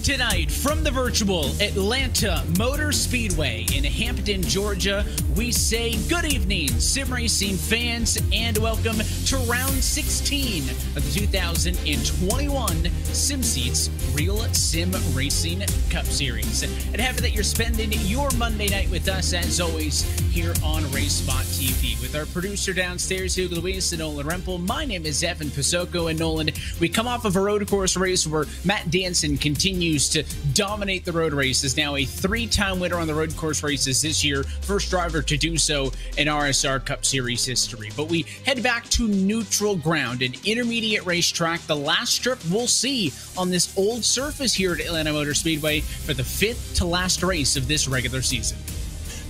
Tonight, from the virtual Atlanta Motor Speedway in Hampton, Georgia, we say good evening, sim racing fans, and welcome to round 16 of the 2021 SimSeats Real Sim Racing Cup Series. And happy that you're spending your Monday night with us, as always, here on RaceSpot TV. With our producer downstairs, Hugo Luis and Nolan Rempel, my name is Evan Pasoko, and Nolan, we come off of a road course race where Matt Danson continues to dominate the road races. Now a three-time winner on the road course races this year, first driver to do so in RSR Cup Series history. But we head back to neutral ground, an intermediate racetrack, the last strip we'll see on this old surface here at Atlanta Motor Speedway for the fifth to last race of this regular season.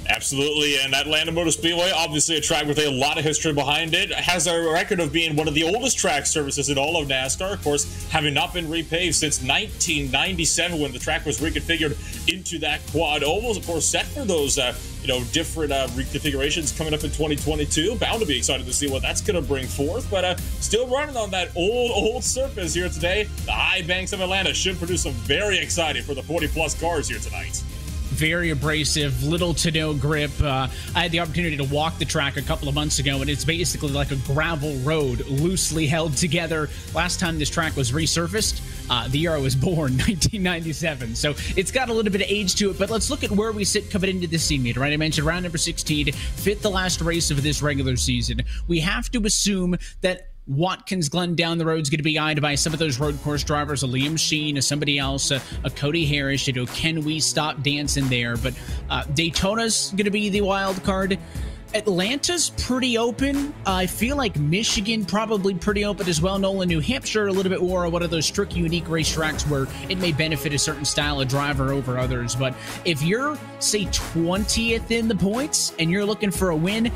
Absolutely, and Atlanta Motor Speedway, obviously a track with a lot of history behind it, has a record of being one of the oldest track surfaces in all of NASCAR, of course, having not been repaved since 1997 when the track was reconfigured into that quad ovals, of course, set for those different reconfigurations coming up in 2022. Bound to be excited to see what that's going to bring forth, but still running on that old surface here today. The high banks of Atlanta should produce some very exciting for the 40-plus cars here tonight. Very abrasive, little to no grip. I had the opportunity to walk the track a couple of months ago, and it's basically like a gravel road loosely held together. Last time this track was resurfaced, the year I was born, 1997. So it's got a little bit of age to it, but let's look at where we sit coming into this meet, right? I mentioned round number 16, fifth to last race of this regular season. We have to assume that Watkins Glen down the road is going to be eyed by some of those road course drivers, a Liam Sheen, somebody else, a Cody Harris. Can we stop dancing there? But Daytona's going to be the wild card. Atlanta's pretty open. I feel like Michigan probably pretty open as well. Nolan, New Hampshire a little bit more one of those tricky, unique racetracks where it may benefit a certain style of driver over others. But if you're, say, 20th in the points and you're looking for a win,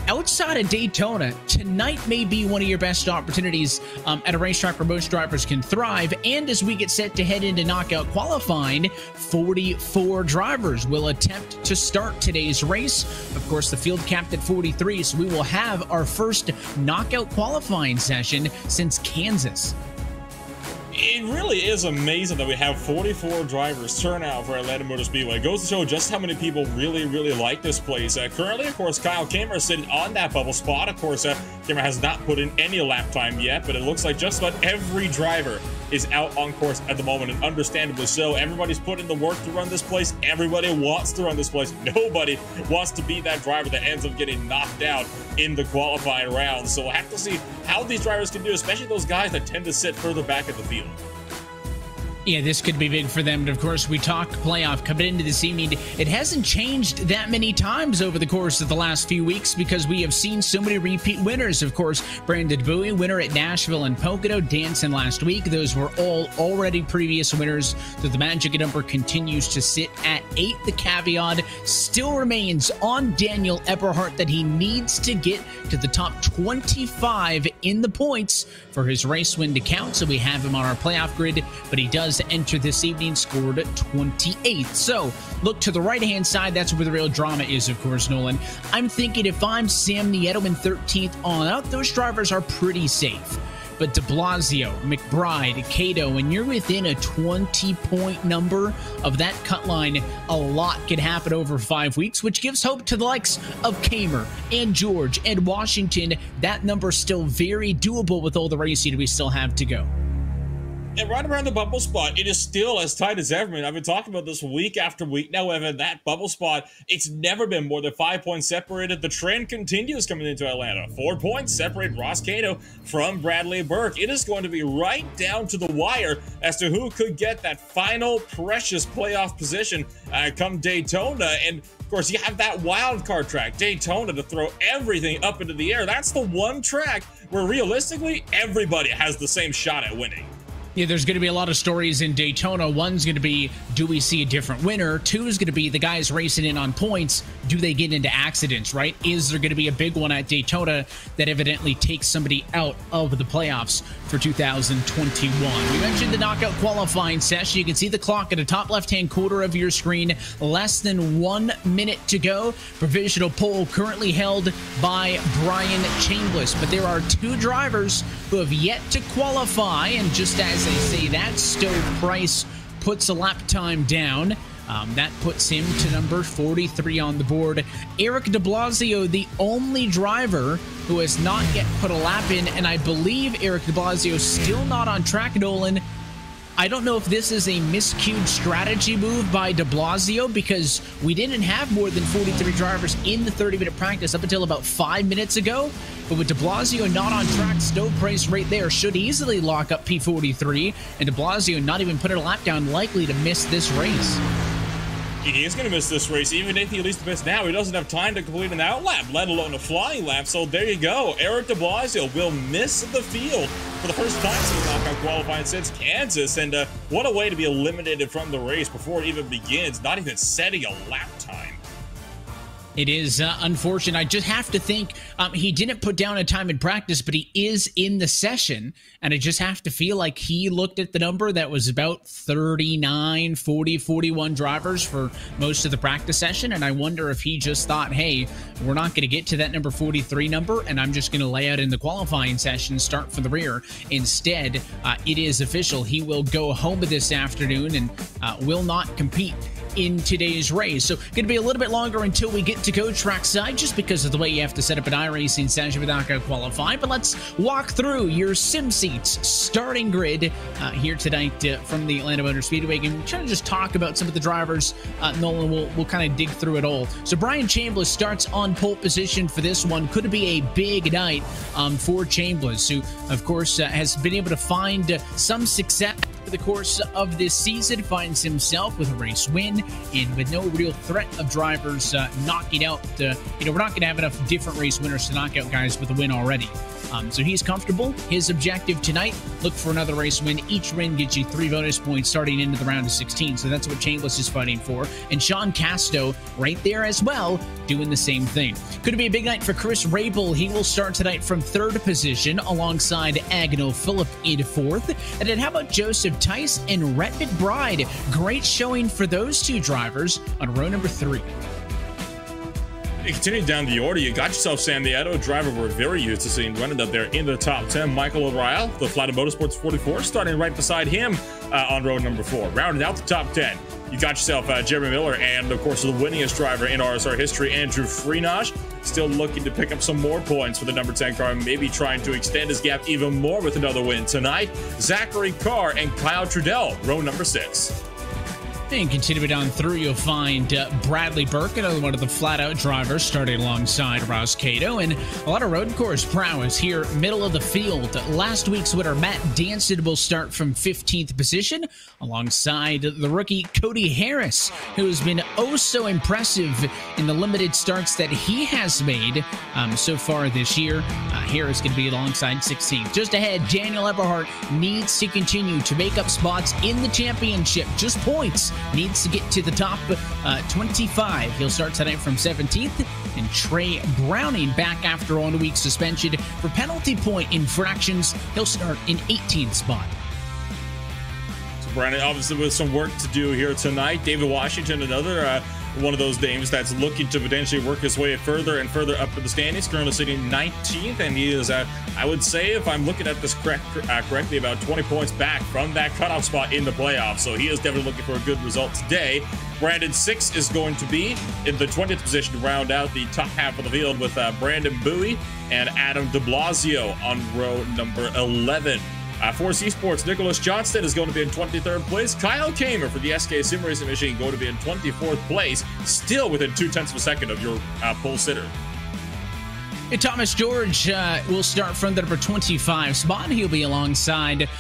outside of Daytona, tonight may be one of your best opportunities at a racetrack where most drivers can thrive. And as we get set to head into knockout qualifying, 44 drivers will attempt to start today's race. Of course, the field capped at 43, so we will have our first knockout qualifying session since Kansas. It really is amazing that we have 44 drivers turn out for Atlanta Motor Speedway. It goes to show just how many people really like this place. Currently, of course, Kyle Kamer is sitting on that bubble spot. Of course, Kamer has not put in any lap time yet, but it looks like just about every driver is out on course at the moment, and understandably so. Everybody's put in the work to run this place. Everybody wants to run this place. Nobody wants to be that driver that ends up getting knocked out in the qualifying round. So we'll have to see how these drivers can do, especially those guys that tend to sit further back in the field. Yeah, this could be big for them. And of course, we talk playoff coming into this evening. It hasn't changed that many times over the course of the last few weeks because we have seen so many repeat winners. Of course, Brandon Bowie, winner at Nashville and Pocono, Danson last week. Those were all already previous winners. So the magic number continues to sit at 8. The caveat still remains on Daniel Eberhardt that he needs to get to the top 25 in the points for his race win to count. So we have him on our playoff grid, but he does enter this evening, scored 28th. So look to the right-hand side. That's where the real drama is, of course, Nolan. I'm thinking if I'm Sam Nieto in 13th on out, those drivers are pretty safe. But de Blasio, McBride, Cato, when you're within a 20-point number of that cut line, a lot can happen over 5 weeks, which gives hope to the likes of Kamer and George and Washington. That number's still very doable with all the racing we still have to go. And right around the bubble spot, it is still as tight as ever. I've been talking about this week after week now, Evan. That bubble spot, it's never been more than 5 points separated. The trend continues coming into Atlanta. 4 points separate Ross Cato from Bradley Burke. It is going to be right down to the wire as to who could get that final precious playoff position come Daytona. And of course, you have that wild card track, Daytona, to throw everything up into the air. That's the one track where realistically everybody has the same shot at winning. Yeah, there's going to be a lot of stories in Daytona. One's going to be, do we see a different winner? Two is going to be the guys racing in on points. Do they get into accidents, right? Is there going to be a big one at Daytona that evidently takes somebody out of the playoffs for 2021? We mentioned the knockout qualifying session. You can see the clock at the top left-hand corner of your screen. Less than 1 minute to go. Provisional poll currently held by Brian Chambliss. But there are 2 drivers who have yet to qualify, and just as they say that, Stowe Price puts a lap time down. That puts him to number 43 on the board. Eric de Blasio, the only driver who has not yet put a lap in, and I believe Eric de Blasio still not on track, Nolan. I don't know if this is a miscued strategy move by de Blasio, because we didn't have more than 43 drivers in the 30-minute practice up until about 5 minutes ago. But with de Blasio not on track, Stowe Price right there should easily lock up P43, and de Blasio not even put a lap down, likely to miss this race. He is going to miss this race. Even if he leads the miss now, he doesn't have time to complete an out lap, let alone a flying lap. So there you go. Eric de Blasio will miss the field for the first time since knockout qualifying since Kansas. And what a way to be eliminated from the race before it even begins, not even setting a lap time. It is unfortunate. I just have to think he didn't put down a time in practice, but he is in the session. And I just have to feel like he looked at the number that was about 39, 40, 41 drivers for most of the practice session. And I wonder if he just thought, hey, we're not going to get to that number 43 number, and I'm just going to lay out in the qualifying session, start from the rear. Instead, it is official. He will go home this afternoon and will not compete in today's race. So going to be a little bit longer until we get to go trackside, just because of the way you have to set up an iRacing session with knockout qualifying. But let's walk through your SimSeats starting grid here tonight from the Atlanta Motor Speedway. And try to just talk about some of the drivers. Nolan, we'll kind of dig through it all. So Brian Chambliss starts on pole position for this one. Could be a big night for Chambliss, who of course has been able to find some success over the course of this season, finds himself with a race win and with no real threat of drivers knocking out. We're not going to have enough different race winners to knock out guys with a win already. So he's comfortable. His objective tonight, look for another race win. Each win gets you 3 bonus points starting into the round of 16. So that's what Chambliss is fighting for. And Sean Casto right there as well, doing the same thing. Could be a big night for Chris Rabel. He will start tonight from 3rd position alongside Agno Phillip in 4th. And then how about Joseph Tice and Rhett McBride? Great showing for those two drivers on row number 3. Continuing down the order, you got yourself Sam Nieto, driver we're very used to seeing running up there in the top 10. Michael O'Reilly, the Flat Motorsports 44, starting right beside him on road number 4. Rounding out the top 10, you got yourself Jeremy Miller and, of course, the winningest driver in RSR history, Andrew Freenage. Still looking to pick up some more points for the number 10 car, maybe trying to extend his gap even more with another win tonight. Zachary Carr and Kyle Trudell, row number 6. And continuing on through, you'll find Bradley Burke, another one of the flat-out drivers, starting alongside Ross Cato, and a lot of road course prowess here, middle of the field. Last week's winner, Matt Danson, will start from 15th position, alongside the rookie Cody Harris, who has been oh so impressive in the limited starts that he has made so far this year. Harris going to be alongside 16th. Just ahead, Daniel Eberhardt needs to continue to make up spots in the championship, just points. Needs to get to the top 25. He'll start tonight from 17th. And Trey Browning back after 1 week suspension for penalty point infractions. He'll start in 18th spot. So Browning obviously with some work to do here tonight. David Washington, another one of those names that's looking to potentially work his way further and further up in the standings, currently sitting 19th, and he is, I would say, if I'm looking at this correctly, about 20 points back from that cutoff spot in the playoffs, so he is definitely looking for a good result today. Brandon Six is going to be in the 20th position to round out the top half of the field with Brandon Bowie and Adam de Blasio on row number 11. For C Sports, Nicholas Johnston is going to be in 23rd place. Kyle Kamer for the SK Sim Racing Machine going to be in 24th place, still within 0.2 of a second of your pole sitter. And Thomas George will start from the number 25 spot. He'll be alongside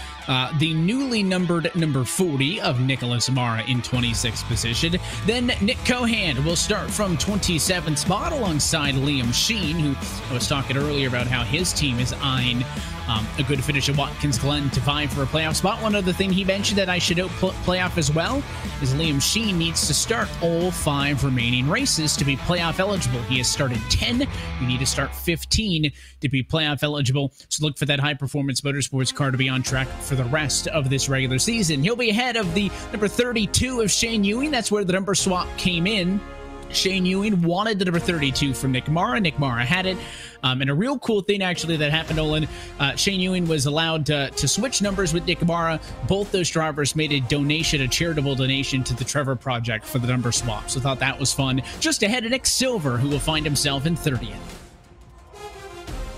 the newly numbered number 40 of Nicholas Amara in 26th position. Then Nick Cohan will start from 27th spot alongside Liam Sheen, who I was talking earlier about how his team is eyeing a good finish at Watkins Glen to vie for a playoff spot. One other thing he mentioned that I should note playoff as well is Liam Sheen needs to start all 5 remaining races to be playoff eligible. He has started 10. You need to start 15 to be playoff eligible. So look for that High Performance Motorsports car to be on track for the rest of this regular season. He'll be ahead of the number 32 of Shane Ewing. That's where the number swap came in. Shane Ewing wanted the number 32 from Nick Mara. Nick Mara had it. And a real cool thing, actually, that happened, Nolan, Shane Ewing was allowed to switch numbers with Nick Mara. Both those drivers made a donation, a charitable donation to the Trevor Project for the number swap. So I thought that was fun. Just ahead of Nick Silver, who will find himself in 30th.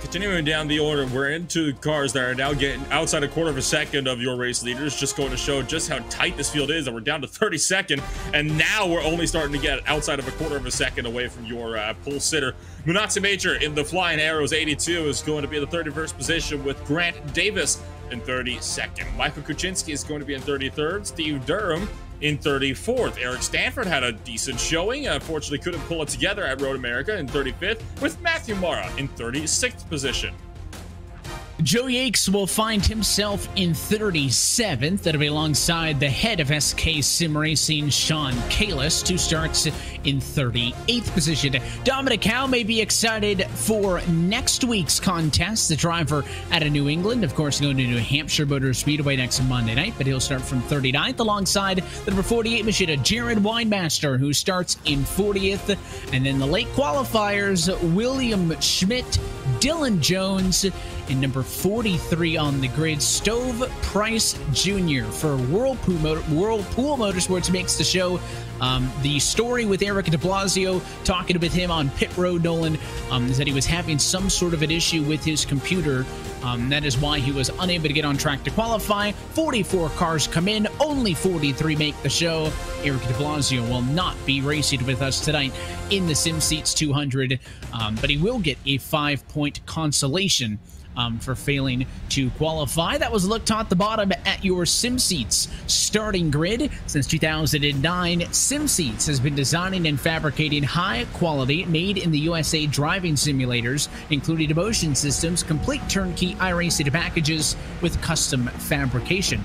Continuing down the order, we're into cars that are now getting outside a quarter of a second of your race leaders, just going to show just how tight this field is, and we're down to 32nd, and now we're only starting to get outside of a quarter of a second away from your pole sitter. Munatsi Major in the Flying Arrows 82 is going to be in the 31st position, with Grant Davis in 32nd. Michael Kuczynski is going to be in 33rd. Steve Durham in 34th. Eric Stanford had a decent showing. Unfortunately, couldn't pull it together at Road America in 35th, with Matthew Mara in 36th position. Joe Yakes will find himself in 37th. That'll be alongside the head of SK Sim Racing, Sean Kalis, who starts in 38th position. Dominic Howe may be excited for next week's contest. The driver out of New England, of course, going to New Hampshire Motor Speedway next Monday night, but he'll start from 39th alongside the number 48 machine, Jared Weinmaster, who starts in 40th. And then the late qualifiers, William Schmidt, Dylan Jones, and number 43 on the grid, Stove Price Jr. for Whirlpool Motorsports makes the show. The story with Eric de Blasio, talking with him on pit road, Nolan, is that he was having some sort of an issue with his computer. That is why he was unable to get on track to qualify. 44 cars come in, only 43 make the show. Eric de Blasio will not be racing with us tonight in the SimSeats 200, but he will get a 5-point consolation for failing to qualify. That was a look at the bottom at your SimSeats starting grid. Since 2009, SimSeats has been designing and fabricating high-quality, made-in-the-USA driving simulators, including motion systems, complete turnkey iRacing packages with custom fabrication.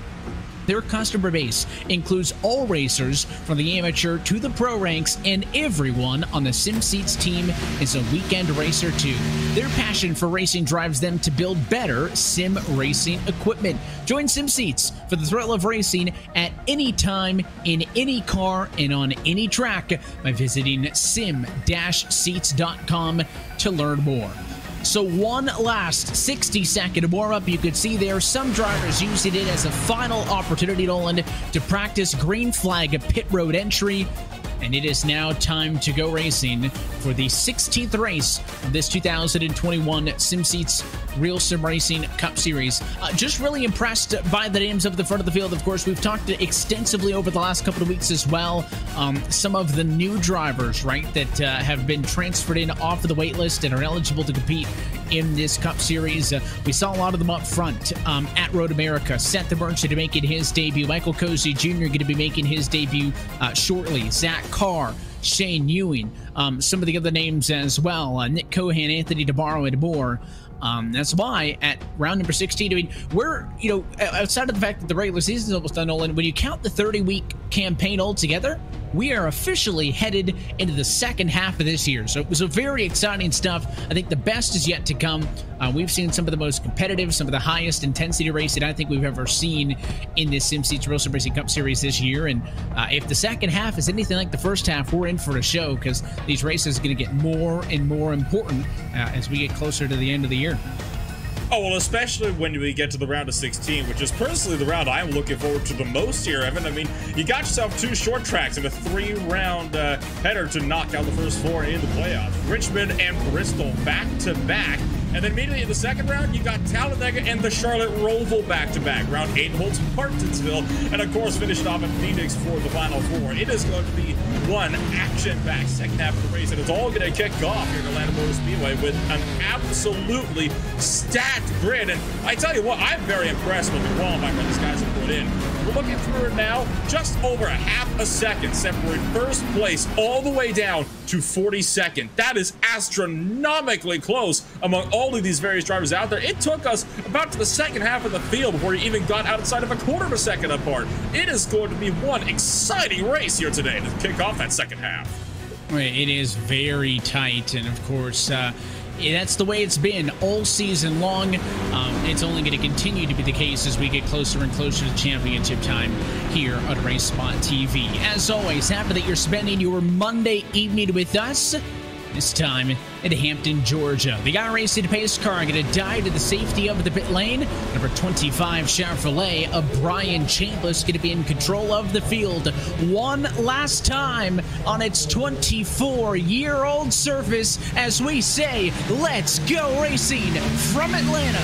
Their customer base includes all racers from the amateur to the pro ranks, and everyone on the SimSeats team is a weekend racer too. Their passion for racing drives them to build better sim racing equipment. Join SimSeats for the thrill of racing at any time, in any car, and on any track by visiting sim-seats.com to learn more. So one last 60-second warm-up. You could see there some drivers using it as a final opportunity, Nolan, to practice green flag pit road entry. And it is now time to go racing for the 16th race of this 2021 SimSeats Real Sim Racing Cup Series. Just really impressed by the names of the front of the field. Of course, we've talked extensively over the last couple of weeks as well. Some of the new drivers, right, that have been transferred in off of the wait list and are eligible to compete in this Cup Series. We saw a lot of them up front at Road America. Seth Emergency making his debut. Michael Cozy Jr. going to be making his debut shortly. Zach Carr, Shane Ewing, some of the other names as well. Nick Cohan, Anthony DeBarro, and more. That's why at round number 16, I mean, we're, outside of the fact that the regular season is almost done, Nolan, when you count the 30-week campaign altogether, we are officially headed into the second half of this year. So it was a very exciting stuff. I think the best is yet to come. We've seen some of the most competitive, some of the highest intensity racing I think we've ever seen in this SimSeats Real Sim Racing Cup Series this year. And if the second half is anything like the first half, we're in for a show, because these races are going to get more and more important as we get closer to the end of the year. Oh, well, especially when we get to the round of 16, which is personally the round I'm looking forward to the most here, Evan. I mean, you got yourself 2 short tracks and a 3-round header to knock out the first 4 in the playoffs. Richmond and Bristol back-to-back. And then immediately in the second round, you got Talladega and the Charlotte Roval back-to-back. Round 8 holds Martinsville, and of course finished off at Phoenix for the final 4. It is going to be one action-packed second half of the race, and it's all going to kick off here at Atlanta Motor Speedway with an absolutely stacked grid. And I tell you what, I'm very impressed with the qualifying that these guys have put in. We're looking through it now, just over a half a second separate first place all the way down to 42nd. That is astronomically close among all of these various drivers out there. It took us about to the second half of the field before we even got outside of a quarter of a second apart. It is going to be one exciting race here today to kick off that second half. It is very tight, and of course, That's the way it's been all season long. It's only going to continue to be the case as we get closer and closer to championship time here on Race Spot TV. As always, happy that you're spending your Monday evening with us. This time in Hampton, Georgia. The iRacing pace car going to dive to the safety of the pit lane. Number 25 Chevrolet of Brian Chambliss going to be in control of the field one last time on its 24-year-old surface as we say, let's go racing from Atlanta.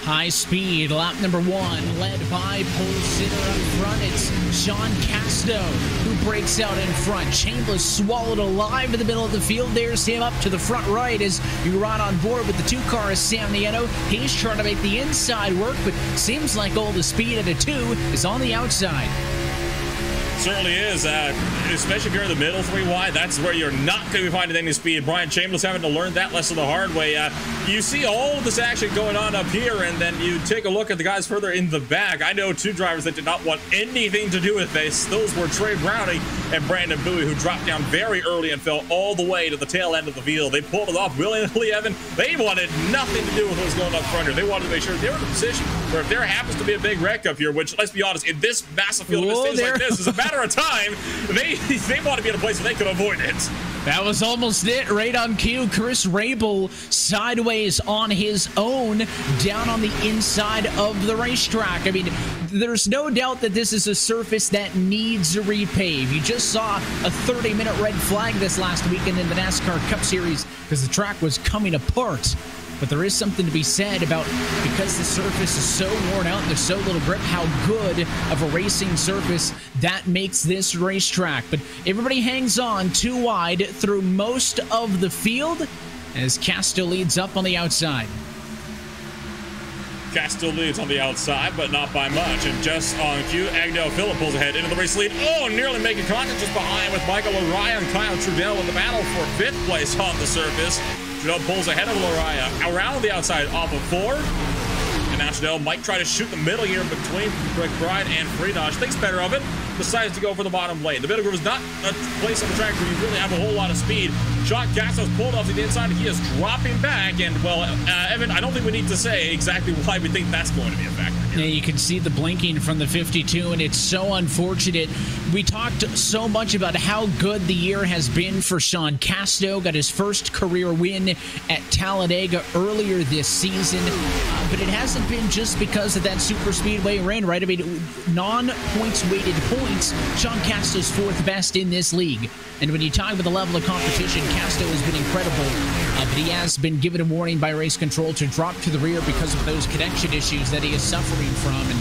High speed, lap number 1, led by pole sitter up front. It's Sean Casto who breaks out in front. Chambliss swallowed alive in the middle of the field. There's him up to the front right as you ride on board with the 2 car is Sam Nieto. He's trying to make the inside work, but seems like all the speed at a 2 is on the outside. Certainly is, especially if you're in the middle 3 wide. That's where you're not going to be finding any speed. Brian Chambliss having to learn that lesson the hard way. You see all of this action going on up here, and then you take a look at the guys further in the back. I know 2 drivers that did not want anything to do with this. Those were Trey Browning and Brandon Bowie, who dropped down very early and fell all the way to the tail end of the field. They pulled it off willingly, Evan. They wanted nothing to do with what was going up front here. They wanted to make sure they were in a position where if there happens to be a big wreck up here, which, let's be honest, in this massive field, things like this, is a matter of time. They want to be in a place where they could avoid it. That was almost it, right on cue. Chris Rabel sideways on his own down on the inside of the racetrack. I mean, there's no doubt that this is a surface that needs a repave. You just saw a 30-minute red flag this last weekend in the NASCAR Cup Series because the track was coming apart. But there is something to be said about, because the surface is so worn out and there's so little grip, how good of a racing surface that makes this racetrack. But everybody hangs on 2 wide through most of the field as Casto leads up on the outside. Casto leads on the outside, but not by much. And just on cue, Agnell Phillip pulls ahead into the race lead. Oh, nearly making contact just behind with Michael Lariah and Kyle Trudell in the battle for 5th place on the surface. Trudell pulls ahead of Lariah around the outside off of 4. And now Trudell might try to shoot the middle here between McBride and Freenage. Thinks better of it. Decides to go for the bottom lane. The middle groove is not a place on the track where you really have a whole lot of speed. Sean Casto's pulled off to the inside. He is dropping back. And, well, Evan, I don't think we need to say exactly why we think that's going to be a factor here. Yeah, you can see the blinking from the 52, and it's so unfortunate. We talked so much about how good the year has been for Sean Casto. Got his first career win at Talladega earlier this season. But it hasn't been just because of that super speedway win, right? I mean, non-points weighted points, Sean Casto's 4th best in this league. And when you talk about the level of competition, Casto has been incredible, but he has been given a warning by race control to drop to the rear because of those connection issues that he is suffering from, and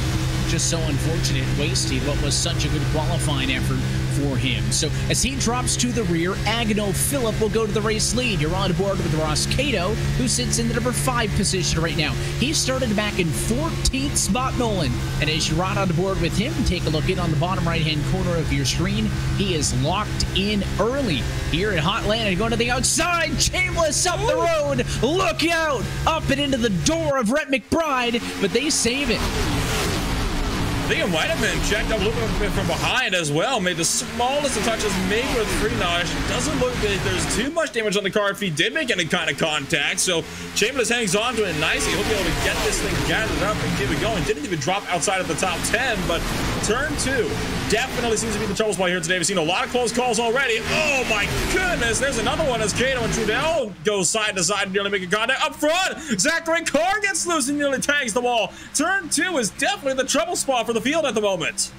just so unfortunate, wasted what was such a good qualifying effort for him. So as he drops to the rear, Agnell Phillip will go to the race lead. You're on board with Ross Cato, who sits in the number 5 position right now. He started back in 14th spot, Nolan. And as you ride on board with him, take a look in on the bottom right-hand corner of your screen. He is locked in early here at Hot Land and going to the outside. Chambliss up the road. Look out! Up and into the door of Rhett McBride, but they save it. I think it might have been checked up a little bit from behind as well. Made the smallest of touches, maybe with Freenage. Doesn't look like there's too much damage on the car if he did make any kind of contact. So Chambliss hangs on to it nicely. He'll be able to get this thing gathered up and keep it going. Didn't even drop outside of the top 10, but turn 2 definitely seems to be the trouble spot here today. We've seen a lot of close calls already. Oh my goodness, there's another one as Cato and Trudell go side to side and nearly making contact. Up front, Zachary Carr gets loose and nearly tags the wall. Turn 2 is definitely the trouble spot for the field at the moment.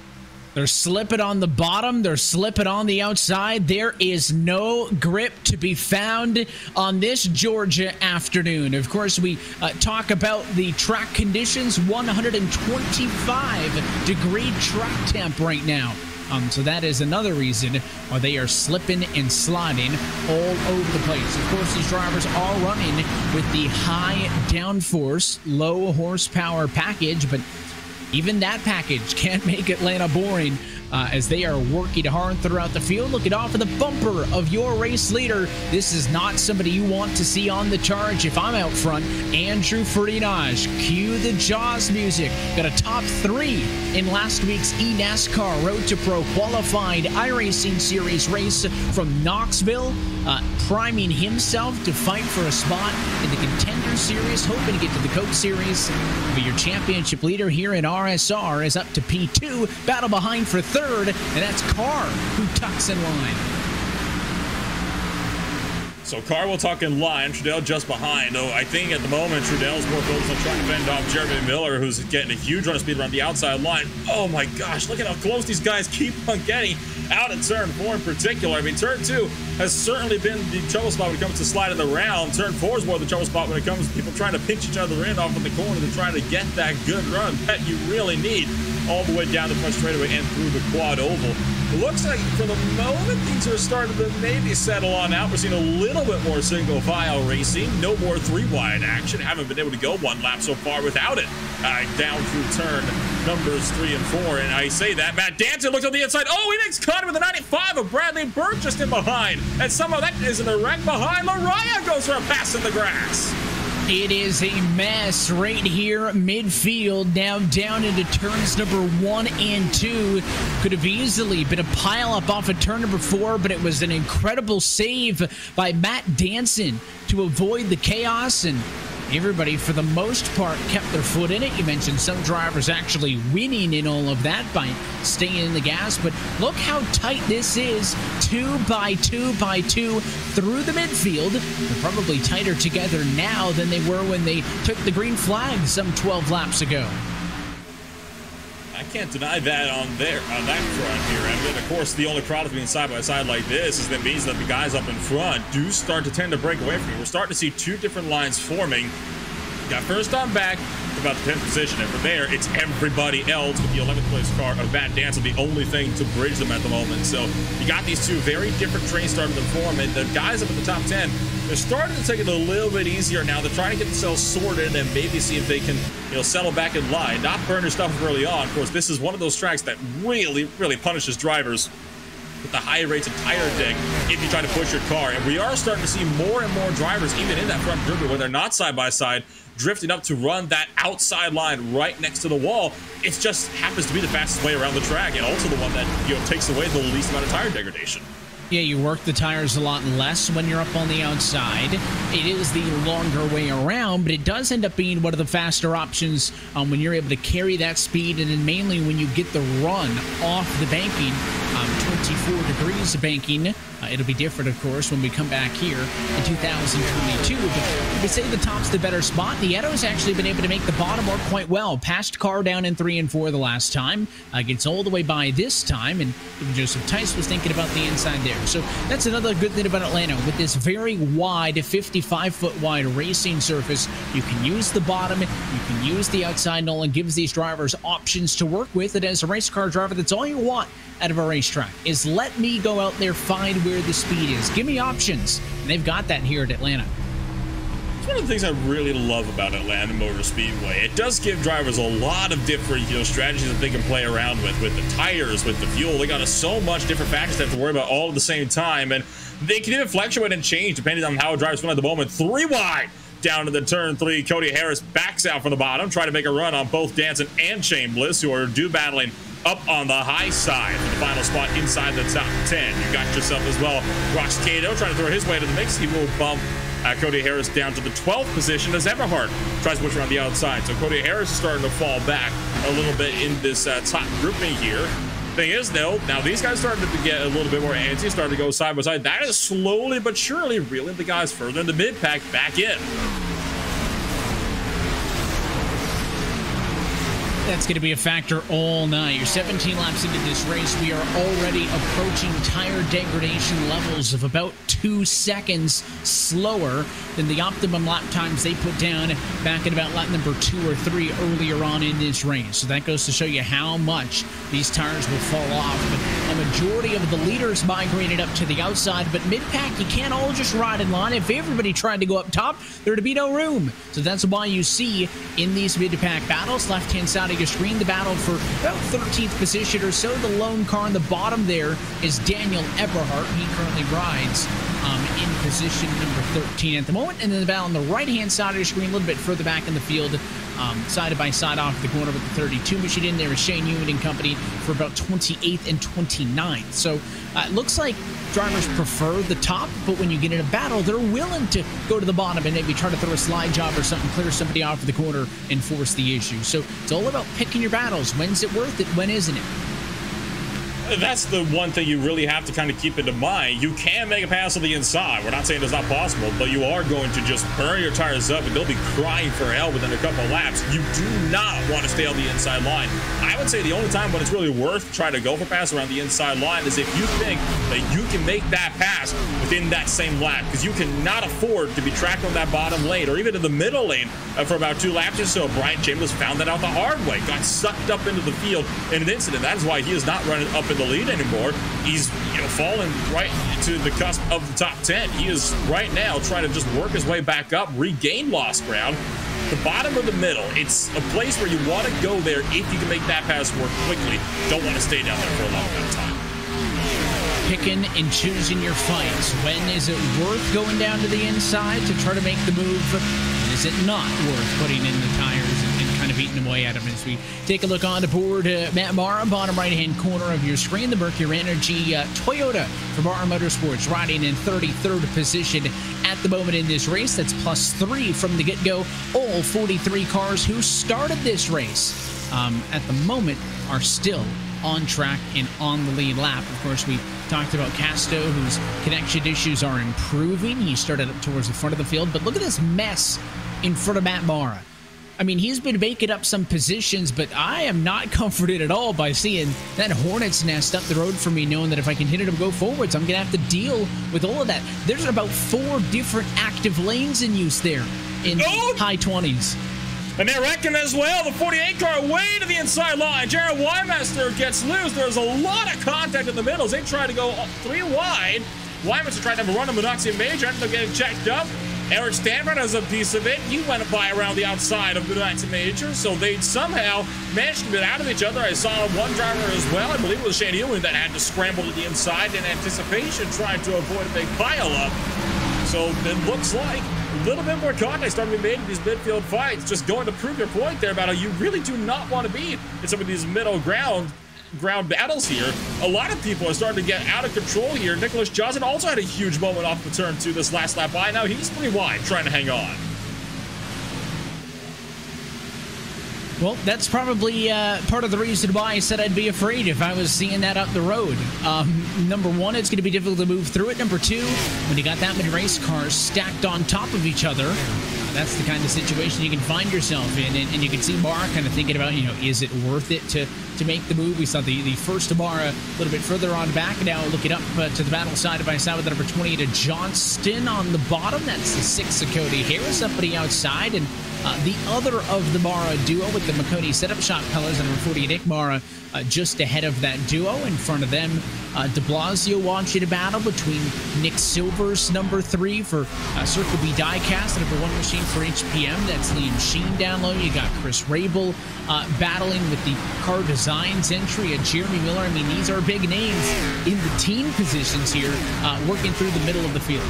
They're slipping on the bottom. They're slipping on the outside. There is no grip to be found on this Georgia afternoon. Of course, we talk about the track conditions. 125-degree track temp right now. So that is another reason why they are slipping and sliding all over the place. Of course, these drivers are running with the high downforce, low horsepower package, but even that package can't make Atlanta boring as they are working hard throughout the field. Looking off of the bumper of your race leader. This is not somebody you want to see on the charge. If I'm out front, Andrew Ferdinand, cue the Jaws music. Got a top 3 in last week's eNASCAR Road to Pro qualified iRacing Series race from Knoxville, priming himself to fight for a spot in the Contender Series, hoping to get to the Coke Series. But your championship leader here in RSR is up to P2, battle behind for third, and that's Carr who tucks in line. So Carr will tuck in line, Trudell just behind, though I think at the moment Trudell's more focused on trying to fend off Jeremy Miller, who's getting a huge run of speed around the outside line. Oh my gosh, look at how close these guys keep on getting out at turn 4 in particular. I mean, turn 2 has certainly been the trouble spot when it comes to sliding around. Turn 4 is more the trouble spot when it comes to people trying to pinch each other in off in the corner to try to get that good run that you really need all the way down the front straightaway and through the quad oval. It looks like for the moment things are starting to maybe settle on out. We're seeing a little bit more single file racing, no more 3-wide action. Haven't been able to go one lap so far without it. Down through turn numbers 3 and 4, and I say that Matt Danton looks on the inside. Oh, he makes contact with the 95 of Bradley Burke just in behind, and somehow that isn't a wreck behind. Mariah goes for a pass in the grass. It is a mess right here midfield, now down into turns number 1 and 2. Could have easily been a pile up off of turn number 4, but it was an incredible save by Matt Danson to avoid the chaos, and everybody, for the most part, kept their foot in it. You mentioned some drivers actually winning in all of that by staying in the gas, but look how tight this is. 2 by 2 by 2 through the midfield. They're probably tighter together now than they were when they took the green flag some 12 laps ago. I can't deny that on that front here. And then, of course, the only product being side by side like this is that means that the guys up in front do start to tend to break away from you. We're starting to see 2 different lines forming. Got first on back about the 10th position, and from there it's everybody else with the 11th place car of Matt Danson, the only thing to bridge them at the moment. So you got these 2 very different trains starting to form, and the guys up at the top 10, they're starting to take it a little bit easier now. They're trying to get themselves sorted and maybe see if they can, settle back in line, not burn their stuff early on. Of course, this is one of those tracks that really, really punishes drivers with the high rates of tire deck if you try to push your car. And we are starting to see more and more drivers, even in that front group, when they're not side by side, drifting up to run that outside line right next to the wall. It just happens to be the fastest way around the track, and also the one that takes away the least amount of tire degradation. Yeah, you work the tires a lot less when you're up on the outside. It is the longer way around, but it does end up being one of the faster options when you're able to carry that speed, and then mainly when you get the run off the banking. 24 degrees of banking. It'll be different, of course, when we come back here in 2022. But you could say the top's the better spot. Nieto's actually been able to make the bottom work quite well. Passed Carr down in 3 and 4 the last time. Gets all the way by this time, and Joseph Tice was thinking about the inside there. So that's another good thing about Atlanta. With this very wide, 55-foot wide racing surface, you can use the bottom, you can use the outside. Nolan gives these drivers options to work with. And as a race car driver, that's all you want out of a racetrack, is let me go out there, find where the speed is. Give me options. And they've got that here at Atlanta. It's one of the things I really love about Atlanta Motor Speedway. It does give drivers a lot of different, strategies that they can play around with the tires, with the fuel. They got so much different factors they have to worry about all at the same time, and they can even fluctuate and change depending on how a driver's feeling at the moment. 3 wide down to the turn 3. Cody Harris backs out from the bottom, trying to make a run on both Danson and Chambliss, who are battling up on the high side for the final spot inside the top 10. You got yourself as well Ross Cato trying to throw his way to the mix. He will bump Cody Harris down to the 12th position as Everhart tries to push around the outside. So Cody Harris is starting to fall back a little bit in this top grouping here. Thing is, though, now these guys starting to get a little bit more antsy, starting to go side by side. That is slowly but surely reeling the guys further in the mid-pack back in. That's going to be a factor all night. You're 17 laps into this race. We are already approaching tire degradation levels of about 2 seconds slower than the optimum lap times they put down back at about lap number 2 or 3 earlier on in this race. So that goes to show you how much these tires will fall off. But a majority of the leaders migrated up to the outside, but mid-pack, you can't all just ride in line. If everybody tried to go up top, there'd be no room. So that's why you see in these mid-pack battles, left-hand side of your screen, the battle for about 13th position or so. The lone car on the bottom there is Daniel Eberhardt. He currently rides in position number 13 at the moment. And then the battle on the right-hand side of your screen, a little bit further back in the field, side by side off the corner with the 32 machine in there is Shane Hewitt and company for about 28th and 29th. So it looks like drivers prefer the top, but when you get in a battle, they're willing to go to the bottom and maybe try to throw a slide job or something, clear somebody off the corner and force the issue. So it's all about picking your battles. When's it worth it? When isn't it? That's the one thing you really have to kind of keep into mind. You can make a pass on the inside. We're not saying it's not possible, but you are going to just burn your tires up and they'll be crying for help within a couple of laps. You do not want to stay on the inside line. I would say the only time when it's really worth trying to go for a pass around the inside line is if you think that you can make that pass within that same lap, because you cannot afford to be tracked on that bottom lane or even in the middle lane for about 2 laps or so. Brian Chambers found that out the hard way, got sucked up into the field in an incident. That is why he is not running up in the lead anymore. He's fallen right to the cusp of the top 10. He is right now trying to just work his way back up, regain lost ground. The bottom of the middle, it's a place where you want to go there if you can make that pass work quickly. Don't want to stay down there for a long amount of time. Picking and choosing your fights. When is it worth going down to the inside to try to make the move? Is it not worth putting in the tires and kind of eating away at them? As we take a look on the board, Matt Mara, bottom right-hand corner of your screen, the Mercury Energy Toyota from Mara Motorsports, riding in 33rd position at the moment in this race. That's +3 from the get-go. All 43 cars who started this race at the moment are still on track and on the lead lap. Of course, we talked about Casto, whose connection issues are improving. He started up towards the front of the field, but look at this mess in front of Matt Mara. I mean, he's been making up some positions, but I am not comforted at all by seeing that hornet's nest up the road for me, knowing that if I continue to go forwards, I'm going to have to deal with all of that. There's about 4 different active lanes in use there in high 20s. And they're wrecking as well. The 48 car way to the inside line. Jared Weimaster gets loose. There's a lot of contact in the middle as they try to go 3 wide. Weimaster tried to run a Monoxia Major, ended up getting checked up. Eric Stanford has a piece of it. He went by around the outside of the Monoxia Major, so they somehow managed to get out of each other. I saw one driver as well, I believe it was Shane Ewing, that had to scramble to the inside in anticipation, trying to avoid a big pile-up. So it looks like a little bit more contact starting to be made in these midfield fights. Just going to prove your point there about how you really do not want to be in some of these middle ground battles here. A lot of people are starting to get out of control here. Nicholas Johnson also had a huge moment off the turn 2 this last lap by. Now he's pretty wide, trying to hang on. Well, that's probably part of the reason why I said I'd be afraid if I was seeing that up the road. Number 1, it's going to be difficult to move through it. Number 2, when you got that many race cars stacked on top of each other, that's the kind of situation you can find yourself in. And you can see Mara kind of thinking about, is it worth it to make the move? We saw the first Mara a little bit further on back. Now looking up to the battle side by side with the number 28 of Johnston on the bottom. That's the 6 of Cody Harris up on the outside. And the other of the Mara duo with the McConey setup shot colors and number 48 Nick Mara just ahead of that duo. In front of them, de Blasio watching a battle between Nick Silver's number 3 for Circle B Diecast, number 1 machine for HPM. That's Liam Sheen down low. You got Chris Rabel battling with the Car Designs entry of Jeremy Miller. I mean, these are big names in the team positions here, working through the middle of the field.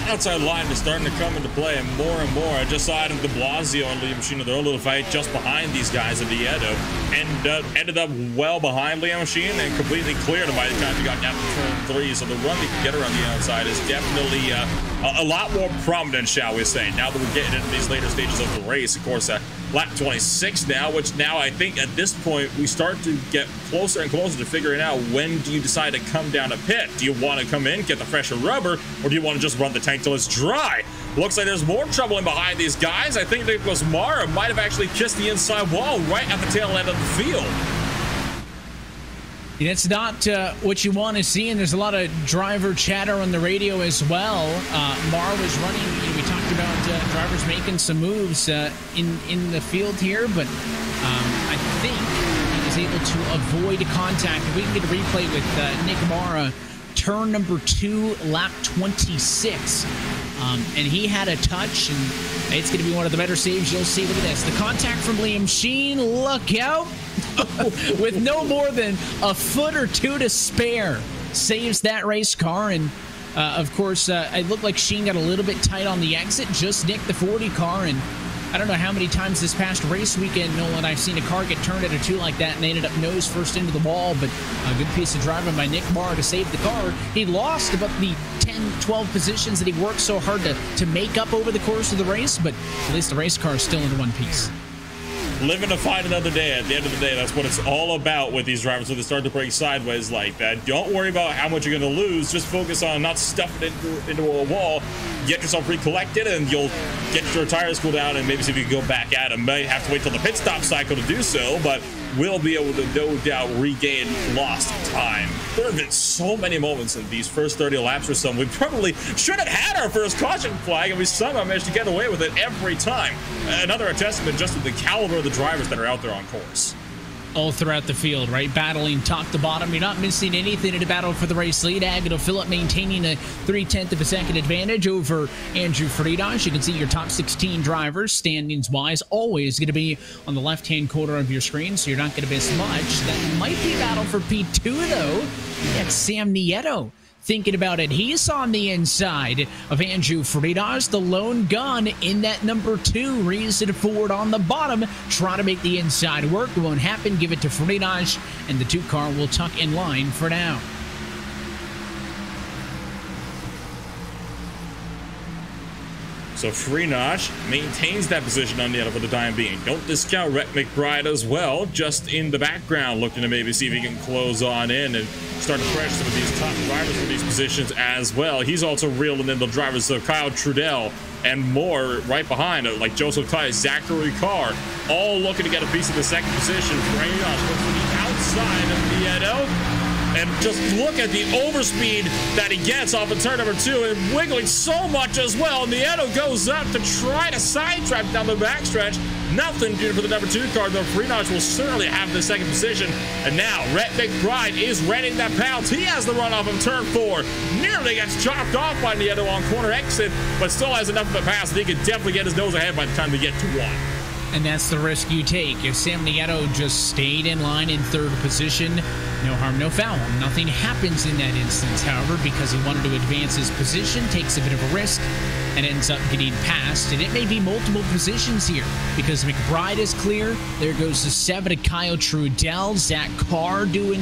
Outside line is starting to come into play, and more. I just saw Adam de Blasio and Liam Sheen in their little fight just behind these guys at Vieto, and ended up well behind Liam Sheen and completely cleared him by the time he got down to turn 3. So the run they can get around the outside is definitely a lot more prominent, shall we say, now that we're getting into these later stages of the race. Of course, lap 26 now, which now I think at this point we start to get closer and closer to figuring out when do you decide to come down a pit. Do you want to come in, get the fresher rubber, or do you want to just run the tank till it's dry? Looks like there's more trouble in behind these guys. I think Nicholas Mara might have actually kissed the inside wall right at the tail end of the field. It's not what you want to see, and there's a lot of driver chatter on the radio as well. Mar was running. We talked about drivers making some moves in the field here, but I think he was able to avoid contact. If we can get a replay with Nick Mara, turn number 2, lap 26. And he had a touch, and it's going to be one of the better saves you'll see. Look at this. The contact from Liam Sheen. Look out. With no more than a foot or two to spare. Saves that race car. And, of course, it looked like Sheen got a little bit tight on the exit. Just nicked the 40 car. And I don't know how many times this past race weekend, Nolan, I've seen a car get turned at a 2 like that, and they ended up nose first into the wall. But a good piece of driving by Nick Mara to save the car. He lost about the 10, 12 positions that he worked so hard to make up over the course of the race, but at least the race car is still in one piece. Living to fight another day. At the end of the day, that's what it's all about with these drivers when they start to break sideways like that. Don't worry about how much you're going to lose. Just focus on not stuffing it into a wall. Get yourself recollected, and you'll get your tires cooled down, and maybe see if you can go back at them. Might have to wait till the pit stop cycle to do so, but will be able to no doubt regain lost time. There have been so many moments in these first 30 laps or so. We probably should have had our first caution flag, and we somehow managed to get away with it every time. Another testament just to the caliber of the drivers that are out there on course. All throughout the field, right? Battling top to bottom. You're not missing anything in the battle for the race lead. Agnew Phillip maintaining a 0.3 of a second advantage over Andrew Friedrich. You can see your top 16 drivers, standings-wise, always going to be on the left-hand corner of your screen, so you're not going to miss much. That might be a battle for P2, though. That's Sam Nieto. Thinking about it, he's on the inside of Andrew Friedrich, the lone gun in that number 2, racing forward on the bottom, trying to make the inside work. It won't happen. Give it to Friedrich, and the 2 car will tuck in line for now. So Friedrich maintains that position on the other for the time being. Don't discount Rhett McBride as well, just in the background, looking to maybe see if he can close on in and start to pressure some of these top drivers for these positions as well. He's also reeling in the drivers of Kyle Trudell and more right behind, like Joseph Tice, Zachary Carr, all looking to get a piece of the second position. Friedrich looks to the outside of Nieto. And just look at the overspeed that he gets off of turn number 2 and wiggling so much as well. Nieto goes up to try to sidetrack down the backstretch. Nothing due for the number 2 car, though Friedrich will certainly have the second position. And now Rhett McBride is readying that penalty. He has the runoff of turn 4. Nearly gets chopped off by Nieto on corner exit, but still has enough of a pass that he could definitely get his nose ahead by the time they get to 1. And that's the risk you take. If Sam Nieto just stayed in line in 3rd position, no harm, no foul. Nothing happens in that instance, however, because he wanted to advance his position, takes a bit of a risk, and ends up getting passed. And it may be multiple positions here, because McBride is clear. There goes the 7 to Kyle Trudell. Zach Carr doing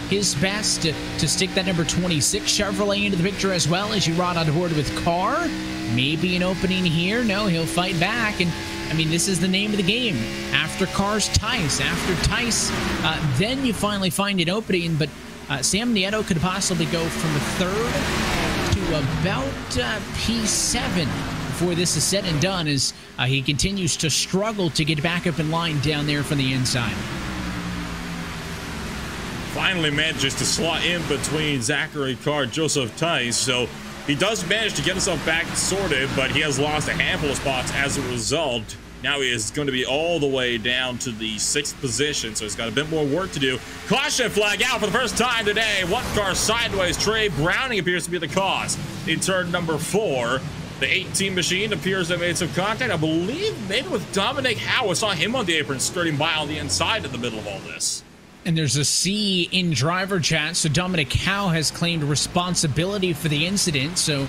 his best to stick that number 26 Chevrolet into the picture as well, as you ride on board with Carr. Maybe an opening here. No, he'll fight back. And I mean, this is the name of the game. After Carr's Tice, after Tice, then you finally find an opening. But Sam Nieto could possibly go from a 3rd to about P7 before this is said and done, as he continues to struggle to get back up in line down there from the inside. Finally manages to slot in between Zachary Carr, Joseph Tice. So he does manage to get himself back sorted, but he has lost a handful of spots as a result. Now he is going to be all the way down to the 6th position, so he's got a bit more work to do. Caution flag out for the first time today. 1 car sideways. Trey Browning appears to be the cause in turn number 4. The 18 machine appears to have made some contact. I believe maybe with Dominic Howe. I saw him on the apron skirting by on the inside in the middle of all this. And there's a C in driver chat, so Dominic Howe has claimed responsibility for the incident, so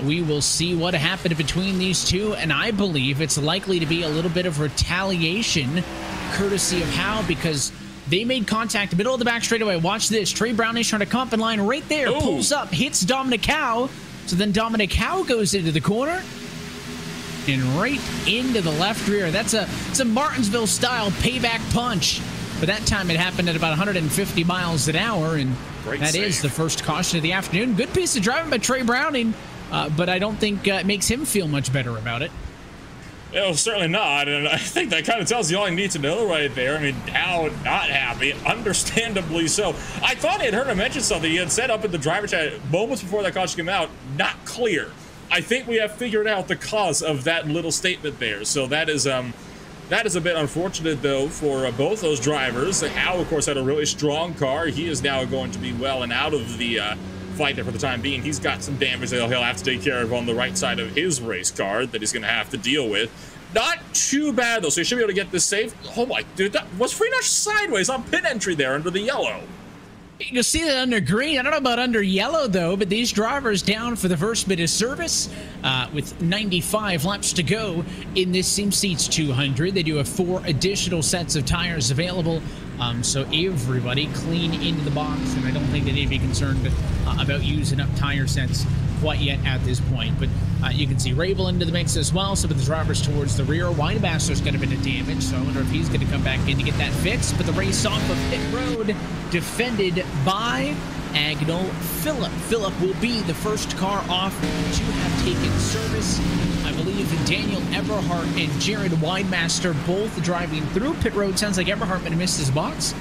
we will see what happened between these two, and I believe it's likely to be a little bit of retaliation courtesy of Howe, because they made contact middle of the back straightaway. Watch this. Trey Browning trying to come up in line right there. Ooh. Pulls up, hits Dominic Howe, so then Dominic Howe goes into the corner and right into the left rear. That's a Martinsville-style payback punch. But that time it happened at about 150 miles an hour, and that is the first caution of the afternoon. Good piece of driving by Trey Browning. but I don't think it makes him feel much better about it. No, certainly not, and I think that kind of tells you all you need to know right there. I mean, how not happy, understandably so. I thought I had heard him mention something he had said up in the driver chat moments before that caution came out, not clear. I think we have figured out the cause of that little statement there, so that is a bit unfortunate, though, for both those drivers. Hao, of course, had a really strong car. He is now going to be well and out of the fight there for the time being. He's got some damage that he'll have to take care of on the right side of his race car that he's going to have to deal with. Not too bad, though, so he should be able to get this safe. Oh, my dude, that was Freenosh sideways on pit entry there under the yellow. You'll see that under green. I don't know about under yellow, though, but these drivers down for the first bit of service with 95 laps to go in this SimSeats 200. They do have 4 additional sets of tires available, so everybody clean into the box, and I don't think they need to be concerned about using up tire sets quite yet at this point. But you can see Rabel into the mix as well, some of the drivers towards the rear. Winemaster's got a bit of damage, so I wonder if he's going to come back in to get that fixed. But the race off of pit road defended by Agnell Phillip. Phillip will be the first car off to have taken service. I believe Daniel Eberhardt and Jared Winemaster both driving through pit road. Sounds like Eberhardt might have missed his box.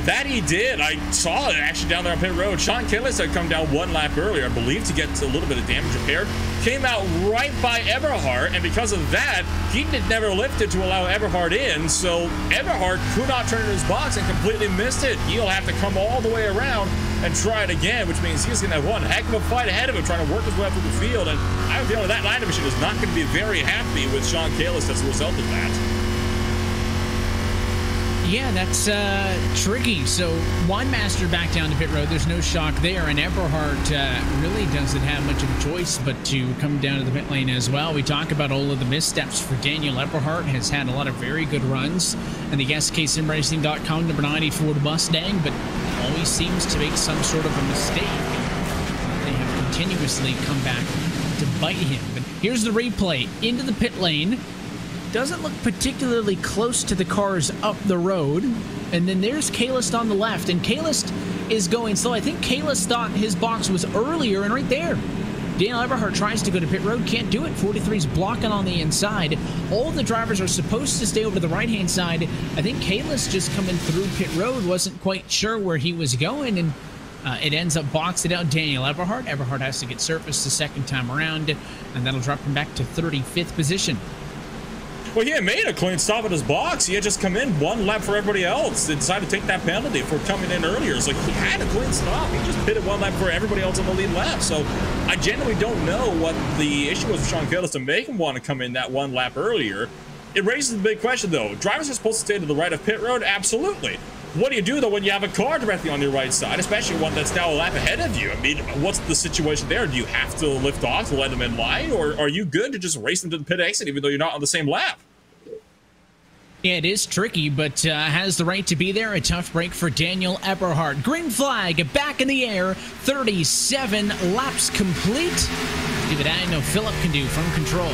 That he did. I saw it actually down there on pit road. Sean Kalis had come down 1 lap earlier, I believe, to get a little bit of damage repaired. Came out right by Eberhardt, and because of that, he never lifted to allow Eberhardt in, so Eberhardt could not turn in his box and completely missed it. He'll have to come all the way around and try it again, which means he's going to have one heck of a fight ahead of him trying to work his way up through the field, and I have a feeling that line division is not going to be very happy with Sean Kalis as a result of that. Yeah, that's tricky. So Winemaster back down to pit road. There's no shock there, and Eberhardt really doesn't have much of a choice but to come down to the pit lane as well. We talk about all of the missteps for Daniel Eberhardt. Has had a lot of very good runs, and the SKSimRacing.com number 90 Ford Mustang, but always seems to make some sort of a mistake. They have continuously come back to bite him. But here's the replay into the pit lane. Doesn't look particularly close to the cars up the road. And then there's Kalis on the left, and Kalis is going slow. I think Kalis thought his box was earlier, and right there, Daniel Eberhardt tries to go to pit road, can't do it. 43's blocking on the inside. All the drivers are supposed to stay over to the right-hand side. I think Kalis just coming through pit road wasn't quite sure where he was going, and it ends up boxing out Daniel Eberhardt. Eberhardt has to get surfaced the second time around, and that'll drop him back to 35th position. Well, he had made a clean stop at his box. He had just come in 1 lap for everybody else. They decided to take that penalty for coming in earlier. It's like he had a clean stop. He just pitted 1 lap for everybody else on the lead lap. So I genuinely don't know what the issue was with Sean Kalis to make him want to come in that 1 lap earlier. It raises the big question, though. Drivers are supposed to stay to the right of pit road? Absolutely. What do you do, though, when you have a car directly on your right side, especially one that's now a lap ahead of you? I mean, what's the situation there? Do you have to lift off to let them in line, or are you good to just race them to the pit exit even though you're not on the same lap? Yeah, it is tricky, but has the right to be there. A tough break for Daniel Eberhardt. Green flag back in the air. 37 laps complete. See what Agnell Phillip can do from control.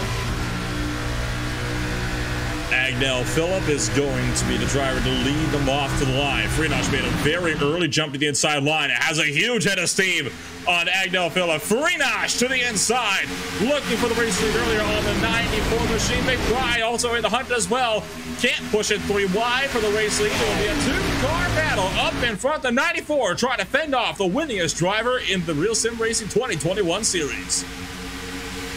Agnell Phillip is going to be the driver to lead them off to the line. Freenosh made a very early jump to the inside line. It has a huge head of steam on Agnell Phillip. Freenosh to the inside, looking for the race lead earlier on the 94 machine. McBride also in the hunt as well. Can't push it 3 wide for the race lead. It will be a 2-car battle up in front. The 94 trying to fend off the winningest driver in the Real Sim Racing 2021 series.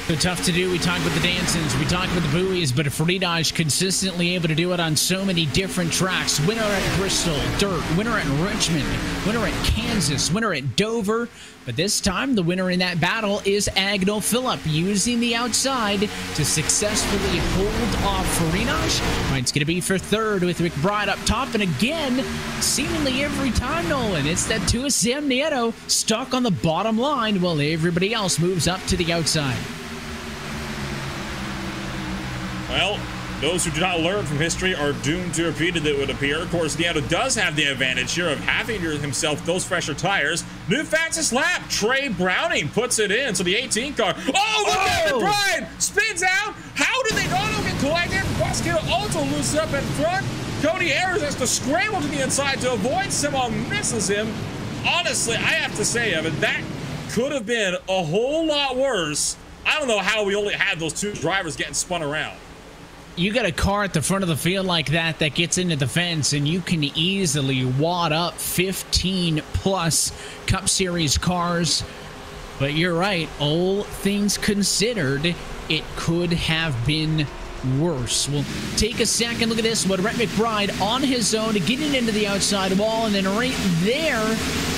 So tough to do. We talked about the Dansons, we talked about the buoys, but Freenosh consistently able to do it on so many different tracks. Winner at Bristol, dirt. Winner at Richmond. Winner at Kansas. Winner at Dover. But this time, the winner in that battle is Agnell Phillip, using the outside to successfully hold off Freenosh. It's going to be for third with McBride up top. And again, seemingly every time, Nolan, it's that Tua Sam Nieto stuck on the bottom line while everybody else moves up to the outside. Well, those who do not learn from history are doomed to repeat it, it would appear. Of course, Nieto does have the advantage here of having himself those fresher tires. New fastest lap, Trey Browning puts it in. So the 18 car. Oh, look at McBride! Spins out. How did they not get collected? Bosquito also loses up in front. Cody Ayers has to scramble to the inside to avoid. Somehow misses him. Honestly, I have to say, Evan, that could have been a whole lot worse. I don't know how we only had those 2 drivers getting spun around. You got a car at the front of the field like that gets into the fence, and you can easily wad up 15-plus Cup Series cars. But you're right, all things considered, it could have been worse. We'll take a second look at this one. Rhett McBride on his own, getting into the outside wall, and then right there,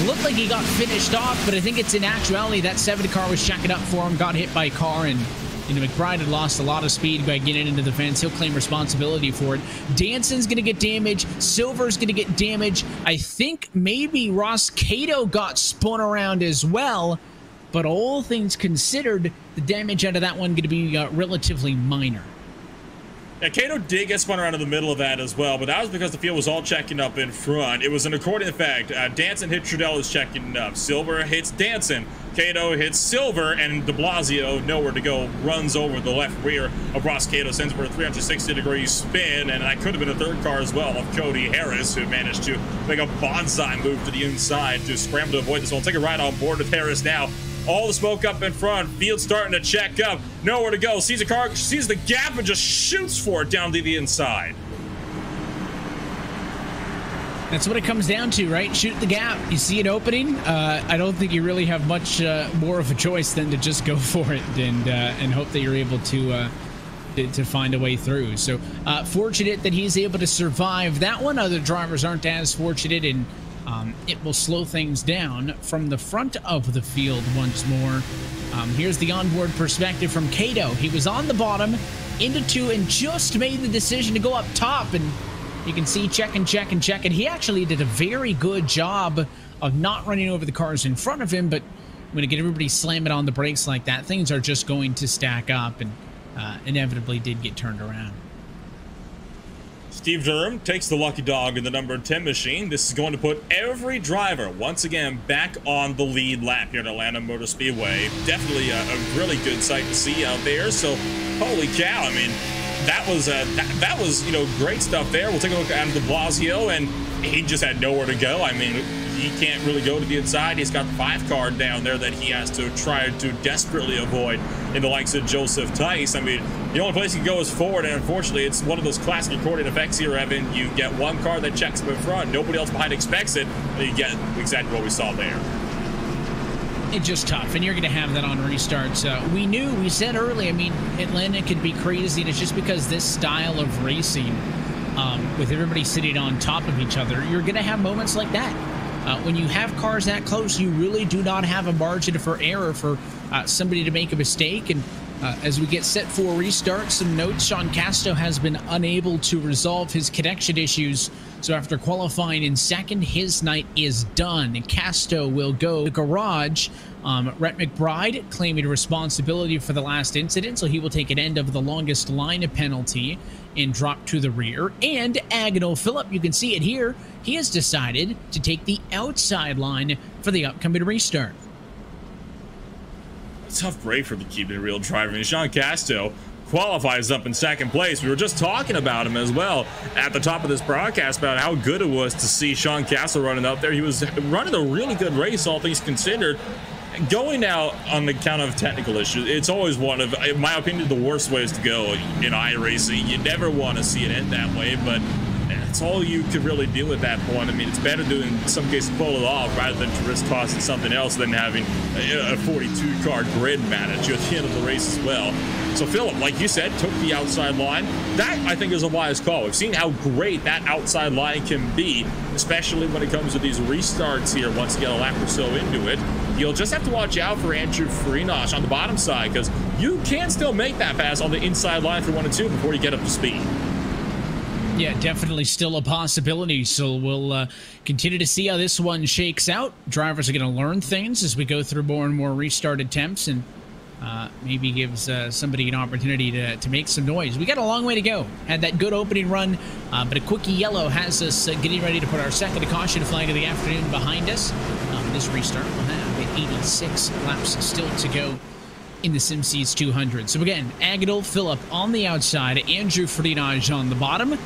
looked like he got finished off, but I think it's in actuality that 70 car was checking up for him, got hit by a car, and McBride had lost a lot of speed by getting into the fence. He'll claim responsibility for it. Danson's going to get damaged. Silver's going to get damaged. I think maybe Ross Cato got spun around as well, but all things considered, the damage out of that one going to be relatively minor. Yeah, Cato did get spun around in the middle of that as well, but that was because the field was all checking up in front. It was an accordion effect. Danson hit Trudell, is checking up. Silver hits Danson. Cato hits Silver, and de Blasio, nowhere to go, runs over the left rear of Ross Cato, sends for a 360-degree spin, and that could have been a third car as well of Cody Harris, who managed to make a bonsai move to the inside to scramble to avoid this one. Take a ride on board with Harris now. All the smoke up in front. Field starting to check up. Nowhere to go. Sees a car, sees the gap, and just shoots for it down to the inside. That's what it comes down to, right? Shoot the gap. You see it opening. I don't think you really have much more of a choice than to just go for it and hope that you're able to find a way through. So fortunate that he's able to survive that one. Other drivers aren't as fortunate, and it will slow things down from the front of the field once more. Here's the onboard perspective from Cato. He was on the bottom, into 2, and just made the decision to go up top, and you can see check and he actually did a very good job of not running over the cars in front of him, but when you get everybody slamming on the brakes like that, things are just going to stack up, and inevitably did get turned around. Steve Durham takes the lucky dog in the number 10 machine. This is going to put every driver once again back on the lead lap here at Atlanta Motor Speedway. Definitely a really good sight to see out there. So, holy cow! I mean, that was great stuff there. We'll take a look at de Blasio, and he just had nowhere to go. I mean, he can't really go to the inside. He's got the 5 car down there that he has to try to desperately avoid in the likes of Joseph Tice. I mean, the only place he can go is forward, and unfortunately, it's one of those classic accordion effects here, Evan. You get one car that checks up in front, nobody else behind expects it, and you get exactly what we saw there. It's just tough, and you're going to have that on restarts. We said early, I mean, Atlanta could be crazy, and it's just because this style of racing, with everybody sitting on top of each other, you're going to have moments like that. When you have cars that close, you really do not have a margin for error for somebody to make a mistake. And as we get set for a restart, some notes: Sean Casto has been unable to resolve his connection issues. So after qualifying in second, his night is done. And Casto will go to the garage. Rhett McBride claiming responsibility for the last incident, so he will take an end of the longest line penalty and drop to the rear. And Agnel Phillip, you can see it here, he has decided to take the outside line for the upcoming restart. Tough break for the keeping it real driver. I mean, Sean Casto qualifies up in second place. We were just talking about him as well at the top of this broadcast about how good it was to see Sean Casto running up there. He was running a really good race, all things considered. Going out on the account of technical issues, it's always one of, in my opinion, the worst ways to go in iRacing. You never want to see it end that way, but that's all you could really do at that point. I mean, it's better to, in some cases, pull it off rather than to risk costing something else than having a 42-car grid manage at the end of the race as well. So Phillip, like you said, took the outside line. That, I think, is a wise call. We've seen how great that outside line can be, especially when it comes to these restarts here once you get a lap or so into it. You'll just have to watch out for Andrew Freenosh on the bottom side, because you can still make that pass on the inside line for 1 and 2 before you get up to speed. Yeah, definitely still a possibility. So we'll continue to see how this one shakes out. Drivers are going to learn things as we go through more and more restart attempts, and maybe gives somebody an opportunity to make some noise. We got a long way to go. Had that good opening run, but a quickie yellow has us getting ready to put our second caution flag of the afternoon behind us. This restart will have 86 laps still to go in the SimSeeds 200. So again, Agnel Phillip on the outside, Andrew Freenage on the bottom.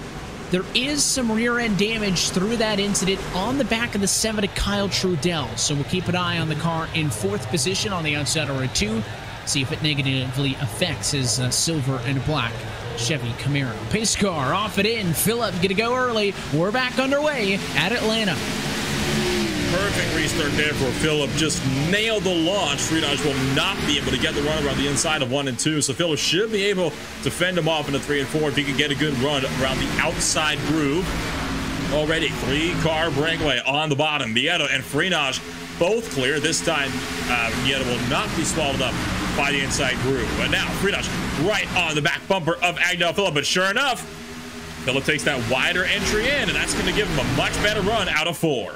there is some rear end damage through that incident on the back of the 7 of Kyle Trudell. So we'll keep an eye on the car in 4th position on the outside of row 2. See if it negatively affects his silver and black Chevy Camaro. Pace car off it in. Phillip gonna go early. We're back underway at Atlanta. Perfect restart there for Phillip. Just nailed the launch. Freenage will not be able to get the run around the inside of 1 and 2. So Phillip should be able to fend him off into 3 and 4 if he can get a good run around the outside groove. Already 3-car breakaway on the bottom. Nieto and Freenage both clear. This time, Nieto will not be swallowed up by the inside groove. But now Freenage right on the back bumper of Agnell Phillip. But sure enough, Phillip takes that wider entry in, and that's going to give him a much better run out of 4.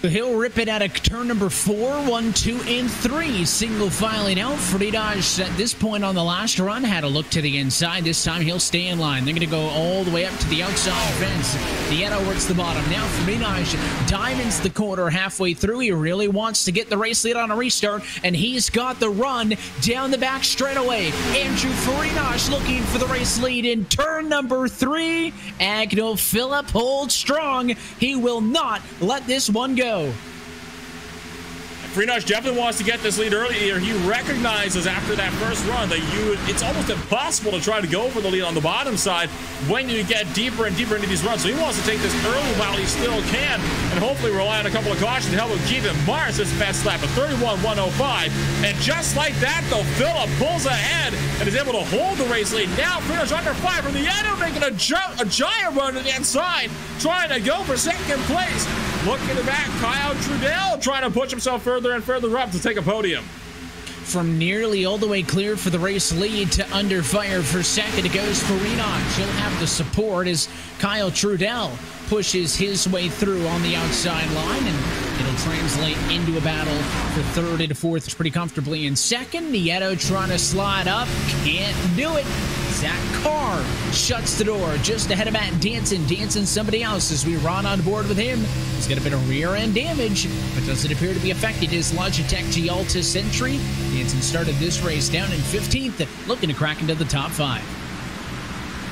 He'll rip it out of turn number 4, 1, 2, and 3. Single filing out. Freenage at this point on the last run had a look to the inside. This time he'll stay in line. They're going to go all the way up to the outside fence. Nieto works the bottom. Now Freenage diamonds the corner halfway through. He really wants to get the race lead on a restart, and he's got the run down the back straightaway. Andrew Freenage looking for the race lead in turn number 3. Agnell Phillip holds strong. He will not let this one go. Freenage definitely wants to get this lead earlier. He recognizes after that first run that it's almost impossible to try to go for the lead on the bottom side when you get deeper and deeper into these runs. So he wants to take this early while he still can, and hopefully rely on a couple of cautions to help him keep it. Mars this fast lap at 31.105, and just like that, though, Phillip pulls ahead and is able to hold the race lead. Now Freenage under 5 from the end, making a giant run to the inside, trying to go for 2nd place. Looking back, Kyle Trudell trying to push himself further and further up to take a podium. From nearly all the way clear for the race lead to under fire for 2nd, it goes for Freenage. He'll have the support as Kyle Trudell pushes his way through on the outside line, and it'll translate into a battle for 3rd and 4th pretty comfortably in 2nd. Nieto trying to slide up, can't do it. Zach Carr shuts the door just ahead of Matt Danson. Danson somebody else as we run on board with him. He's got a bit of rear end damage, but doesn't appear to be affected his Logitech Gialta Sentry. Danson started this race down in 15th, looking to crack into the top 5.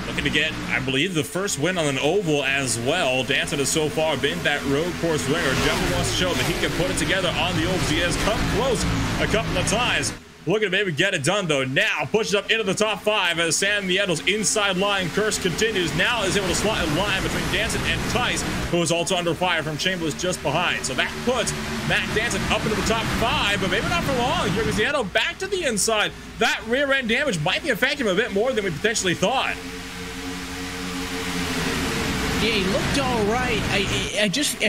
Looking to get, I believe, the first win on an oval as well. Danson has so far been that road course winner. Definitely wants to show that he can put it together on the ovals. He has come close a couple of times. Looking to maybe get it done, though. Now pushes up into the top 5 as Sam Nieto's inside line curse continues. Now is able to slot in line between Danson and Tice, who is also under fire from Chambliss just behind. So that puts Matt Danson up into the top 5, but maybe not for long here because Nieto back to the inside. That rear end damage might be affecting him a bit more than we potentially thought. Yeah, he looked all right. I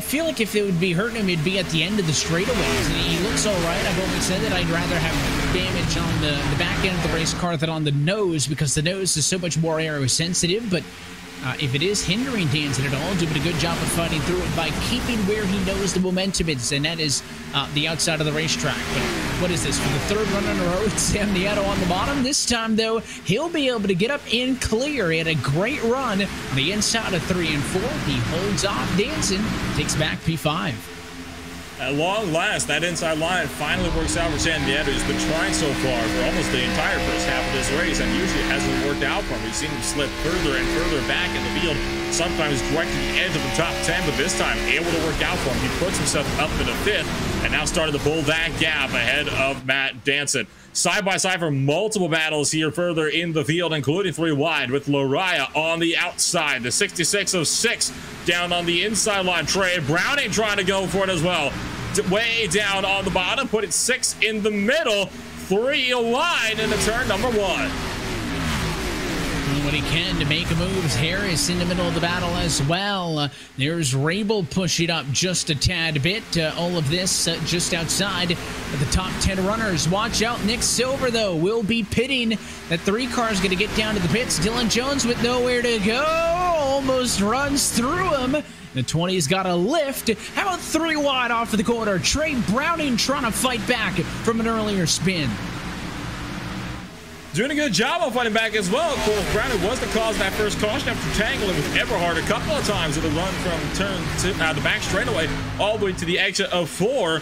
feel like if it would be hurting him, it'd be at the end of the straightaways. And he looks all right. I've always said that I'd rather have damage on the back end of the race car than on the nose because the nose is so much more aero-sensitive. But if it is hindering Danson at all, doing a good job of fighting through it by keeping where he knows the momentum is, and that is the outside of the racetrack. But what is this, for the 3rd run in a row? It's Sam Nieto on the bottom. This time, though, he'll be able to get up in clear. He had a great run on the inside of 3 and 4. He holds off Danson, takes back P5. At long last, that inside line finally works out for Sam Nieto, who's been trying so far for almost the entire first half of this race, and usually it hasn't worked out for him. We've seen him slip further and further back in the field, sometimes direct to the edge of the top 10, but this time able to work out for him. He puts himself up to the 5th, and now started to pull that gap ahead of Matt Danson. Side by side for multiple battles here further in the field, including 3 wide with Lariah on the outside. The 66 of 6 down on the inside line. Trey Browning trying to go for it as well. Way down on the bottom, put it 6 in the middle. 3 line into turn number 1. Doing what he can to make moves. Harris in the middle of the battle as well. There's Rabel pushing up just a tad bit. All of this just outside of the top 10 runners. Watch out. Nick Silver, though, will be pitting. That 3 car is going to get down to the pits. Dylan Jones with nowhere to go. Almost runs through him. The 20's got a lift. How about 3 wide off of the corner? Trey Browning trying to fight back from an earlier spin. Doing a good job of fighting back as well. Of course, Browning was the cause of that first caution after tangling with Eberhard a couple of times with a run from turn to the back straightaway all the way to the exit of 4.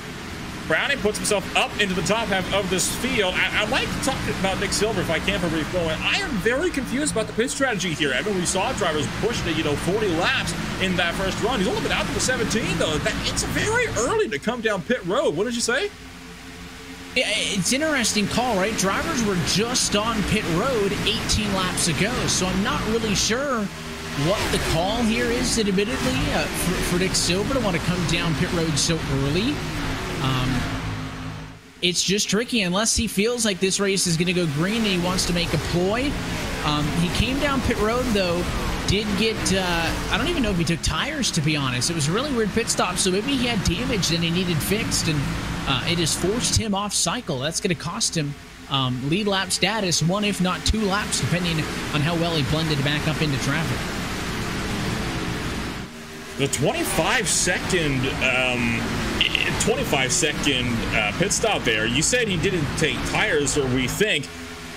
Browning puts himself up into the top half of this field. I'd like to talk about Nick Silver if I can for a brief moment. I am very confused about the pit strategy here. Evan, we saw drivers pushing it, 40 laps in that first run. He's only been out to the 17, though. It's very early to come down pit road. What did you say? It's an interesting call, right? Drivers were just on pit road 18 laps ago, so I'm not really sure what the call here is, admittedly, for Nick Silver to want to come down pit road so early. It's just tricky unless he feels like this race is going to go green and he wants to make a ploy. He came down pit road, though, did get, I don't even know if he took tires, to be honest. It was a really weird pit stop, so maybe he had damage that he needed fixed, and it has forced him off cycle. That's going to cost him lead lap status, 1 if not 2 laps, depending on how well he blended back up into traffic. The 25-second pit stop there, you said he didn't take tires, or we think.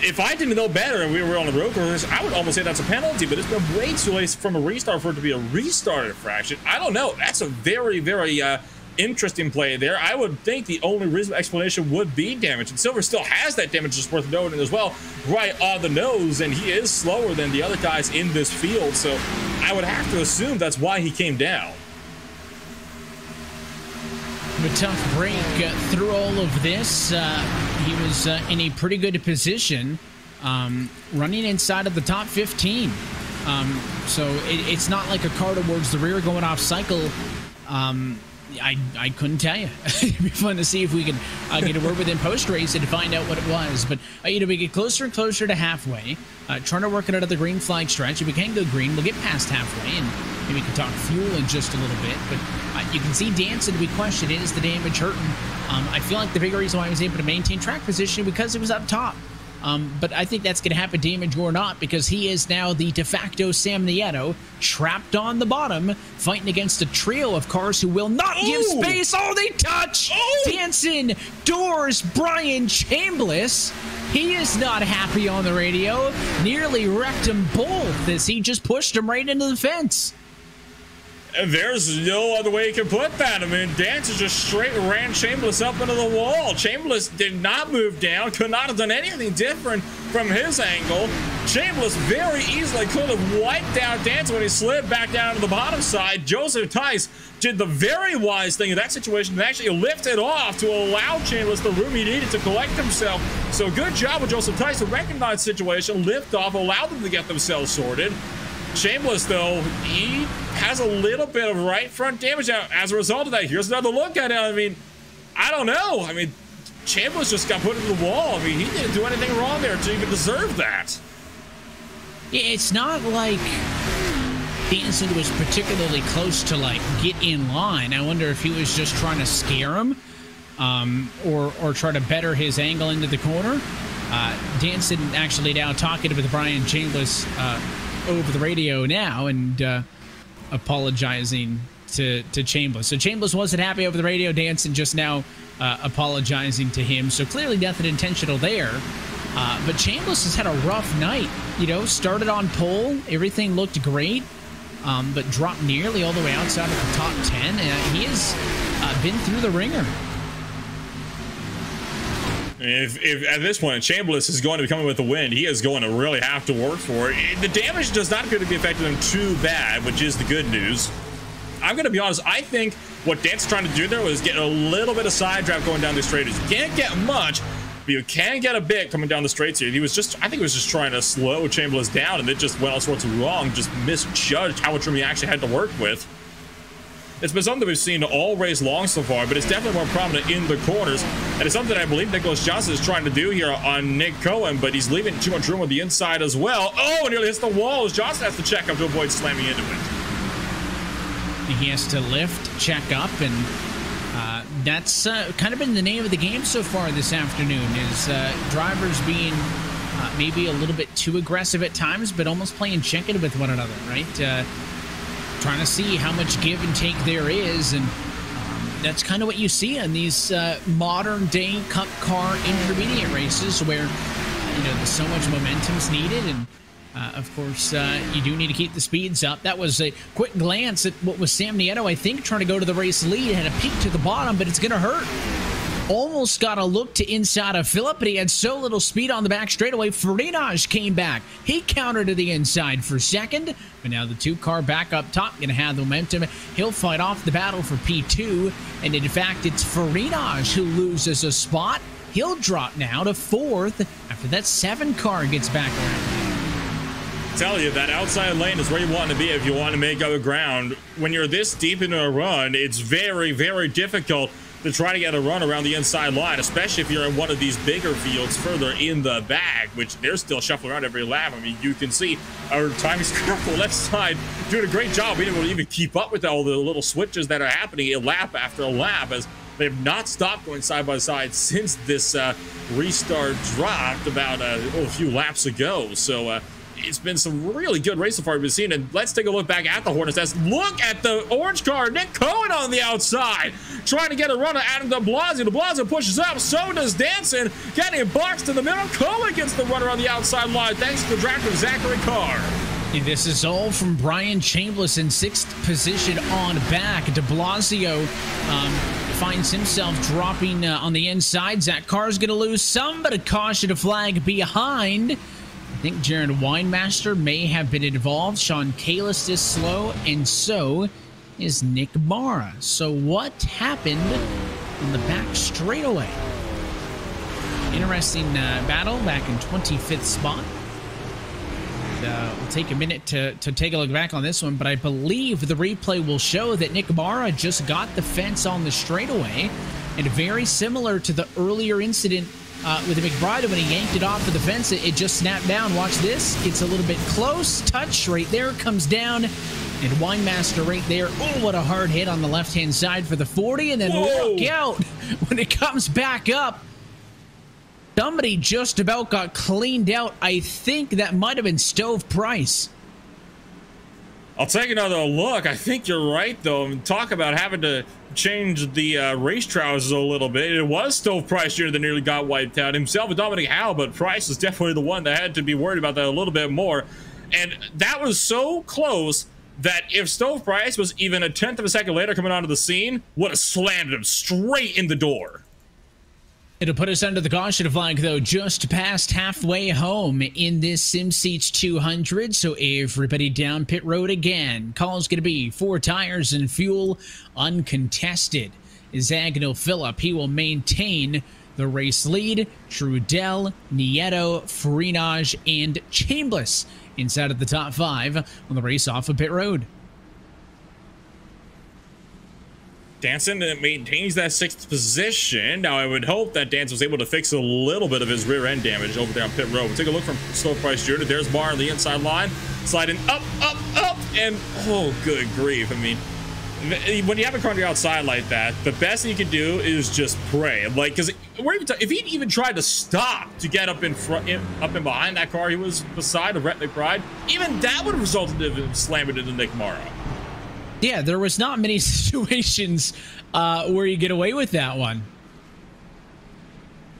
If I didn't know better and we were on the road course, I would almost say that's a penalty, but it's been way too late from a restart for it to be a restart infraction. I don't know. That's a very, very interesting play there. I would think the only reasonable explanation would be damage, and Silver still has that damage, just worth noting as well, right on the nose, and he is slower than the other guys in this field, so I would have to assume that's why he came down. A tough break through all of this. He was in a pretty good position, running inside of the top 15. So it's not like a car towards the rear going off cycle. I couldn't tell you. It'd be fun to see if we can get a word with him post-race and find out what it was. But, we get closer and closer to halfway, trying to work it out of the green flag stretch. If we can go green, we'll get past halfway, and maybe we can talk fuel in just a little bit. But you can see Danson, we question, is the damage hurting? I feel like the big reason why he was able to maintain track position because it was up top. But I think that's going to happen, damage or not, because he is now the de facto Sam Nieto, trapped on the bottom, fighting against a trio of cars who will not give space. Oh, they touch! Danson doors Brian Chambliss. He is not happy on the radio. Nearly wrecked them both as he just pushed them right into the fence. There's no other way you can put that. I mean, Danson just straight ran Chambliss up into the wall. Chambliss did not move down, could not have done anything different from his angle. Chambliss very easily could have wiped out Danson when he slid back down to the bottom side. Joseph Theis did the very wise thing in that situation and actually lifted off to allow Chambliss the room he needed to collect himself. So good job with Joseph Theis to recognize the situation, lift off, allow them to get themselves sorted. Chambliss, though, he has a little bit of right front damage. Now, as a result of that, here's another look at it. I mean, I don't know. I mean, Chambliss just got put into the wall. I mean, he didn't do anything wrong there to even deserve that. It's not like Danson was particularly close to, get in line. I wonder if he was just trying to scare him or try to better his angle into the corner. Danson actually now talking with Brian Chambliss over the radio now and apologizing to Chambliss. So Chambliss wasn't happy over the radio. Danson just now apologizing to him. So clearly nothing intentional there. But Chambliss has had a rough night. Started on pole. Everything looked great. But dropped nearly all the way outside of the top 10. He has been through the ringer. If at this point Chambliss is going to be coming with the win, he is going to really have to work for it. The damage does not appear to be affecting him too bad, which is the good news. I'm going to be honest, I think what Danson's trying to do there was get a little bit of side draft going down the straights. You can't get much, but you can get a bit coming down the straights here. I think he was just trying to slow Chambliss down, and it just went all sorts of wrong, just misjudged how much room he actually had to work with. It's been something we've seen all race long so far, but it's definitely more prominent in the corners. And it's something I believe Nicholas Johnson is trying to do here on Nick Cohen, but he's leaving too much room on the inside as well. Oh, nearly hits the wall as Johnson has to check up to avoid slamming into it. He has to lift, check up, and that's kind of been the name of the game so far this afternoon, is drivers being maybe a little bit too aggressive at times, but almost playing chicken with one another, right? Trying to see how much give and take there is, and that's kind of what you see in these modern-day Cup car intermediate races where, there's so much momentum's needed, and of course, you do need to keep the speeds up. That was a quick glance at what was Sam Nieto, I think, trying to go to the race lead. Had a peek to the bottom, but it's going to hurt. almost got a look to inside of Phillip, but he had so little speed on the back straightaway. Farinaj came back. He countered to the inside for second, but now the 2-car back up top going to have the momentum. He'll fight off the battle for P2, and in fact, it's Farinaj who loses a spot. He'll drop now to 4th after that 7-car gets back around. Tell you that outside lane is where you want to be if you want to make up ground. When you're this deep into a run, it's very, very difficult to try to get a run around the inside line, especially if you're in one of these bigger fields further in the back, which they're still shuffling around every lap. I mean, you can see our timing square on the left side doing a great job being able to even keep up with all the little switches that are happening lap after lap, as they've not stopped going side by side since this restart dropped about a few laps ago. So it's been some really good race so far we've seen, and let's take a look back at the Hornets Nest. Look at the orange car, Nick Cohen on the outside, trying to get a run at Adam de Blasio. De Blasio pushes up, so does Danson, getting boxed in the middle. Cohen gets the runner on the outside line, thanks to the draft of Zachary Carr. And this is all from Brian Chambliss in 6th position on back. De Blasio finds himself dropping on the inside. Zach Carr's going to lose some, but a caution to flag behind. I think Jared Winemaster may have been involved. Sean Kalis is slow, and so is Nick Mara. So what happened on the back straightaway? Interesting battle back in 25th spot. We'll take a minute to take a look back on this one, but I believe the replay will show that Nick Mara just got the fence on the straightaway, and very similar to the earlier incident with the McBride, when he yanked it off of the fence, it just snapped down. Watch this. It's a little bit close. Touch right there. Comes down. And Winemaster right there. Oh, what a hard hit on the left-hand side for the 40. And then look out when it comes back up. Somebody just about got cleaned out. I think that might have been Stove Price. I'll take another look. I think you're right, though. Talk about having to change the race trousers a little bit. It was Stove Price Jr. that nearly got wiped out. Himself and Dominic Howell, but Price is definitely the one that had to be worried about that a little bit more. And that was so close that if Stove Price was even a 1/10 of a second later coming onto the scene, would have slammed him straight in the door. It'll put us under the caution flag, though, just past halfway home in this SimSeats 200. So everybody down pit road again. Call's going to be 4 tires and fuel uncontested. Zagnil Phillip, he will maintain the race lead. Trudell, Nieto, Farinaj, and Chambliss inside of the top 5 on the race off of pit road. Danson maintains that 6th position. Now, I would hope that Danson was able to fix a little bit of his rear end damage over there on pit road. We'll take a look from Stove Price Jr. There's Barr on the inside line, sliding up, and oh, good grief. I mean, when you have a car on the outside like that, the best thing you can do is just pray. Like, because if he even tried to stop to get up in front, up and behind that car he was beside, of Rhett McBride, even that would have resulted in him slamming into Nick Mara. Yeah, there was not many situations where you get away with that one.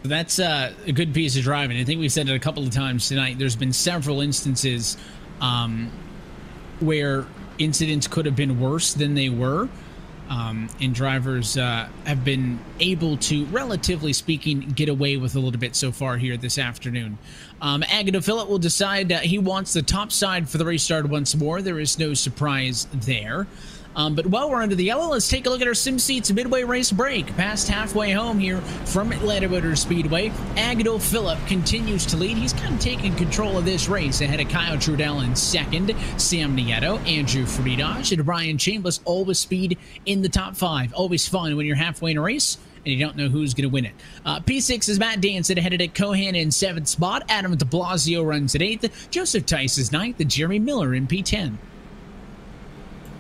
That's a good piece of driving. I think we said it a couple of times tonight. There's been several instances where incidents could have been worse than they were. And drivers have been able to, relatively speaking, get away with a little bit so far here this afternoon. Agnew Phillip will decide he wants the top side for the restart once more. There is no surprise there. But while we're under the yellow, let's take a look at our SimSeats midway race break. Past halfway home here from Atlanta Motor Speedway, Agnew Phillip continues to lead. He's kind of taking control of this race ahead of Kyle Trudell in second, Sam Nieto, Andrew Farinaj, and Brian Chambliss. Always speed in the top 5. Always fun when you're halfway in a race and you don't know who's going to win it. P6 is Matt Danson headed at Cohan in 7th spot. Adam de Blasio runs at 8th. Joseph Tice is 9th. And Jeremy Miller in P10.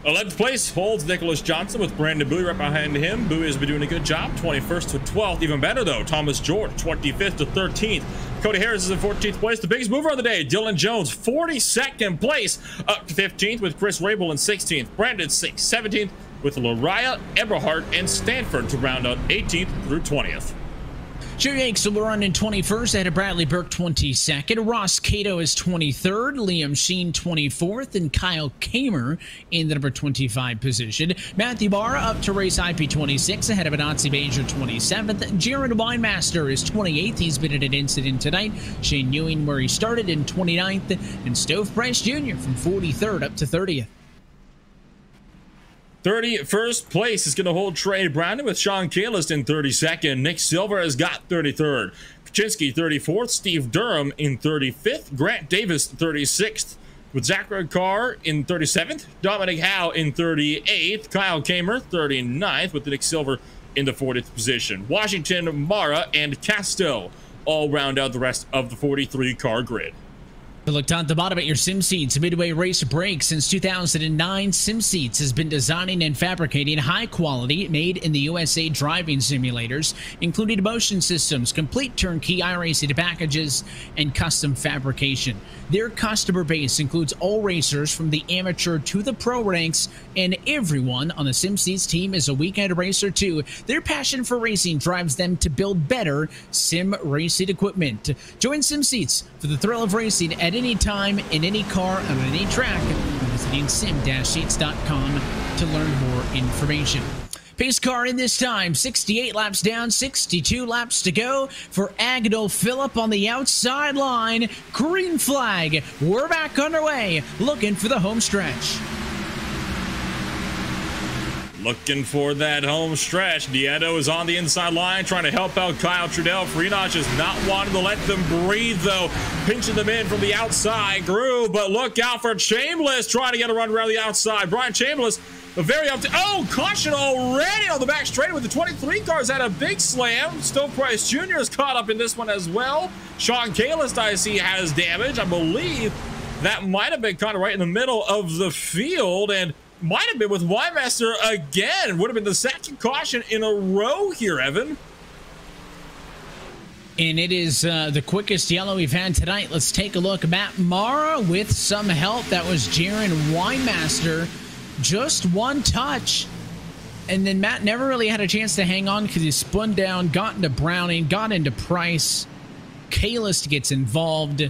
11th place holds Nicholas Johnson with Brandon Bowie right behind him. Bowie has been doing a good job. 21st to 12th. Even better, though, Thomas George, 25th to 13th. Cody Harris is in 14th place. The biggest mover of the day, Dylan Jones, 42nd place. Up to 15th with Chris Rabel in 16th. Brandon 6th, 17th with Lariah Eberhardt and Stanford to round out 18th through 20th. Joe Yanks will run in 21st ahead of Bradley Burke 22nd. Ross Cato is 23rd. Liam Sheen 24th. And Kyle Kamer in the number 25 position. Matthew Barra up to race IP26 ahead of Anansi Beja 27th. Jaron Winemaster is 28th. He's been at an incident tonight. Shane Ewing where he started in 29th. And Stove Price Jr. from 43rd up to 30th. 31st place is going to hold Trey Brandon with Sean Kalis in 32nd. Nick Silver has got 33rd. Kaczynski 34th. Steve Durham in 35th. Grant Davis 36th. With Zachary Carr in 37th. Dominic Howe in 38th. Kyle Kamer 39th with Nick Silver in the 40th position. Washington, Mara, and Casto all round out the rest of the 43-car grid. Look down at the bottom at your SimSeats Midway Race Break. Since 2009, SimSeats has been designing and fabricating high-quality, made-in-the USA driving simulators, including motion systems, complete turnkey iRacing packages, and custom fabrication. Their customer base includes all racers from the amateur to the pro ranks, and everyone on the SimSeats team is a weekend racer too. Their passion for racing drives them to build better sim racing equipment. Join SimSeats for the thrill of racing at any time, in any car, on any track, visiting sim-seats.com to learn more information. Pace car in this time, 68 laps down, 62 laps to go for Agnel Phillip on the outside line. Green flag. We're back underway, looking for the home stretch. Looking for that home stretch. Nieto is on the inside line trying to help out Kyle Trudell. Freenach is not wanting to let them breathe, though. Pinching them in from the outside. Groove, but look out for Chambliss trying to get a run around the outside. Brian Chambliss, a very up to... Oh, caution already on the back straight with the 23 cars had a big slam. Stove Price Jr. is caught up in this one as well. Sean Kalis, I see, has damage. I believe that might have been kind of right in the middle of the field, and might have been with Winemaster again. Would have been the second caution in a row here, Evan. And it is the quickest yellow we've had tonight. Let's take a look. Matt Mara with some help. That was Jaron Winemaster. Just one touch. And then Matt never really had a chance to hang on because he spun down, got into Browning, got into Price. Kalis gets involved.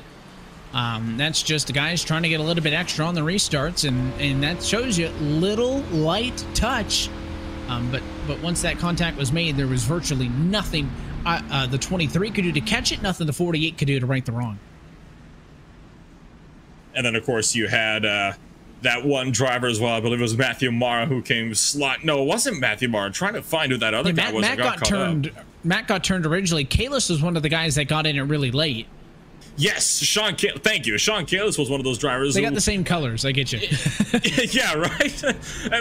That's just the guys trying to get a little bit extra on the restarts, and that shows you little light touch. But once that contact was made, there was virtually nothing the 23 could do to catch it, nothing the 48 could do to right the wrong. And then, of course, you had that one driver as well. I believe it was Matthew Mara who came slot. No, it wasn't Matthew Mara. I'm trying to find who that other guy was. Matt got turned originally. Kalis was one of the guys that got in it really late. Yes, thank you. Sean Kalis was one of those drivers. They got the same colors. I get you. Yeah, right.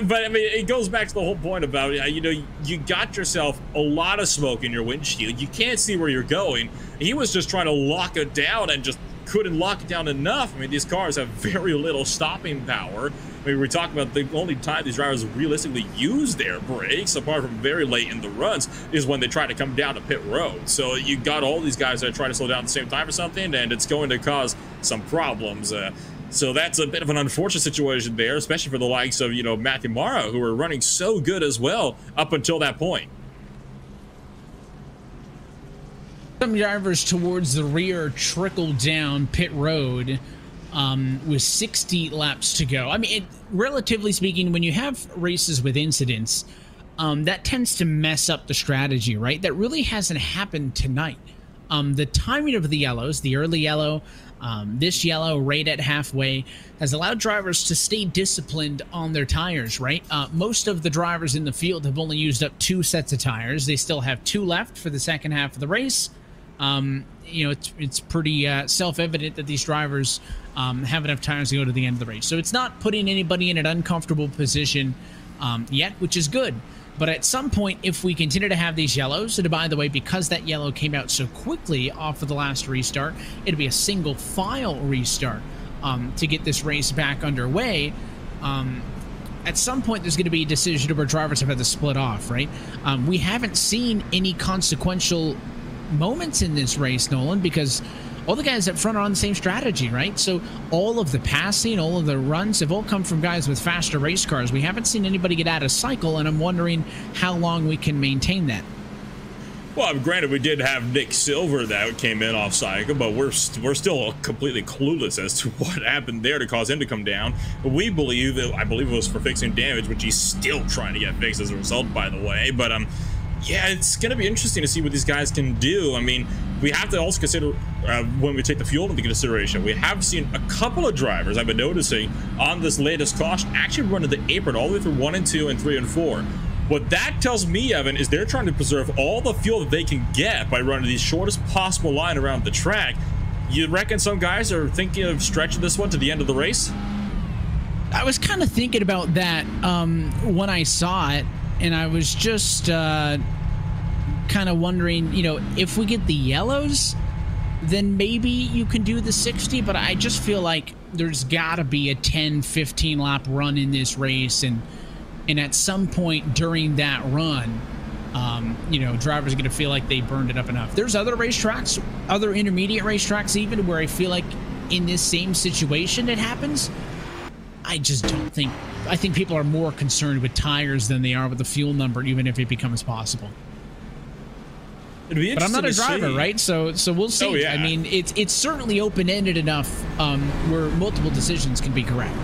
But I mean, it goes back to the whole point about, you know, you got yourself a lot of smoke in your windshield. You can't see where you're going. He was just trying to lock it down and just couldn't lock it down enough. I mean, these cars have very little stopping power. I mean, we're talking about the only time these drivers realistically use their brakes, apart from very late in the runs, is when they try to come down to pit road. So you got all these guys that try to slow down at the same time or something, and it's going to cause some problems. So that's a bit of an unfortunate situation there, especially for the likes of, you know, Matthew Mara, who were running so good as well up until that point. Some drivers towards the rear trickle down pit road with 60 laps to go. I mean, relatively speaking, when you have races with incidents, that tends to mess up the strategy, right? That really hasn't happened tonight. The timing of the yellows, the early yellow, this yellow right at halfway, has allowed drivers to stay disciplined on their tires, right? Most of the drivers in the field have only used up 2 sets of tires. They still have 2 left for the second half of the race. You know, it's pretty self-evident that these drivers have enough tires to go to the end of the race. So it's not putting anybody in an uncomfortable position yet, which is good. But at some point, if we continue to have these yellows, and by the way, because that yellow came out so quickly off of the last restart, it'll be a single file restart to get this race back underway. At some point, there's going to be a decision where drivers have had to split off, right? We haven't seen any consequential moments in this race, Nolan, because all the guys up front are on the same strategy, right? So all of the passing, all of the runs have all come from guys with faster race cars. We haven't seen anybody get out of cycle, and I'm wondering how long we can maintain that. Well, granted, we did have Nick Silver that came in off cycle, but we're still completely clueless as to what happened there to cause him to come down. But we believe that, I believe it was for fixing damage, which he's still trying to get fixed as a result, by the way. But yeah, it's going to be interesting to see what these guys can do. I mean, we have to also consider when we take the fuel into consideration. We have seen a couple of drivers I've been noticing on this latest caution actually running the apron all the way through 1 and 2 and 3 and 4. What that tells me, Evan, is they're trying to preserve all the fuel that they can get by running the shortest possible line around the track. You reckon some guys are thinking of stretching this one to the end of the race? I was kind of thinking about that when I saw it, and I was just kind of wondering, you know, if we get the yellows, then maybe you can do the 60, but I just feel like there's got to be a 10-15 lap run in this race, and at some point during that run, you know, drivers are going to feel like they burned it up enough. There's other racetracks, other intermediate racetracks even, where I feel like in this same situation it happens. I just don't think... I think people are more concerned with tires than they are with the fuel number, even if it becomes possible. But I'm not a driver, right? So we'll see. Oh, yeah. I mean, it's certainly open-ended enough where multiple decisions can be correct.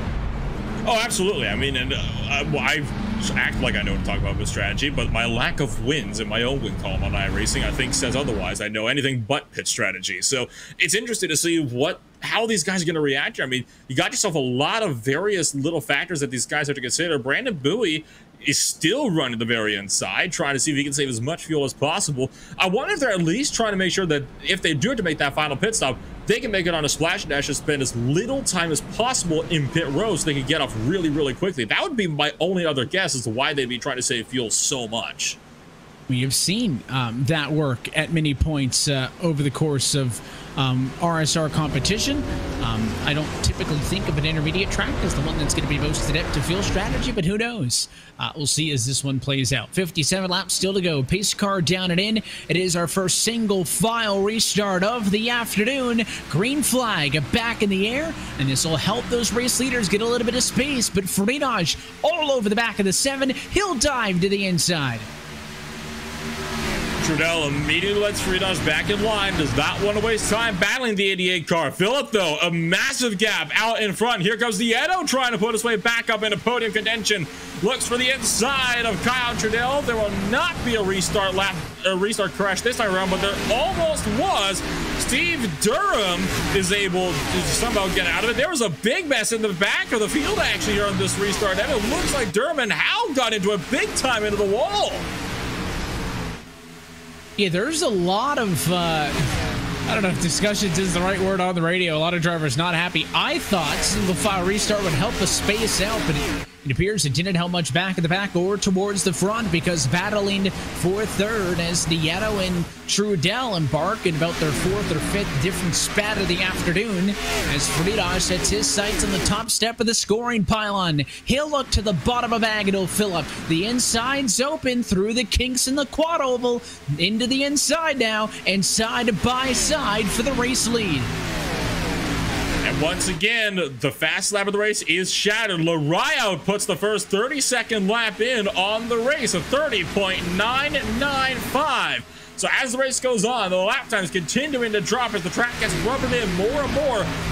Oh, absolutely. I mean, and I act like I know what to talk about with strategy, but my lack of wins in my own win column on iRacing, I think, says otherwise. I know anything but pit strategy. So it's interesting to see how these guys are going to react here. I mean, you got yourself a lot of various little factors that these guys have to consider. Brandon Bowie is still running the very inside, trying to see if he can save as much fuel as possible. I wonder if they're at least trying to make sure that if they do have to make that final pit stop, they can make it on a splash dash and spend as little time as possible in pit road so they can get off really, really quickly. That would be my only other guess as to why they'd be trying to save fuel so much. We have seen that work at many points over the course of RSR competition. I don't typically think of an intermediate track as the one that's going to be most adept to fuel strategy, but who knows? We'll see as this one plays out. 57 laps still to go. Pace car down and in. It is our first single file restart of the afternoon. Green flag back in the air, and this will help those race leaders get a little bit of space, but Friedrich all over the back of the 7. He'll dive to the inside. Trudell immediately lets Friedrich back in line, does not want to waste time battling the 88 car. Philip, though, a massive gap out in front. Here comes Nieto trying to put his way back up into podium contention. Looks for the inside of Kyle Trudell. There will not be a restart crash this time around, but there almost was. Steve Durham is able to somehow get out of it. There was a big mess in the back of the field actually here on this restart, and it looks like Durham and Howe got into it big time into the wall. Yeah, there's a lot of, I don't know if discussions is the right word on the radio. A lot of drivers not happy. I thought single file restart would help us space out, but it appears it didn't help much back at the back or towards the front, because battling for third as Nieto and Trudell embark in about their 4th or 5th different spat of the afternoon, as Friedrich sets his sights on the top step of the scoring pylon. He'll look to the bottom of Agadil Phillip. The inside's open through the kinks in the quad oval. Into the inside now, and side by side for the race lead. And once again, the fast lap of the race is shattered. Lariah puts the first 30-second lap in on the race, a 30.995. So as the race goes on, the lap times continuing to drop as the track gets rubbered in more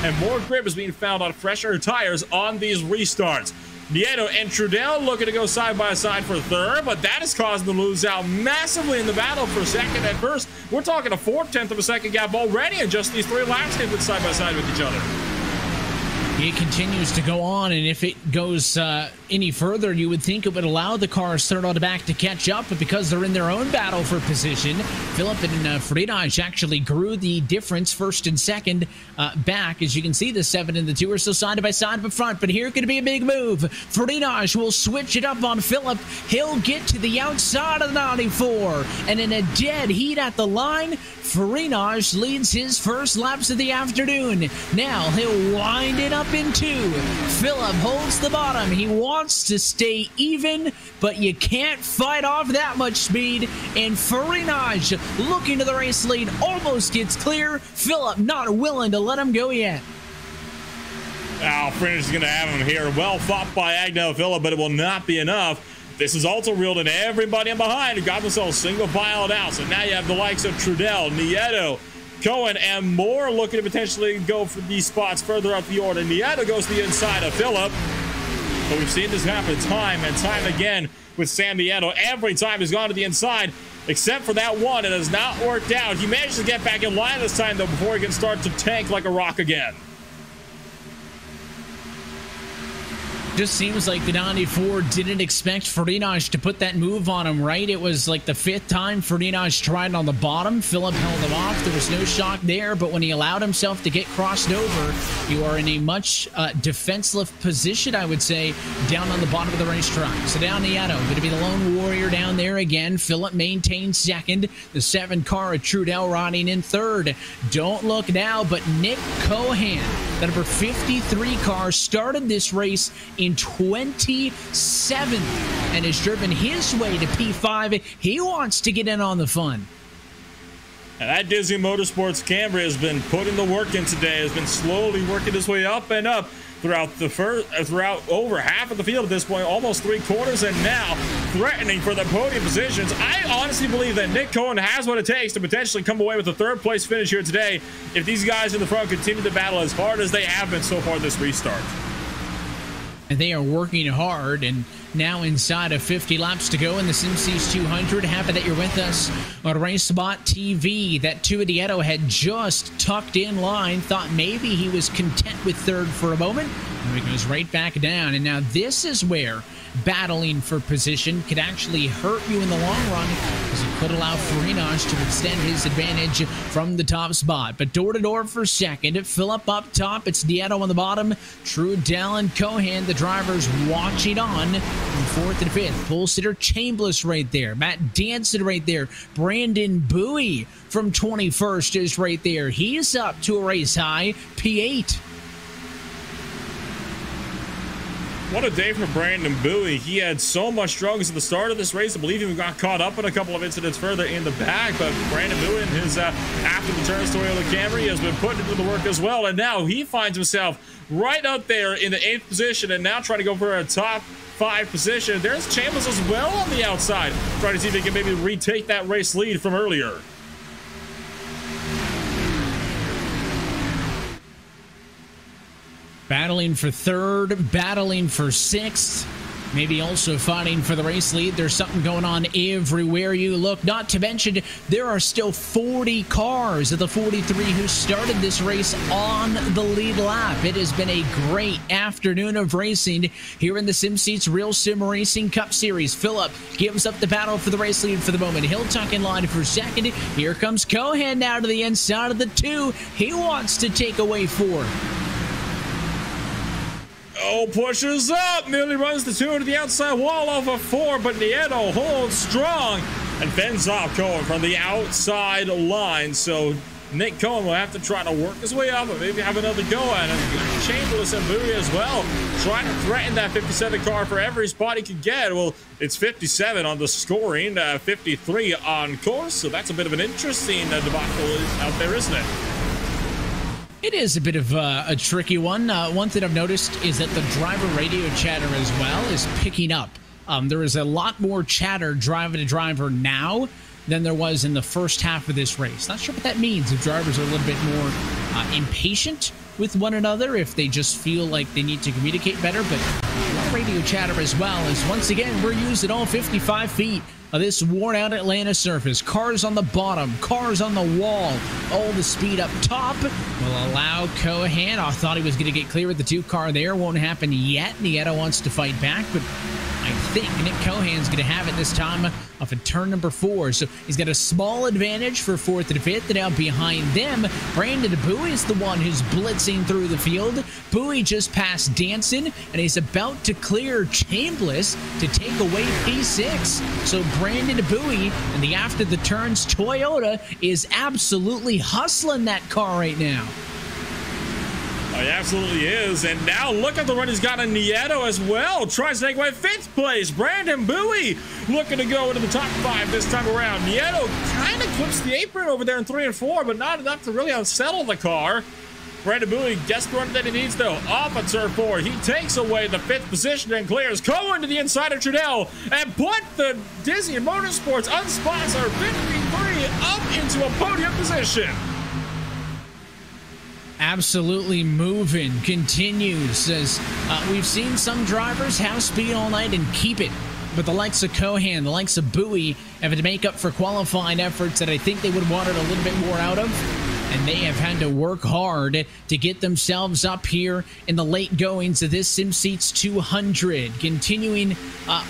and more grip is being found on fresher tires on these restarts. Nieto and Trudell looking to go side by side for third, but that is causing them to lose out massively in the battle for second and first. We're talking a 4/10 of a second gap already in just these 3 laps getting side by side with each other. It continues to go on, and if it goes any further, you would think it would allow the cars third out of back to catch up, but because they're in their own battle for position, Philip and Friedrich actually grew the difference first and second back. As you can see, the 7 and the 2 are still side by side up front, but here could be a big move. Friedrich will switch it up on Philip. He'll get to the outside of the 94, and in a dead heat at the line, Friedrich leads his first laps of the afternoon. Now he'll wind it up in 2. Philip holds the bottom. He wants to stay even, but you can't fight off that much speed. And Friedrich, looking to the race lead, almost gets clear. Philip not willing to let him go yet. Friedrich is going to have him here. Well fought by Agnell Philip, but it will not be enough. This is also reeled in everybody in behind who got themselves single filed out. So now you have the likes of Trudell, Nieto, Cohen, and more looking to potentially go for these spots further up the order. Nieto goes to the inside of Philip. But we've seen this happen time and time again with Sam Nieto. Every time he's gone to the inside, except for that one, it has not worked out. He managed to get back in line this time, though, before he can start to tank like a rock again. Just seems like the 94 didn't expect Ferdinand to put that move on him, right? It was like the 5th time Ferdinand tried on the bottom. Philip held him off. There was no shock there, but when he allowed himself to get crossed over, you are in a much defensive position, I would say, down on the bottom of the racetrack. So down Nieto, going to be the lone warrior down there again. Philip maintains second. The 7 car of Trudell riding in third. Don't look now, but Nick Cohan, the number 53 car, started this race in 27th and has driven his way to P5. He wants to get in on the fun. And that Disney Motorsports Camry has been putting the work in today, has been slowly working his way up and up throughout over half of the field at this point, almost 3/4, and now threatening for the podium positions. I honestly believe that Nick Cohen has what it takes to potentially come away with a 3rd place finish here today if these guys in the front continue to battle as hard as they have been so far this restart. And they are working hard, and now inside of 50 laps to go in the SimCeats 200. Happy that you're with us on RaceSpot TV. That Nieto had just tucked in line, thought maybe he was content with 3rd for a moment, and he goes right back down. And now this is where battling for position could actually hurt you in the long run, because it could allow Farinas to extend his advantage from the top spot. But door-to-door for second. Philip up top. It's Nieto on the bottom. Trudell and Cohan, the drivers, watching on from 4th and 5th. Pole sitter Chambliss right there. Matt Danson right there. Brandon Bowie from 21st is right there. He's up to a race high P8. What a day for Brandon Bowie. He had so much struggles at the start of this race. I believe he got caught up in a couple of incidents further in the back, but Brandon Bowie and his after the turns Toyota Camry has been putting into the work as well, and now he finds himself right up there in the 8th position and now trying to go for a top 5 position. There's Chambliss as well on the outside, trying to see if he can maybe retake that race lead from earlier. Battling for 3rd, battling for 6th, maybe also fighting for the race lead. There's something going on everywhere you look. Not to mention, there are still 40 cars of the 43 who started this race on the lead lap. It has been a great afternoon of racing here in the SimCeats Real Sim Racing Cup Series. Philip gives up the battle for the race lead for the moment. He'll tuck in line for second. Here comes Cohan now to the inside of the 2. He wants to take away 4. Oh, pushes up, nearly runs the 2 to the outside wall off of 4, but Nieto holds strong and fends off Cohen from the outside line. So Nick Cohen will have to try to work his way up and maybe have another go at him. Chambliss and Bowie as well, trying to threaten that 57 car for every spot he could get. Well, it's 57 on the scoring, 53 on course, so that's a bit of an interesting debacle out there, isn't it? It is a bit of a tricky one. One thing I've noticed is that the driver radio chatter as well is picking up. There is a lot more chatter driver to driver now than there was in the first half of this race. Not sure what that means, if drivers are a little bit more impatient with one another, if they just feel like they need to communicate better, but a lot of radio chatter as well, as once again, we're using all 55 feet of this worn-out Atlanta surface. Cars on the bottom, cars on the wall. All the speed up top will allow Cohan. I thought he was going to get clear with the 2 car there. Won't happen yet. Nieto wants to fight back, but I think Nick Cohan's going to have it this time off of turn number 4. So he's got a small advantage for 4th and 5th. And now behind them, Brandon Bowie is the one who's blitzing through the field. Bowie just passed Danson, and he's about to clear Chambliss to take away P6. So Brandon Bowie and the after the turns Toyota is absolutely hustling that car right now. Oh, he absolutely is. And now look at the run he's got on Nieto as well. Tries to take away 5th place. Brandon Bowie looking to go into the top 5 this time around. Nieto kind of clips the apron over there in 3 and 4, but not enough to really unsettle the car. Brandon Bowie gets the run that he needs, though. Off at turn 4. He takes away the 5th position and clears. Cohen to the inside of Trudell and put the Disney Motorsports unsponsored 53 up into a podium position. Absolutely moving. Continues as we've seen some drivers have speed all night and keep it. But the likes of Cohan, the likes of Bowie have to make up for qualifying efforts that I think they would have wanted a little bit more out of. And they have had to work hard to get themselves up here in the late goings of this SimSeats 200. Continuing,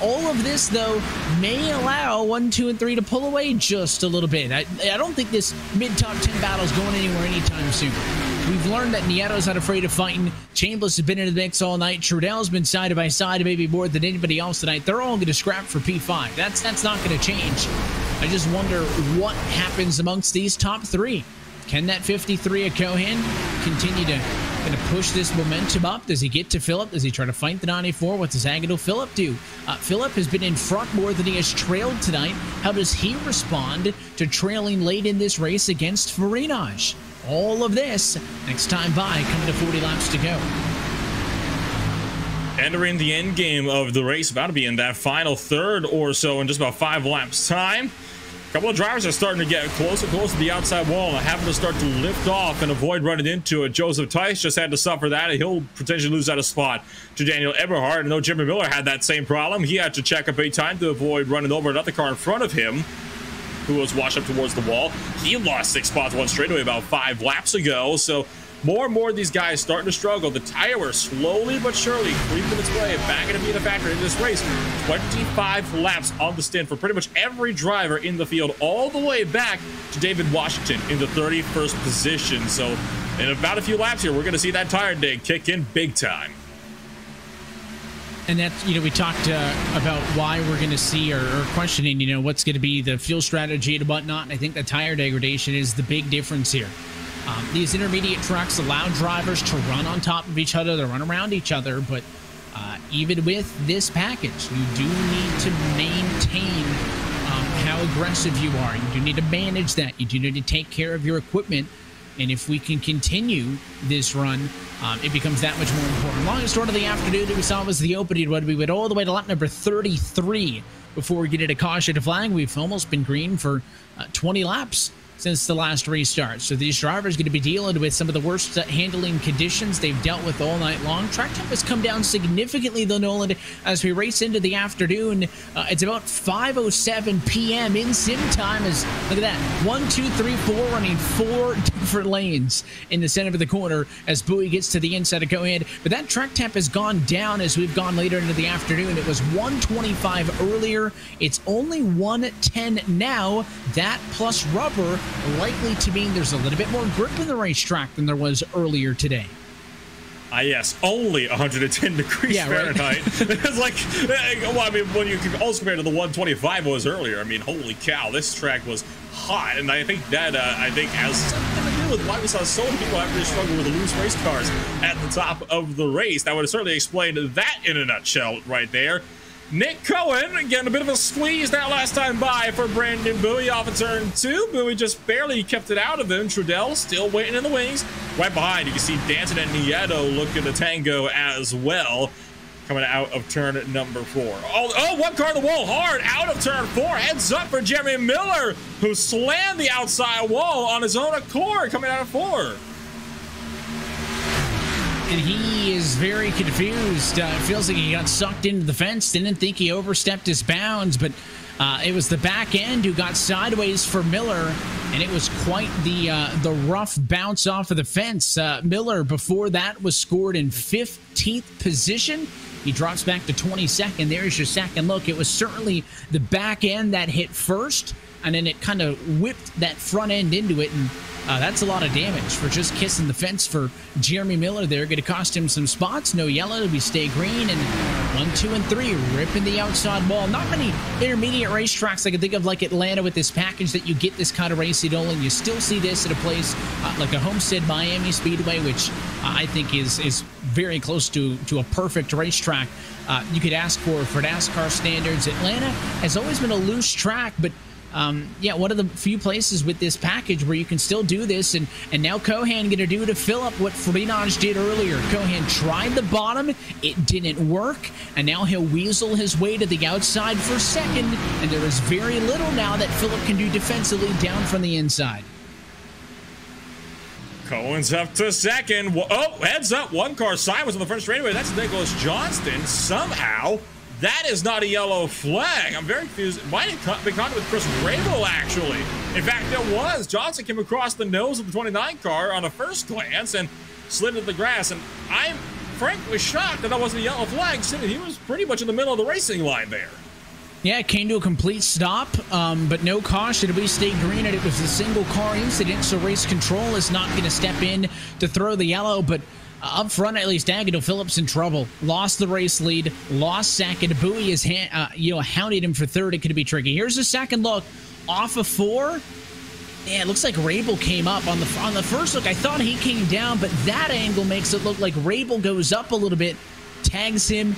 all of this, though, may allow 1, 2, and 3 to pull away just a little bit. I don't think this mid-top 10 battle is going anywhere anytime soon. We've learned that Nieto's not afraid of fighting. Chambliss has been in the mix all night. Trudell's been side by side, maybe more than anybody else tonight. They're all going to scrap for P5. That's not going to change. I just wonder what happens amongst these top 3. Can that 53 of Cohan continue to kind of push this momentum up? Does he get to Phillip? Does he try to fight the 94? What does Agnew Phillip do? Phillip has been in front more than he has trailed tonight. How does he respond to trailing late in this race against Farinaj? All of this next time by, coming to 40 laps to go. Entering the end game of the race, about to be in that final third or so in just about 5 laps time. A couple of drivers are starting to get closer to the outside wall and having to start to lift off and avoid running into it. Joseph Tice just had to suffer that, and he'll potentially lose out a spot to Daniel Eberhard. I know Jeremy Miller had that same problem. He had to check up big time to avoid running over another car in front of him, who was washed up towards the wall. He lost 6 spots one straightaway about 5 laps ago. So more and more of these guys starting to struggle. The tire wear slowly but surely creeping its way back into being a factor in this race. 25 laps on the stint for pretty much every driver in the field, all the way back to David Washington in the 31st position. So in about a few laps here, we're going to see that tire dig kick in big time. And that's, we talked about why we're going to see or questioning, what's going to be the fuel strategy and whatnot. And I think the tire degradation is the big difference here. These intermediate tracks allow drivers to run on top of each other, to run around each other. But even with this package, you do need to maintain how aggressive you are. You do need to manage that. You do need to take care of your equipment. And if we can continue this run, it becomes that much more important. Longest run of the afternoon that we saw was the opening run. We went all the way to lap number 33 before we get into caution to flag. We've almost been green for 20 laps since the last restart. So these drivers are going to be dealing with some of the worst handling conditions they've dealt with all night long. Track temp has come down significantly, though, Nolan, as we race into the afternoon. It's about 5:07 p.m. in sim time. Look at that. 1, 2, 3, 4, running 4 different lanes in the center of the corner as Bowie gets to the inside of Cohan. But that track temp has gone down as we've gone later into the afternoon. It was 125 earlier. It's only 110 now. That plus rubber likely to mean there's a little bit more grip in the racetrack than there was earlier today. Yes, only 110 degrees Fahrenheit. Right? It's like, well, I mean, when you can also compare to the 125 was earlier, I mean, holy cow, this track was hot. And I think that, has something to do with why we saw so many people actually struggle with the loose race cars at the top of the race. That would have certainly explained that in a nutshell right there. Nick Cohen getting a bit of a squeeze that last time by for Brandon Bowie off of turn 2. Bowie just barely kept it out of him. Trudell still waiting in the wings. Right behind, you can see Danton and Nieto looking to tango as well. Coming out of turn number 4. Oh, one car on the wall hard out of turn 4. Heads up for Jeremy Miller, who slammed the outside wall on his own accord coming out of 4. And he is very confused. It feels like he got sucked into the fence. Didn't think he overstepped his bounds, but it was the back end who got sideways for Miller, and it was quite the rough bounce off of the fence. Miller, before that, was scored in 15th position. He drops back to 22nd. There's your second look. It was certainly the back end that hit first, and then it kind of whipped that front end into it, and that's a lot of damage for just kissing the fence for Jeremy Miller there. Going to cost him some spots. No yellow. We stay green. And 1, 2, and 3 ripping the outside wall. Not many intermediate racetracks I can think of like Atlanta with this package that you get this kind of racing only. You still see this at a place like a Homestead Miami Speedway, which I think is very close to a perfect racetrack. You could ask for NASCAR standards. Atlanta has always been a loose track, but yeah, one of the few places with this package where you can still do this, and now Cohan going to do to Phillip what Frenage did earlier. Cohan tried the bottom, it didn't work, and now he'll weasel his way to the outside for second, and there is very little now that Phillip can do defensively down from the inside. Cohen's up to second. Oh, heads up. One car sideways on the front straightaway. That's Nicholas Johnston. Somehow, that is not a yellow flag. I'm very confused. It might have been caught with Chris Rabel, actually. In fact, it was. Johnson came across the nose of the 29 car on a first glance and slid into the grass. And I'm frankly shocked that wasn't a yellow flag, since he was pretty much in the middle of the racing line there. Yeah, it came to a complete stop, but no caution. We stayed green, and it was a single car incident, so race control is not going to step in to throw the yellow, but up front, at least, Agnew Phillips in trouble. Lost the race lead, lost second. Bowie is hounded him for third. It could be tricky. Here's a second look. Off of 4. Yeah, it looks like Rabel came up. On the first look, I thought he came down, but that angle makes it look like Rabel goes up a little bit, tags him.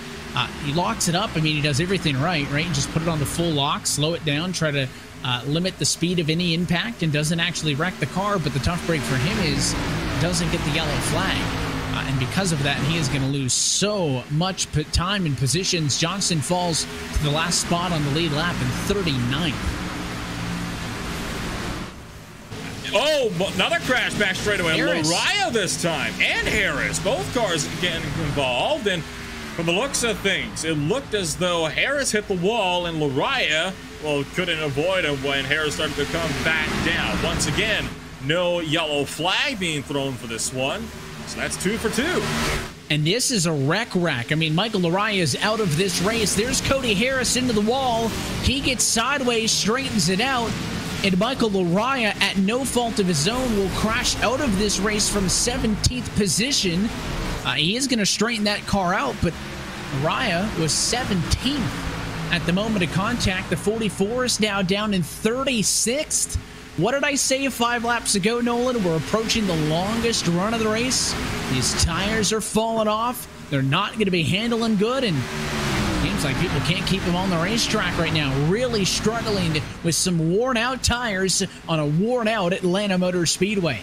He locks it up. I mean, he does everything right? Just put it on the full lock, slow it down, try to limit the speed of any impact, and doesn't actually wreck the car. But the tough break for him is doesn't get the yellow flag. And because of that, he is going to lose so much time and positions. Johnson falls to the last spot on the lead lap in 39th. Oh, another crash back straightaway. Lariah this time, and Harris. Both cars getting involved, and from the looks of things, it looked as though Harris hit the wall, and Lariah, well, couldn't avoid him when Harris started to come back down. Once again, no yellow flag being thrown for this one. So that's 2 for 2. And this is a wreck. I mean, Michael Lariah is out of this race. There's Cody Harris into the wall. He gets sideways, straightens it out. And Michael Lariah, at no fault of his own, will crash out of this race from 17th position. He is going to straighten that car out, but Lariah was 17th at the moment of contact. The 44 is now down in 36th. What did I say 5 laps ago, Nolan? We're approaching the longest run of the race. These tires are falling off. They're not going to be handling good, and seems like people can't keep them on the racetrack right now. Really struggling with some worn-out tires on a worn-out Atlanta Motor Speedway.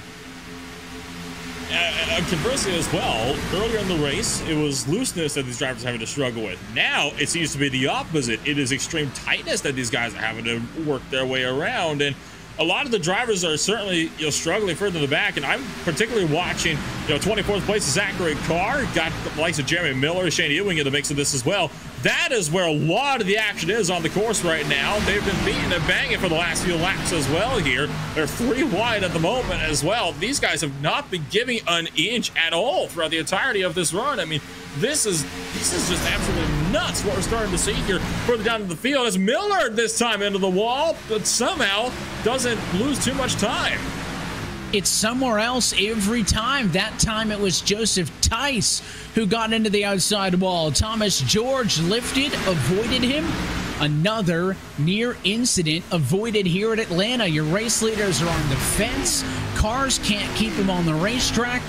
Conversely as well, earlier in the race, it was looseness that these drivers are having to struggle with. Now, it seems to be the opposite. It is extreme tightness that these guys are having to work their way around, and a lot of the drivers are certainly struggling further in the back, and I'm particularly watching 24th place Zachary Carr, got the likes of Jeremy Miller, Shane Ewing in the mix of this as well. That is where a lot of the action is on the course right now. They've been beating and banging for the last few laps as well here. They're 3 wide at the moment as well. These guys have not been giving an inch at all throughout the entirety of this run. I mean, this is just absolutely nuts what we're starting to see here further down in the field as Miller this time into the wall, but somehow doesn't lose too much time. It's somewhere else every time. That time it was Joseph Tice who got into the outside wall. Thomas George lifted, avoided him. Another near incident avoided here at Atlanta. Your race leaders are on the fence. Cars can't keep them on the racetrack.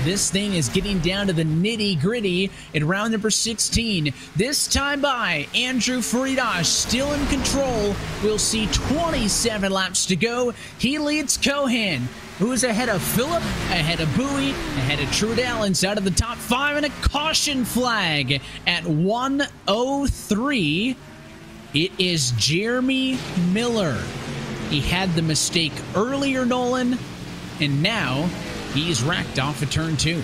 This thing is getting down to the nitty-gritty at round number 16. This time by Andrew Freitas, still in control. We'll see 27 laps to go. He leads Cohan, who is ahead of Phillip, ahead of Bowie, ahead of Trudell, inside of the top 5, and a caution flag at 1:03. It is Jeremy Miller. He had the mistake earlier, Nolan, and now he's racked off of turn 2.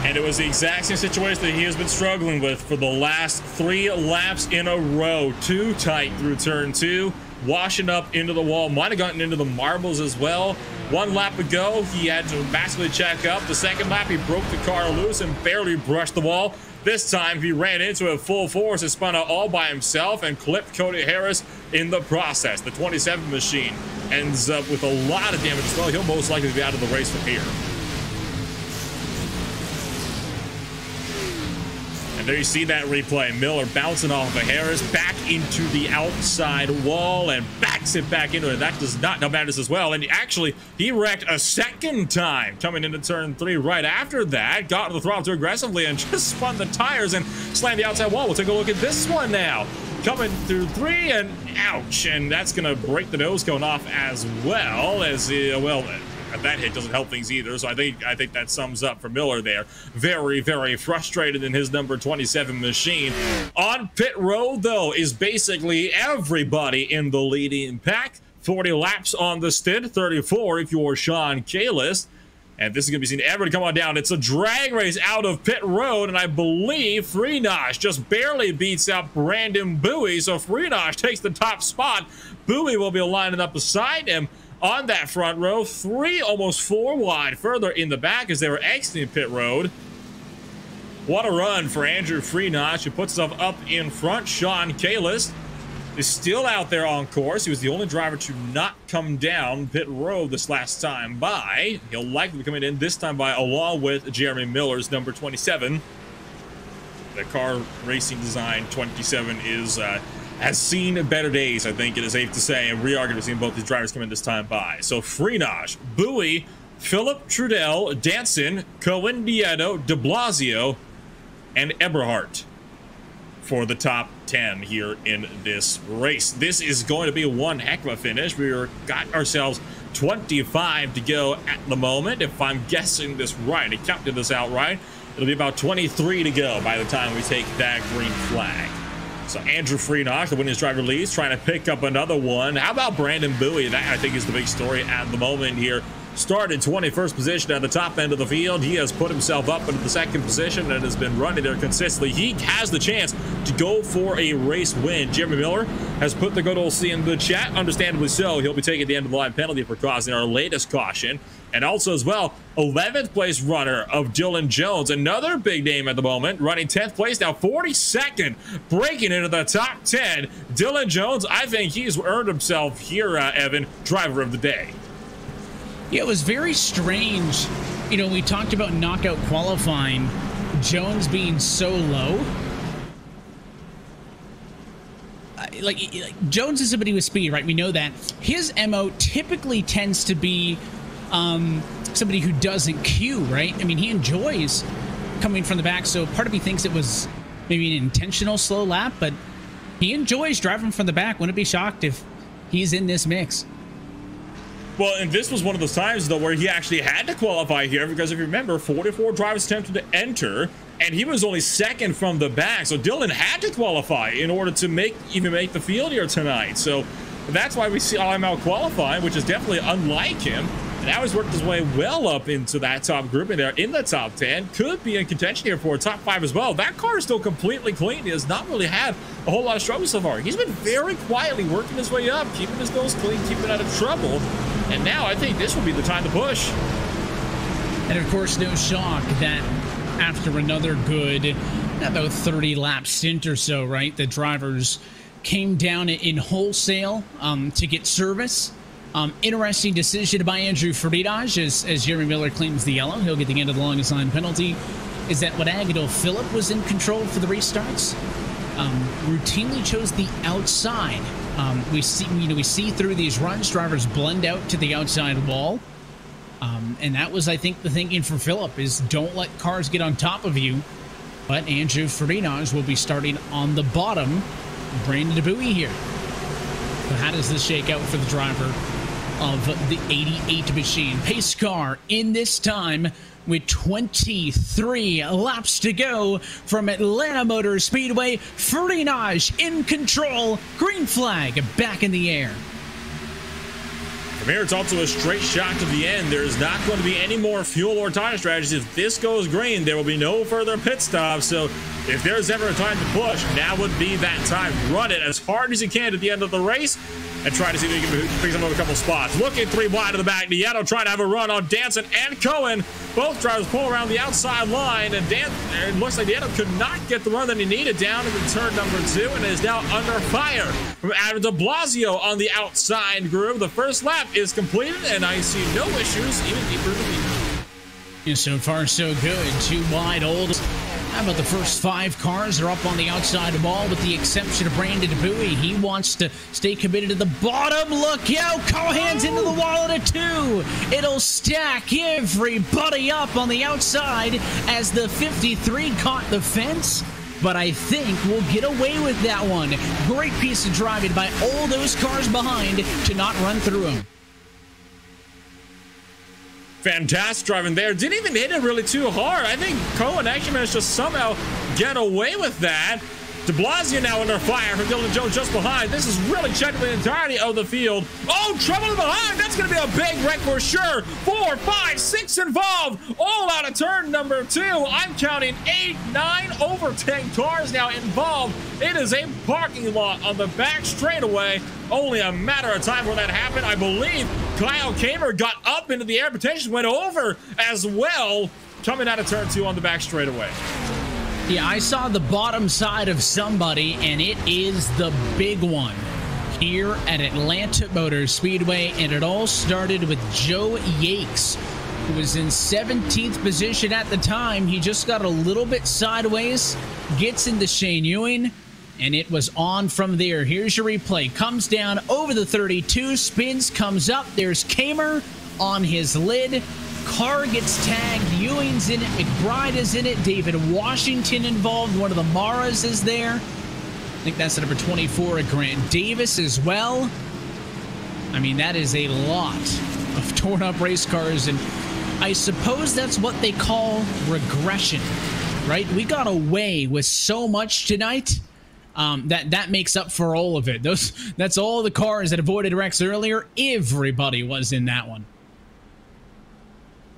And it was the exact same situation that he has been struggling with for the last 3 laps in a row. Too tight through turn 2, washing up into the wall. Might have gotten into the marbles as well. 1 lap ago, he had to massively check up. The second lap, he broke the car loose and barely brushed the wall. This time, he ran into it full force and spun out all by himself and clipped Cody Harris in the process. The 27 machine ends up with a lot of damage as well. He'll most likely be out of the race from here. And there you see that replay. Miller bouncing off of Harris back into the outside wall and backs it back into it. That does not help matters as well. And actually, he wrecked a second time coming into turn 3 right after that. Got to the throttle too aggressively and just spun the tires and slammed the outside wall. We'll take a look at this one now. coming through 3, and ouch, and that's gonna break the nose cone off as well as that hit doesn't help things either. So I think that sums up for Miller there. Very, very frustrated in his number 27 machine. On pit road though is basically everybody in the leading pack. 40 laps on the stint, 34 if you're Sean Kalis. And this is going to be seen everybody come on down. It's a drag race out of pit road, and I believe Freenash just barely beats out Brandon Bowie. So Freenash takes the top spot. Bowie will be lining up beside him on that front row. 3, almost 4 wide further in the back as they were exiting pit road. What a run for Andrew Freenash, who puts himself up in front. Sean Kalis is still out there on course. He was the only driver to not come down pit road this last time by. He'll likely be coming in this time by along with Jeremy Miller's number 27. The car racing design 27 has seen better days, I think it is safe to say, and we are going to see both these drivers come in this time by. So Freenash, Bowie, Philip Trudell, Danson, Cohen, Nieto, de Blasio, and Eberhardt for the top 10 here in this race. This is going to be one heck of a finish. We've got ourselves 25 to go at the moment. If I'm guessing this right, I counted this out right, it'll be about 23 to go by the time we take that green flag. So Andrew Freenash, the winning driver, leads, trying to pick up another one. How about Brandon Bowie? That, I think, is the big story at the moment here. Started 21st position at the top end of the field. He has put himself up into the second position and has been running there consistently. He has the chance to go for a race win. Jeremy Miller has put the good old C in the chat. Understandably so. He'll be taking the end of the line penalty for causing our latest caution. And also as well, 11th place runner of Dylan Jones, another big name at the moment, running 10th place, now 42nd, breaking into the top 10. Dylan Jones, I think he's earned himself here, Evan, driver of the day. Yeah, it was very strange. You know, we talked about knockout qualifying, Jones being so low. Like Jones is somebody with speed, right? We know that. His MO typically tends to be somebody who doesn't queue, right? I mean, he enjoys coming from the back, so part of me thinks it was maybe an intentional slow lap, but he enjoys driving from the back. Wouldn't be shocked if he's in this mix. Well, and this was one of those times, though, where he actually had to qualify here, because if you remember, 44 drivers attempted to enter, and he was only second from the back, so Dylan had to qualify in order to even make the field here tonight. So that's why we see him out qualifying, which is definitely unlike him. And now he's worked his way well up into that top group, and they're in the top 10. Could be in contention here for a top 5 as well. That car is still completely clean. He has not really had a whole lot of trouble so far. He's been very quietly working his way up, keeping his nose clean, keeping out of trouble. And now I think this will be the time to push. And of course, no shock that after another good, about 30 lap stint or so, right, the drivers came down in wholesale to get service. Interesting decision by Andrew Freenash as Jeremy Miller claims the yellow. He'll get the end of the longest line penalty. Is that what Agadil Phillip was in control for the restarts? Routinely chose the outside. We see through these runs, drivers blend out to the outside wall. And that was, I think, the thinking for Phillip is don't let cars get on top of you. But Andrew Freenash will be starting on the bottom. Brandon Bowie here. So how does this shake out for the driver of the 88 machine? Pace car in this time with 23 laps to go from Atlanta Motor Speedway. Freenash in control. Green flag back in the air. From here, it's also a straight shot to the end. There's not going to be any more fuel or tire strategies. If this goes green, there will be no further pit stops. So if there's ever a time to push, now would be that time. Run it as hard as you can at the end of the race and try to see if you can pick up a couple spots. Looking 3 wide to the back. Nieto trying to have a run on Danson and Cohen. Both drivers pull around the outside line, and it looks like Nieto could not get the run that he needed down in turn number 2 and is now under fire from Adam de Blasio on the outside groove. The first lap is completed, and I see no issues even deeper in the lead. Yeah, so far, so good. 2 wide old. How about the first 5 cars are up on the outside wall with the exception of Brandon Bowie. He wants to stay committed to the bottom. Look out, Cohen's into the wall at a 2. It'll stack everybody up on the outside as the 53 caught the fence. but I think we'll get away with that one. Great piece of driving by all those cars behind to not run through them. Fantastic driving there. Didn't even hit it really too hard. I think Cohen actually managed to somehow get away with that. De Blasio now under fire from Dylan Jones just behind. This is really checking the entirety of the field. Oh, trouble behind. That's going to be a big wreck for sure. 4, 5, 6 involved. All out of turn number 2. I'm counting 8, 9, over 10 cars now involved. It is a parking lot on the back straightaway. Only a matter of time where that happened. I believe Kyle Kamer got up into the air. Potentially went over as well. Coming out of turn 2 on the back straightaway. Yeah, I saw the bottom side of somebody, and it is the big one here at Atlanta Motor Speedway, and it all started with Joe Yakes, who was in 17th position at the time. He just got a little bit sideways, gets into Shane Ewing, and it was on from there. Here's your replay. Comes down over the 32, spins, comes up. There's Kamer on his lid. Car gets tagged. Ewing's in it. McBride is in it. David Washington involved. One of the Maras is there. I think that's the number 24, Grant Davis as well. I mean, that is a lot of torn up race cars, and I suppose that's what they call regression, right? We got away with so much tonight. That makes up for all of it. That's all the cars that avoided wrecks earlier. Everybody was in that one.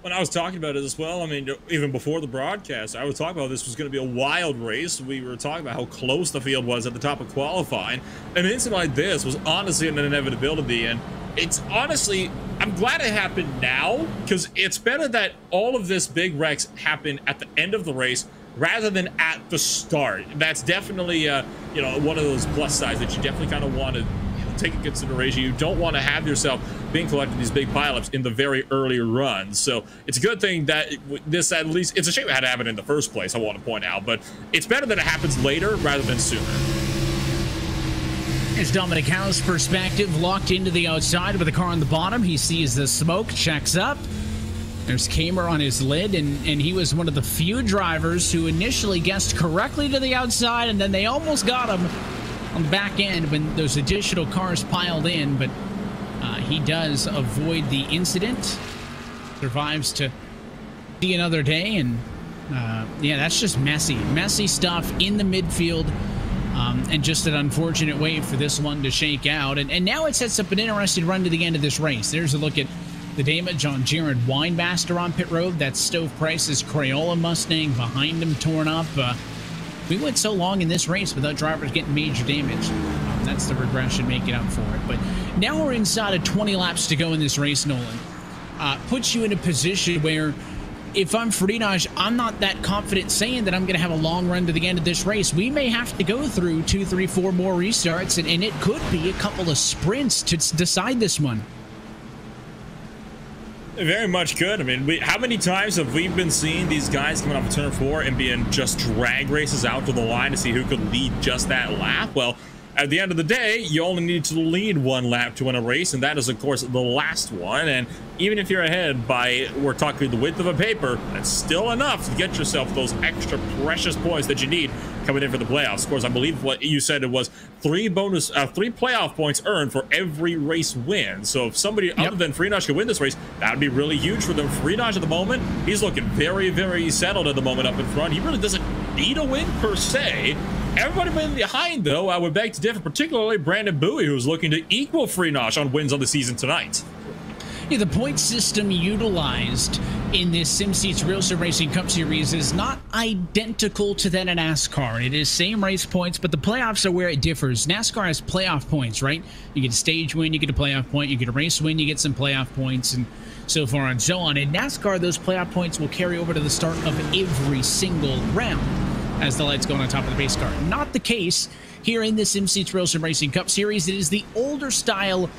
When I was talking about it as well, I mean, even before the broadcast, I was talking about this was going to be a wild race. We were talking about how close the field was at the top of qualifying. An incident like this was honestly an inevitability, and it's honestly, I'm glad it happened now, because it's better that all of this big wrecks happen at the end of the race rather than at the start. That's definitely, one of those plus sides that you definitely kind of want to take into consideration. You don't want to have yourself being collected these big pileups in the very early runs. So it's a good thing that this, at least, it's a shame it had to happen in the first place, I want to point out, but it's better that it happens later rather than sooner. Here's Dominic Howe's perspective, locked into the outside with the car on the bottom. He sees the smoke, checks up. There's Kamer on his lid, and he was one of the few drivers who initially guessed correctly to the outside, and then they almost got him on the back end when those additional cars piled in, but he does avoid the incident, survives to see another day, and yeah, that's just messy stuff in the midfield, and just an unfortunate way for this one to shake out, and now it sets up an interesting run to the end of this race. There's a look at the damage on Jared Weinmaster on pit road. That's Stove Price's Crayola Mustang behind him, torn up. We went so long in this race without drivers getting major damage. That's the regression making up for it. But now we're inside of 20 laps to go in this race, Nolan. Puts you in a position where if I'm Frenage, I'm not that confident saying that I'm going to have a long run to the end of this race. We may have to go through 2, 3, 4 more restarts, and it could be a couple of sprints to decide this one. It very much could. I mean, how many times have we been seeing these guys coming off of turn 4 and being just drag races out to the line to see who could lead just that lap? Well, at the end of the day, you only need to lead one lap to win a race, and that is, of course, the last one. And even if you're ahead by, we're talking the width of a paper, that's still enough to get yourself those extra precious points that you need coming in for the playoffs. Of course, I believe what you said, it was 3 playoff points earned for every race win. So if somebody other than Frenage could win this race, that would be really huge for them. Frenage at the moment, he's looking very, very settled at the moment up in front. He really doesn't need a win per se. Everybody behind, though, I would beg to differ, particularly Brandon Bowie, who's looking to equal Frenage on wins on the season tonight. Yeah, the point system utilized in this SimSeats Real Sim Racing Cup Series is not identical to that in NASCAR. It is same race points, but the playoffs are where it differs. NASCAR has playoff points, right? You get a stage win, you get a playoff point. You get a race win, you get some playoff points, and so far and so on. In NASCAR, those playoff points will carry over to the start of every single round as the lights go on top of the base car. Not the case here in the SimSeats Real Sim Racing Cup Series. It is the older style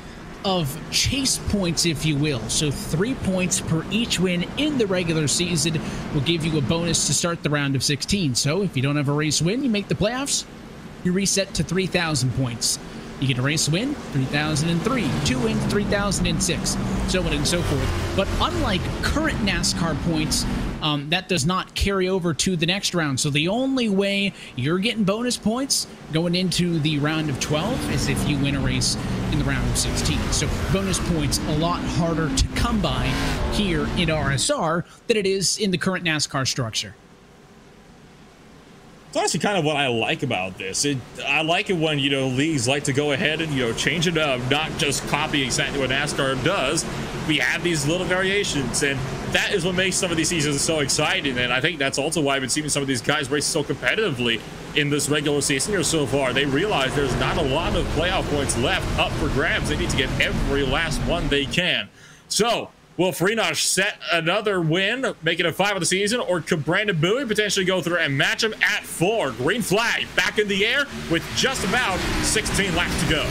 of chase points, if you will. So 3 points per each win in the regular season will give you a bonus to start the round of 16. So if you don't have a race win, you make the playoffs, you reset to 3,000 points. You get a race win, 3003, 2 wins, 3006, so on and so forth. But unlike current NASCAR points, that does not carry over to the next round. So the only way you're getting bonus points going into the round of 12 is if you win a race in the round of 16. So bonus points a lot harder to come by here in RSR than it is in the current NASCAR structure. It's honestly kind of what I like about this. I like it when, leagues like to go ahead and, change it up, not just copy exactly what NASCAR does. We have these little variations, and that is what makes some of these seasons so exciting. And I think that's also why I've been seeing some of these guys race so competitively in this regular season here so far. They realize there's not a lot of playoff points left up for grabs. They need to get every last one they can. So, will Freenosh set another win, make it a 5 of the season, or could Brandon Bowie potentially go through and match him at 4? Green flag back in the air with just about 16 laps to go.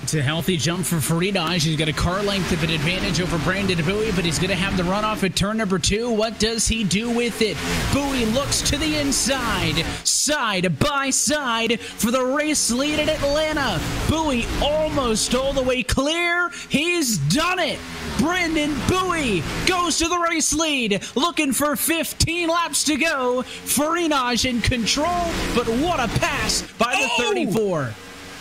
It's a healthy jump for Freenosh. He's got a car length of an advantage over Brandon Bowie, but he's going to have the runoff at turn number 2. What does he do with it? Bowie looks to the inside, side by side for the race lead at Atlanta. Bowie almost all the way clear. He's done it. Brandon Bowie goes to the race lead, looking for 15 laps to go. Freenosh in control, but what a pass by the 34.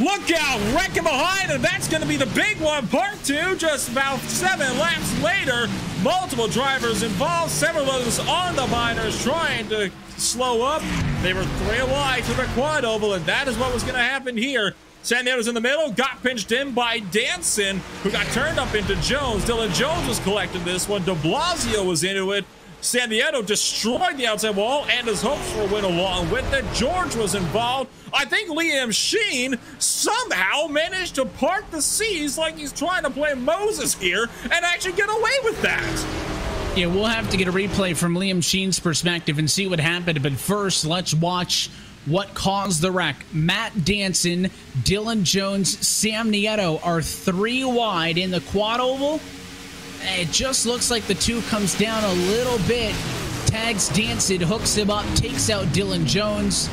Look out, wrecking behind, and that's going to be the big one, part 2, just about 7 laps later. Multiple drivers involved, several of those on the minors trying to slow up. They were 3 wide to the quad oval, and that is what was going to happen here. Sandiero's in the middle, got pinched in by Danson, who got turned up into Jones. Dylan Jones was collecting this one. De Blasio was into it. Sandiero destroyed the outside wall and his hopes for a win along with it. George was involved. I think Liam Sheen somehow managed to part the seas like he's trying to play Moses here and actually get away with that. Yeah, we'll have to get a replay from Liam Sheen's perspective and see what happened. But first, let's watch what caused the wreck. Matt Danson, Dylan Jones, Sam Nieto are 3 wide in the quad oval. It just looks like the 2 comes down a little bit. Tags Danson, hooks him up, takes out Dylan Jones.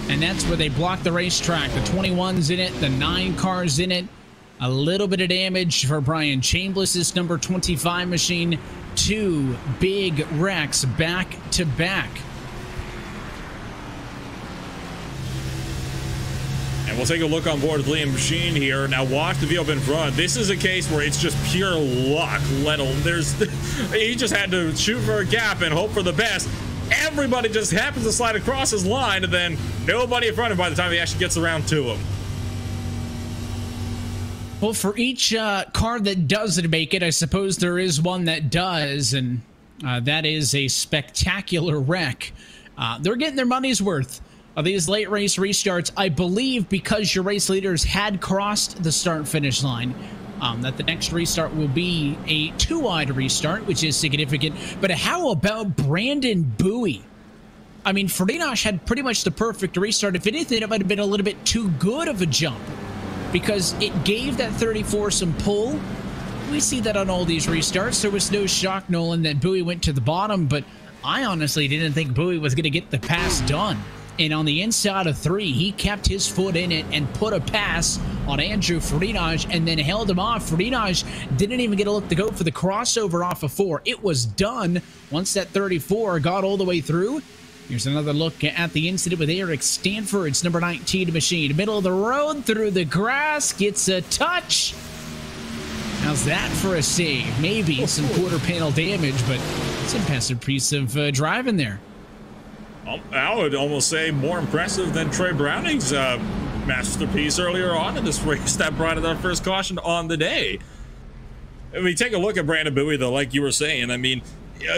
And that's where they block the racetrack. The 21's in it, the 9 car's in it. A little bit of damage for Brian Chambliss' number 25 machine. 2 big wrecks back to back. And we'll take a look on board with Liam Sheen here. Now watch the view up in front. This is a case where it's just pure luck. He just had to shoot for a gap and hope for the best. Everybody just happens to slide across his line, and then nobody in front of him by the time he actually gets around to him. Well, for each car that doesn't make it, I suppose there is one that does, and that is a spectacular wreck. They're getting their money's worth of these late race restarts, I believe, because your race leaders had crossed the start-finish line. That the next restart will be a 2-wide restart, which is significant. But how about Brandon Bowie? I mean, Freenosh had pretty much the perfect restart. If anything, it might have been a little bit too good of a jump because it gave that 34 some pull. We see that on all these restarts. There was no shock, Nolan, that Bowie went to the bottom, but I honestly didn't think Bowie was going to get the pass done. And on the inside of 3, he kept his foot in it and put a pass on Andrew Freenosh and then held him off. Freenosh didn't even get a look to go for the crossover off of 4. It was done once that 34 got all the way through. Here's another look at the incident with Eric Stanford's number 19 machine. Middle of the road, through the grass, gets a touch. How's that for a save? Maybe some quarter panel damage, but it's an impressive piece of driving there. I would almost say more impressive than Trey Browning's masterpiece earlier on in this race that brought it our first caution on the day. I mean, take a look at Brandon Bowie, though, like you were saying. I mean,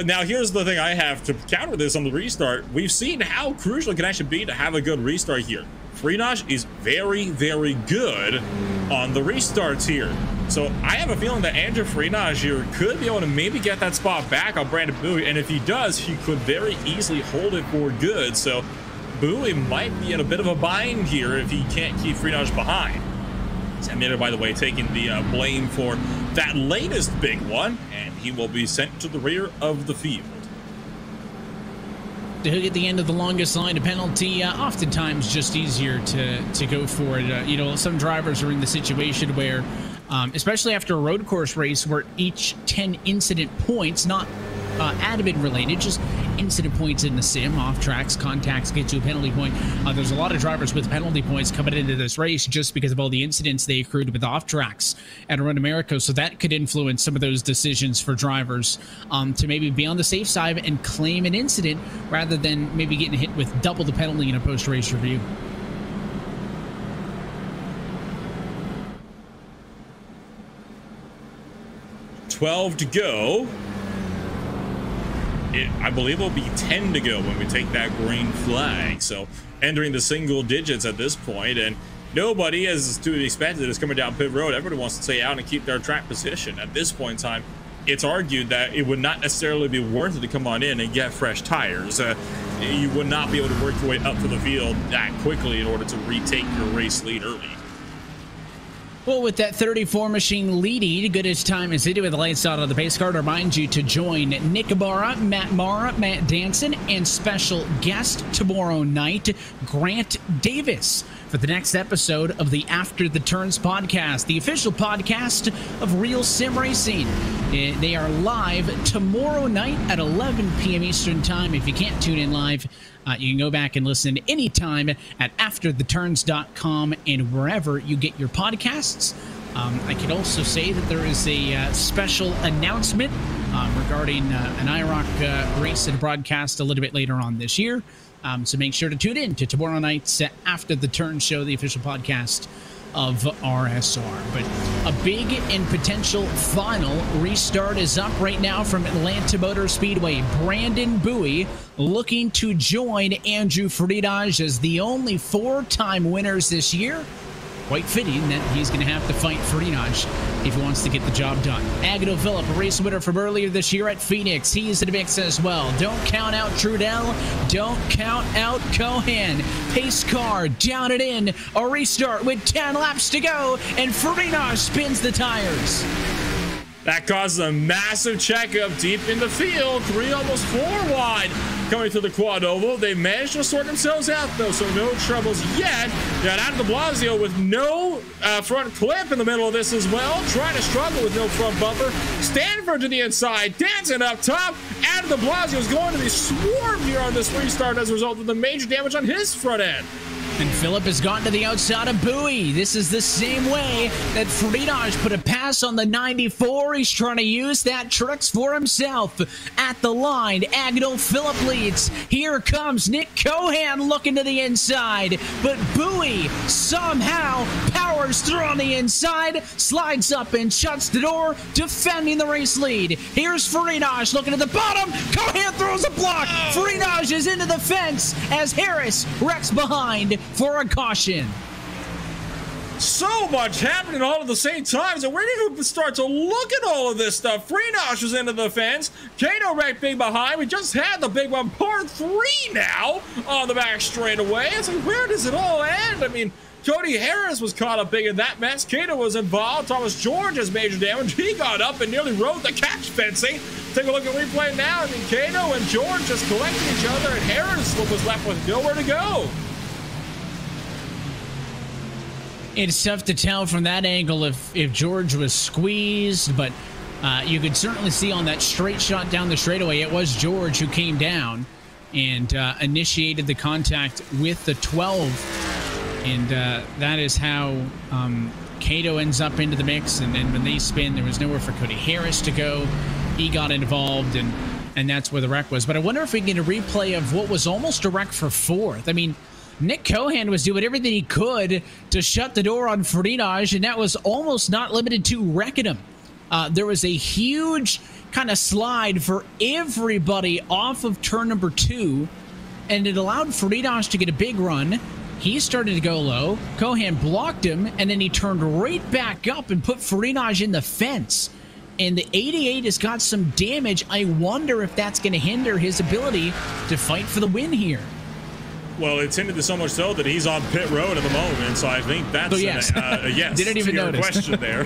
now here's the thing I have to counter this on the restart. We've seen how crucial it can actually be to have a good restart here. Freenosh is very, very good on the restarts here. So I have a feeling that Andrew Freenosh here could be able to maybe get that spot back on Brandon Bowie. And if he does, he could very easily hold it for good. So Bowie might be in a bit of a bind here if he can't keep Freenosh behind. Sandiero, by the way, taking the blame for that latest big one, and he will be sent to the rear of the field. the hook at the end of the longest line of penalty, oftentimes just easier to go for it. You know, some drivers are in the situation where, especially after a road course race where each 10 incident points, not admin related, just incident points in the sim, off tracks, contacts get you a penalty point. There's a lot of drivers with penalty points coming into this race just because of all the incidents they accrued with off tracks at Road America. So that could influence some of those decisions for drivers to maybe be on the safe side and claim an incident rather than maybe getting hit with double the penalty in a post-race review. $12 to go. I believe it'll be 10 to go when we take that green flag. So entering the single digits at this point, and nobody, as to be expected, is coming down pit road. Everybody wants to stay out and keep their track position. At this point in time, it's argued that it would not necessarily be worth it to come on in and get fresh tires. You would not be able to work your way up to the field that quickly in order to retake your race lead early. Well, with that 34 machine leading, good as time as it with the lights out on the pace card, remind you to join Nick Ibarra, Matt Mara, Matt Danson, and special guest tomorrow night, Grant Davis, for the next episode of the After the Turns podcast, the official podcast of Real Sim Racing. They are live tomorrow night at 11 p.m. Eastern Time. If you can't tune in live, you can go back and listen anytime at aftertheturns.com and wherever you get your podcasts. I can also say that there is a special announcement regarding an IROC race and broadcast a little bit later on this year. So make sure to tune in to tomorrow night's After the Turn show, the official podcast of RSR. But a big and potential final restart is up right now from Atlanta Motor Speedway. Brandon Bowie looking to join Andrew Friedage as the only four-time winners this year. Quite fitting that he's going to have to fight Friedage if he wants to get the job done. Agnew Phillip, a race winner from earlier this year at Phoenix. He's in the mix as well. Don't count out Trudell. Don't count out Cohan. Pace car down and in. A restart with 10 laps to go, and Friedage spins the tires. That causes a massive checkup deep in the field. 3, almost 4 wide coming to the quad oval. They managed to sort themselves out, though, so no troubles yet. Got out of the Blasio with no front clip in the middle of this as well. Trying to struggle with no front bumper. Stanford to the inside, dancing up top. Out of the Blasio is going to be swarmed here on this restart as a result of the major damage on his front end. And Phillip has gotten to the outside of Bowie. This is the same way that Friedage put a pass on the 94. He's trying to use that tricks for himself. At the line, Agnew Phillip leads. Here comes Nick Cohan looking to the inside. But Bowie somehow powers through on the inside, slides up and shuts the door, defending the race lead. Here's Friedage looking at the bottom. Cohan throws a block. Friedage is into the fence as Harris wrecks behind for a caution. So much happening all at the same time. So where do you start to look at all of this stuff? Friedage is into the fence. Kato wrecked big behind. We just had the big one, part 3 now on the back straightaway. It's like, where does it all end? I mean, Cody Harris was caught up big in that mess. Kato was involved. Thomas George has major damage. He got up and nearly rode the catch fencing. Take a look at replay now. I mean, Kato and George just collecting each other, and Harris was left with nowhere to go. It's tough to tell from that angle if George was squeezed, but you could certainly see on that straight shot down the straightaway, it was George who came down and initiated the contact with the 12. And that is how Kato ends up into the mix. And then when they spin, there was nowhere for Cody Harris to go. He got involved, and that's where the wreck was. But I wonder if we can get a replay of what was almost a wreck for 4th. I mean, Nick Cohan was doing everything he could to shut the door on Friedage, and that was almost not limited to wrecking him. There was a huge kind of slide for everybody off of turn number 2, and it allowed Friedage to get a big run. He started to go low. Cohan blocked him, and then he turned right back up and put Friedage in the fence. And the 88 has got some damage. I wonder if that's going to hinder his ability to fight for the win here. Well, it's hinted to so much so that he's on pit road at the moment, so I think that's yes. yes. Didn't even notice. Question there.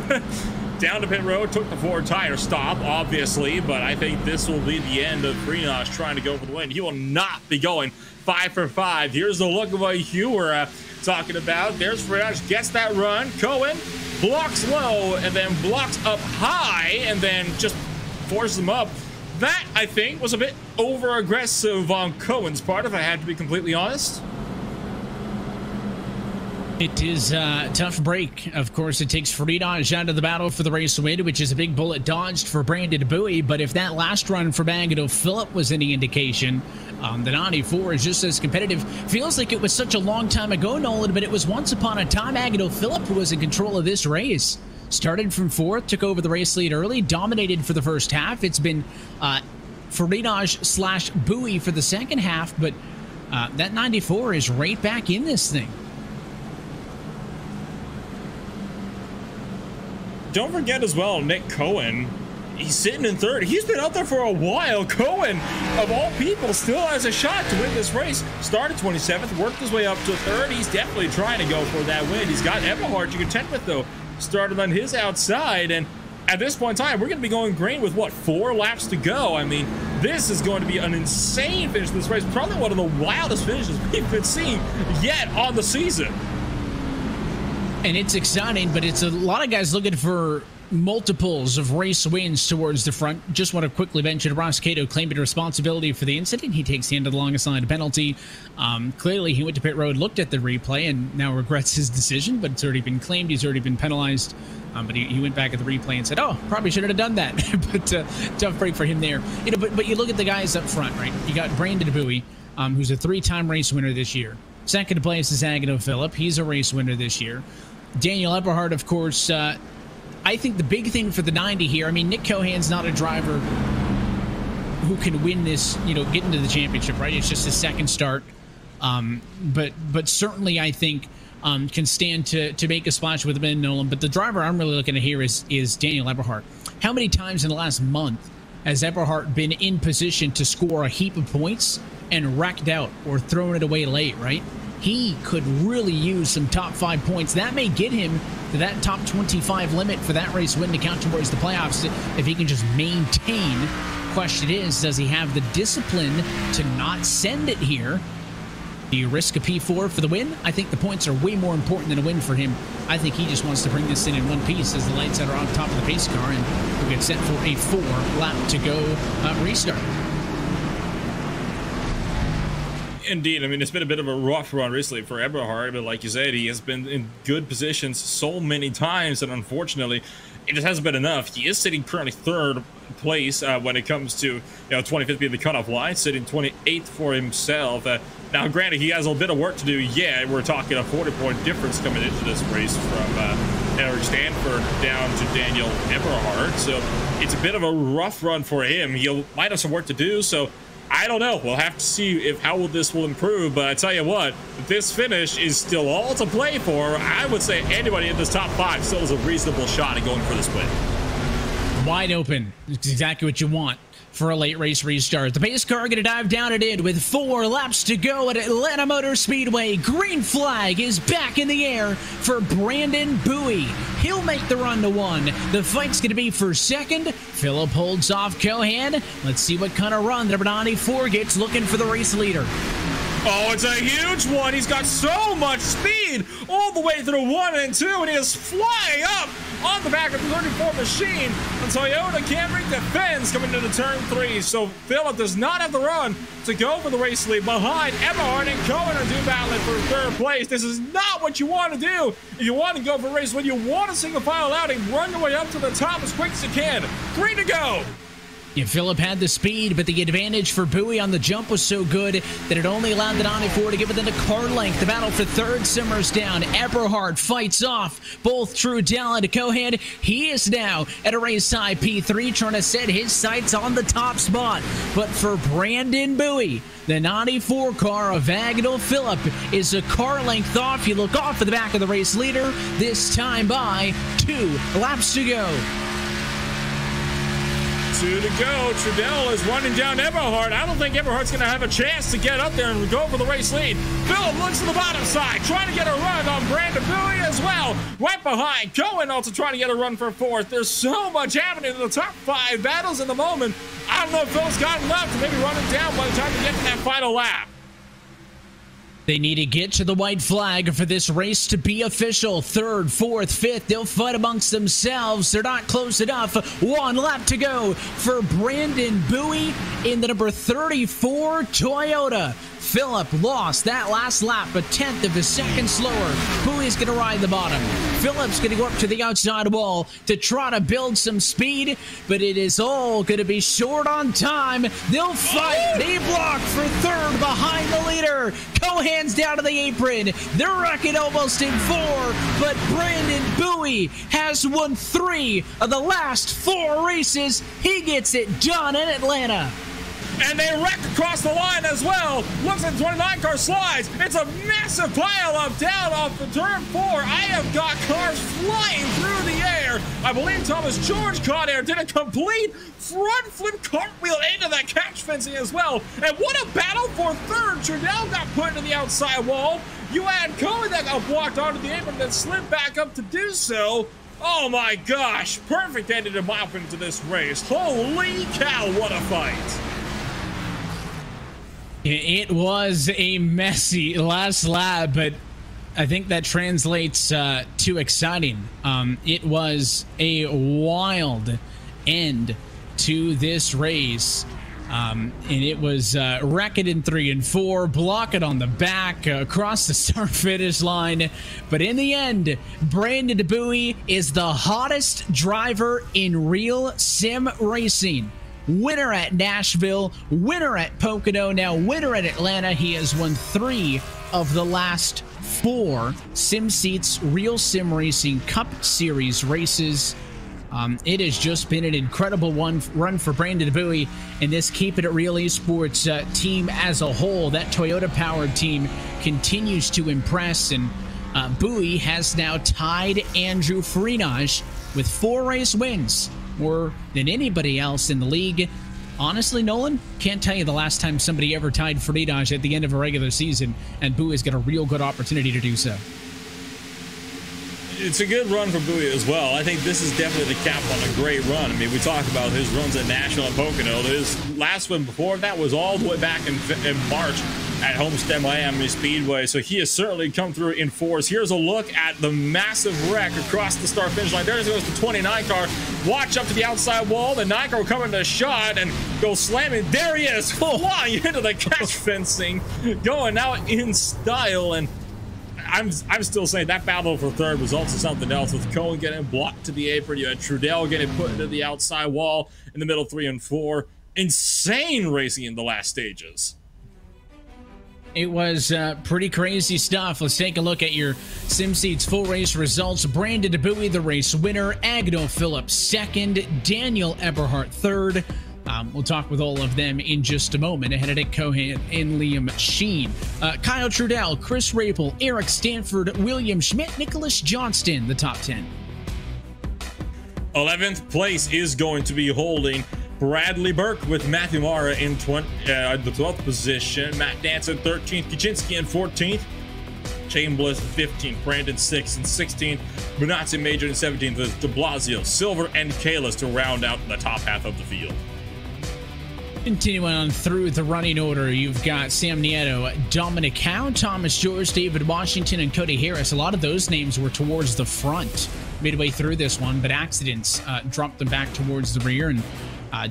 down to pit road, took the 4 tire stop, obviously, but I think this will be the end of Freenosh trying to go for the win. He will not be going 5 for 5. Here's the look of what you were talking about. There's Freenosh, gets that run. Cohen blocks low and then blocks up high and then just forces him up. That, I think, was a bit over-aggressive on Cohen's part, if I had to be completely honest. It is a tough break. Of course, it takes Freenosh out of the battle for the race win, which is a big bullet dodged for Brandon Bowie. But if that last run for Agnew Phillip was any indication, the 94 is just as competitive. Feels like it was such a long time ago, Nolan, but it was once upon a time Agnew Phillip who was in control of this race. Started from 4th, took over the race lead early, dominated for the first half. It's been Freenosh / Bowie for the second half, but that 94 is right back in this thing. Don't forget as well, Nick Cohen. He's sitting in 3rd. He's been out there for a while. Cohen, of all people, still has a shot to win this race. Started 27th, worked his way up to 3rd. He's definitely trying to go for that win. He's got Eberhard to contend with, though. Started on his outside, and at this point in time, we're going to be going green with, what, 4 laps to go? I mean, this is going to be an insane finish to this race. Probably one of the wildest finishes we've been seeing yet on the season. And it's exciting, but it's a lot of guys looking for multiples of race wins towards the front. Just want to quickly mention Ross Cato claiming responsibility for the incident. He takes the end of the longest line penalty. Clearly, he went to pit road, looked at the replay, and now regrets his decision, but it's already been claimed. He's already been penalized. But he went back at the replay and said, oh, probably should have done that. But tough break for him there. You know, but you look at the guys up front, right? You got Brandon Bowie, who's a 3-time race winner this year. Second place is Agnew Phillip. He's a race winner this year. Daniel Eberhard, of course, I think the big thing for the 90 here, I mean, Nick Cohan's not a driver who can win this, you know, get into the championship, right? It's just his second start. But certainly I think can stand to make a splash with Ben Nolan. But the driver I'm really looking at here is Daniel Eberhard. How many times in the last month has Eberhard been in position to score a heap of points and wrecked out or thrown it away late, right? He could really use some top 5 points. That may get him to that top 25 limit for that race win to count towards the playoffs if he can just maintain. Question is, does he have the discipline to not send it here? Do you risk a P4 for the win? I think the points are way more important than a win for him. I think he just wants to bring this in one piece as the lights are on top of the pace car, and we'll get set for a 4-lap to go restart. Indeed. I mean, it's been a bit of a rough run recently for Eberhard, but like you said, he has been in good positions so many times, and unfortunately, it just hasn't been enough. He is sitting currently 3rd place when it comes to, you know, 25th being the cutoff line, sitting 28th for himself. Now, granted, he has a bit of work to do. Yeah, we're talking a 40-point difference coming into this race from Eric Stanford down to Daniel Eberhard, so it's a bit of a rough run for him. He might have some work to do, so I don't know. We'll have to see if how this will improve, but I tell you what, this finish is still all to play for. I would say anybody in this top 5 still has a reasonable shot at going for this win. Wide open. It's exactly what you want for a late race restart. The pace car going to dive down and in with 4 laps to go at Atlanta Motor Speedway. Green flag is back in the air for Brandon Bowie. He'll make the run to 1. The fight's going to be for 2nd. Phillip holds off Cohan. Let's see what kind of run the 94 gets, looking for the race leader. Oh, it's a huge one. He's got so much speed all the way through 1 and 2, and he is flying up on the back of the 34 machine. The Toyota Camry defends coming into turn 3. So Phillip does not have the run to go for the race lead behind Eberhard and Cohen are due battling for 3rd place. This is not what you want to do. If you want to go for a race when you want a single file outing, run your way up to the top as quick as you can. 3 to go. Yeah, Phillip had the speed, but the advantage for Bowie on the jump was so good that it only allowed the 94 to get within a car length. The battle for 3rd simmers down. Eberhard fights off both Trudell and Cohan. He is now at a race high P3, trying to set his sights on the top spot. But for Brandon Bowie, the 94 car of Agnew Phillip is a car length off. You look off at the back of the race leader, this time by 2 laps to go. Two to go. Trudell is running down Eberhard. I don't think Eberhard's going to have a chance to get up there and go for the race lead. Phillip looks to the bottom side, trying to get a run on Brandon Bowie as well. Right behind, Cohen also trying to get a run for fourth. There's so much happening in the top 5 battles in the moment. I don't know if Phil's got enough to maybe run it down by the time we get to that final lap. They need to get to the white flag for this race to be official. Third, fourth, fifth, they'll fight amongst themselves. They're not close enough. 1 lap to go for Brandon Bowie in the number 34 Toyota. Phillip lost that last lap, a tenth of a second slower. Bowie's going to ride the bottom. Phillip's going to go up to the outside wall to try to build some speed, but it is all going to be short on time. They'll fight. They block for third behind the leader. Cohan's down to the apron. They're wrecking almost in 4, but Brandon Bowie has won 3 of the last 4 races. He gets it done in Atlanta. And they wreck across the line as well. Looks like the 29 car slides. It's a massive pile up down off the turn 4. I have got cars flying through the air. I believe Thomas George caught air, did a complete front flip cartwheel into that catch fencing as well. And what a battle for third. Trudell got put into the outside wall. You had Cohen that got blocked onto the apron, then slid back up to do so. Oh my gosh, perfect ending to mop into this race. Holy cow, what a fight. It was a messy last lap, but I think that translates to exciting. It was a wild end to this race. And it was wreck it in 3 and 4, block it on the back, across the start-finish line. But in the end, Brandon Bowie is the hottest driver in real sim racing. Winner at Nashville, winner at Pocono, now winner at Atlanta. He has won 3 of the last 4 SimSeats Real Sim Racing Cup Series races. It has just been an incredible run for Brandon Bowie and this Keep It at Real Esports team as a whole. That Toyota-powered team continues to impress, and Bowie has now tied Andrew Freenage with 4 race wins, more than anybody else in the league. Honestly, Nolan, can't tell you the last time somebody ever tied Freenage at the end of a regular season, and Bowie's got a real good opportunity to do so. It's a good run for Bowie as well. I think this is definitely the cap on a great run. I mean, we talk about his runs at Nashville and Pocono. His last one before that was all the way back in March at Homestead Miami Speedway. So he has certainly come through in force. Here's a look at the massive wreck across the start finish line. There goes the 29 car. Watch up to the outside wall. The 9 car will come into shot and go slamming. There he is, flying into the catch fencing, going out in style. And I'm still saying that battle for third was also something else, with Cohen getting blocked to the apron. You had Trudell getting put into the outside wall in the middle 3 and 4. Insane racing in the last stages. It was pretty crazy stuff. Let's take a look at your SimSeats full race results. Brandon Bowie, the race winner. Agno Phillips, second. Daniel Eberhard, third. We'll talk with all of them in just a moment. Ahead of Nick Cohan and Liam Sheen. Kyle Trudell, Chris Rapel, Eric Stanford, William Schmidt, Nicholas Johnston, the top 10. 11th place is going to be holding Bradley Burke, with Matthew Mara in the 12th position. Matt Danson 13th, Kaczynski in 14th. Chambliss 15th, Brandon 6th and 16th. Bonazzi Major in 17th with de Blasio, Silver, and Kalis to round out the top half of the field. Continuing on through the running order, you've got Sam Nieto, Dominic Howe, Thomas George, David Washington, and Cody Harris. A lot of those names were towards the front midway through this one, but accidents dropped them back towards the rear and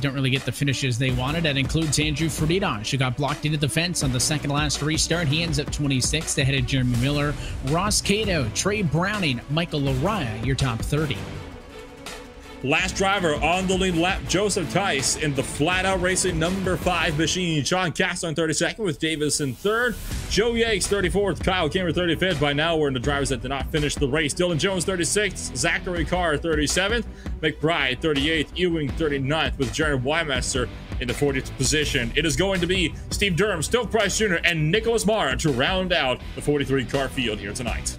don't really get the finishes they wanted. That includes Andrew Freenage, who got blocked into the fence on the second last restart. He ends up 26th ahead of Jeremy Miller, Ross Cato, Trey Browning, Michael Lariah, your top 30. Last driver on the lead lap, Joseph Tice in the flat-out racing number 5 machine. Sean Castro in 32nd with Davison 3rd. Joe Yates 34th, Kyle Kimmer 35th. By now, we're in the drivers that did not finish the race. Dylan Jones 36th, Zachary Carr 37th, McBride 38th, Ewing 39th, with Jared Weimaster in the 40th position. It is going to be Steve Durham, Stoke Price Jr., and Nicholas Mara to round out the 43 car field here tonight.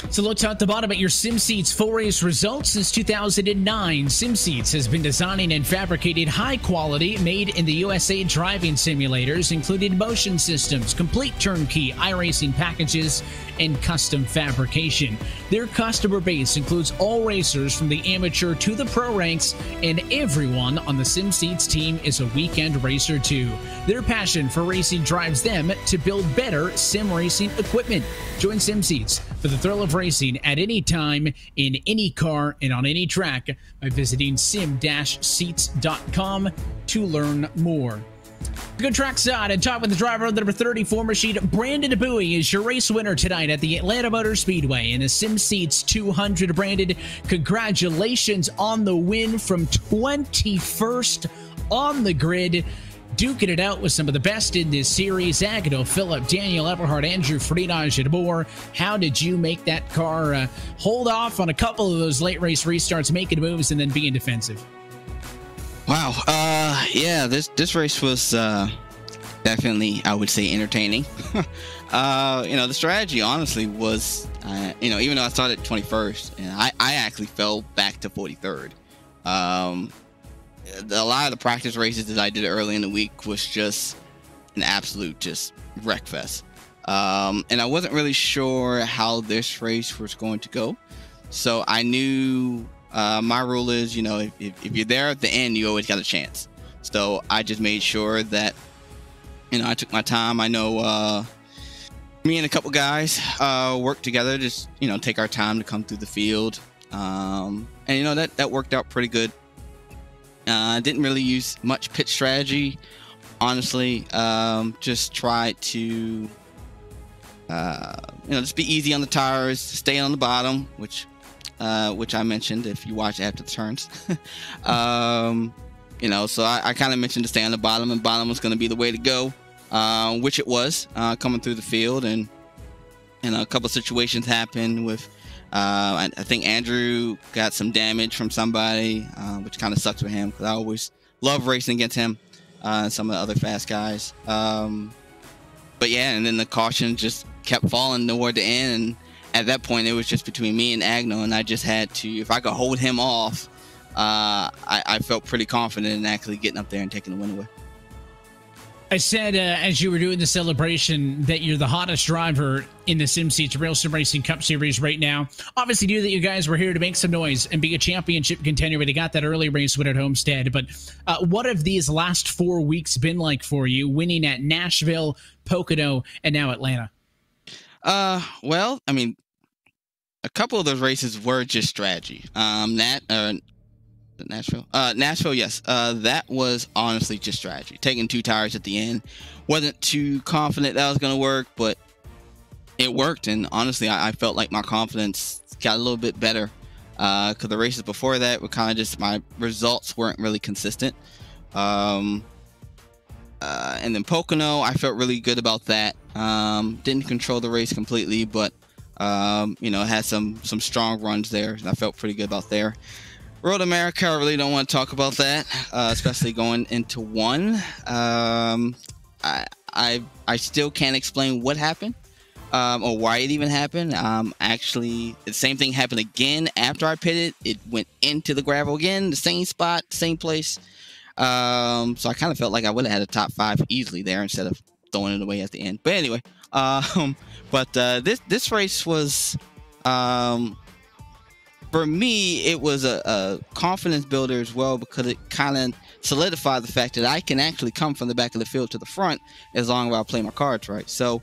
So look at the bottom at your SimSeats full race results. Since 2009, SimSeats has been designing and fabricated high-quality, made-in-the-USA driving simulators, including motion systems, complete turnkey iRacing packages, and custom fabrication. Their customer base includes all racers from the amateur to the pro ranks, and everyone on the SimSeats team is a weekend racer too. Their passion for racing drives them to build better sim racing equipment. Join SimSeats for the thrill of racing at any time, in any car, and on any track by visiting sim-seats.com to learn more. Good trackside and talk with the driver of the number 34 machine. Brandon Bowie is your race winner tonight at the Atlanta Motor Speedway in the SimSeats 200. Brandon, congratulations on the win from 21st on the grid. Duking it out with some of the best in this series. Agnew, Phillip, Daniel Eberhard, Andrew Freenage, and more. How did you make that car hold off on a couple of those late race restarts, making moves, and then being defensive? Wow. Yeah, this race was definitely, I would say, entertaining. The strategy honestly was, even though I started 21st, and I actually fell back to 43rd. A lot of the practice races that I did early in the week was just an absolute just wreck fest. And I wasn't really sure how this race was going to go. So I knew my rule is, if you're there at the end, you always got a chance. So I just made sure that, I took my time. I know me and a couple guys worked together, just, take our time to come through the field. And, that worked out pretty good. Didn't really use much pit strategy, honestly. Just tried to, just be easy on the tires, stay on the bottom, which I mentioned if you watch after the turns. So I kind of mentioned to stay on the bottom, and bottom was going to be the way to go, which it was, coming through the field. And a couple of situations happened with, I think Andrew got some damage from somebody, which kind of sucks for him because I always love racing against him and some of the other fast guys. But yeah, and then the caution just kept falling toward the end. And at that point, it was just between me and Agnew, and I just had to, if I could hold him off, I felt pretty confident in actually getting up there and taking the win away. I said as you were doing the celebration that you're the hottest driver in the SimSeats Real Sim Racing Cup Series right now. Obviously knew that you guys were here to make some noise and be a championship contender, but you got that early race win at Homestead. But what have these last 4 weeks been like for you, winning at Nashville, Pocono, and now Atlanta? Well, I mean, a couple of those races were just strategy. Nashville, yes. That was honestly just strategy. Taking 2 tires at the end. Wasn't too confident that was going to work, but it worked. And honestly, I felt like my confidence got a little bit better. Because the races before that were kind of just, my results weren't really consistent. And then Pocono, I felt really good about that. Didn't control the race completely, but, had some strong runs there. And I felt pretty good about there. Road America, I really don't want to talk about that, especially going into one. I still can't explain what happened or why it even happened. Actually, the same thing happened again after I pitted. It went into the gravel again, the same spot, same place. So I kind of felt like I would have had a top 5 easily there instead of throwing it away at the end. But anyway, this race was... for me, it was a confidence builder as well, because it kind of solidified the fact that I can actually come from the back of the field to the front as long as I play my cards right. So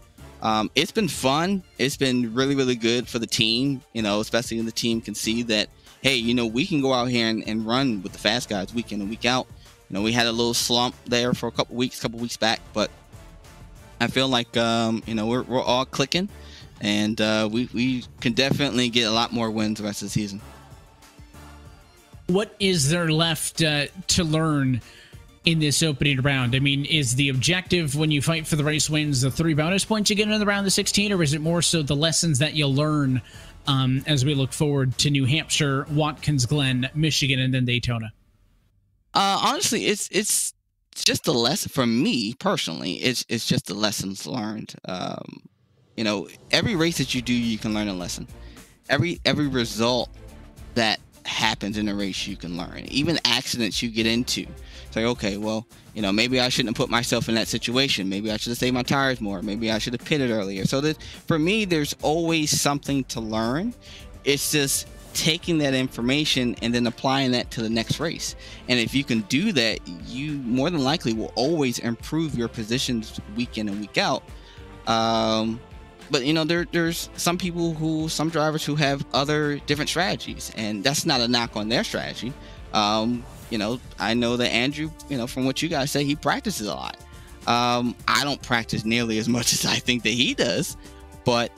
it's been fun. It's been really, really good for the team, especially when the team can see that, hey, we can go out here and run with the fast guys week in and week out. We had a little slump there for a couple weeks back, but I feel like, we're all clicking. And we can definitely get a lot more wins the rest of the season. What is there left to learn in this opening round? I mean, is the objective when you fight for the race wins the 3 bonus points you get in the round of 16, or is it more so the lessons that you'll learn as we look forward to New Hampshire, Watkins Glen, Michigan, and then Daytona? Honestly, it's just a lesson for me personally. It's just the lessons learned. Every race that you do, you can learn a lesson. every result that happens in a race you can learn. Even accidents you get into. It's like, okay, well, you know, maybe I shouldn't have put myself in that situation. Maybe I should have saved my tires more. Maybe I should have pitted earlier. So that for me, there's always something to learn. It's just taking that information and then applying that to the next race. And if you can do that, you more than likely will always improve your positions week in and week out. But you know, there's some drivers who have other different strategies, and that's not a knock on their strategy. You know, I know that Andrew, you know, from what you guys say, he practices a lot. I don't practice nearly as much as I think that he does, but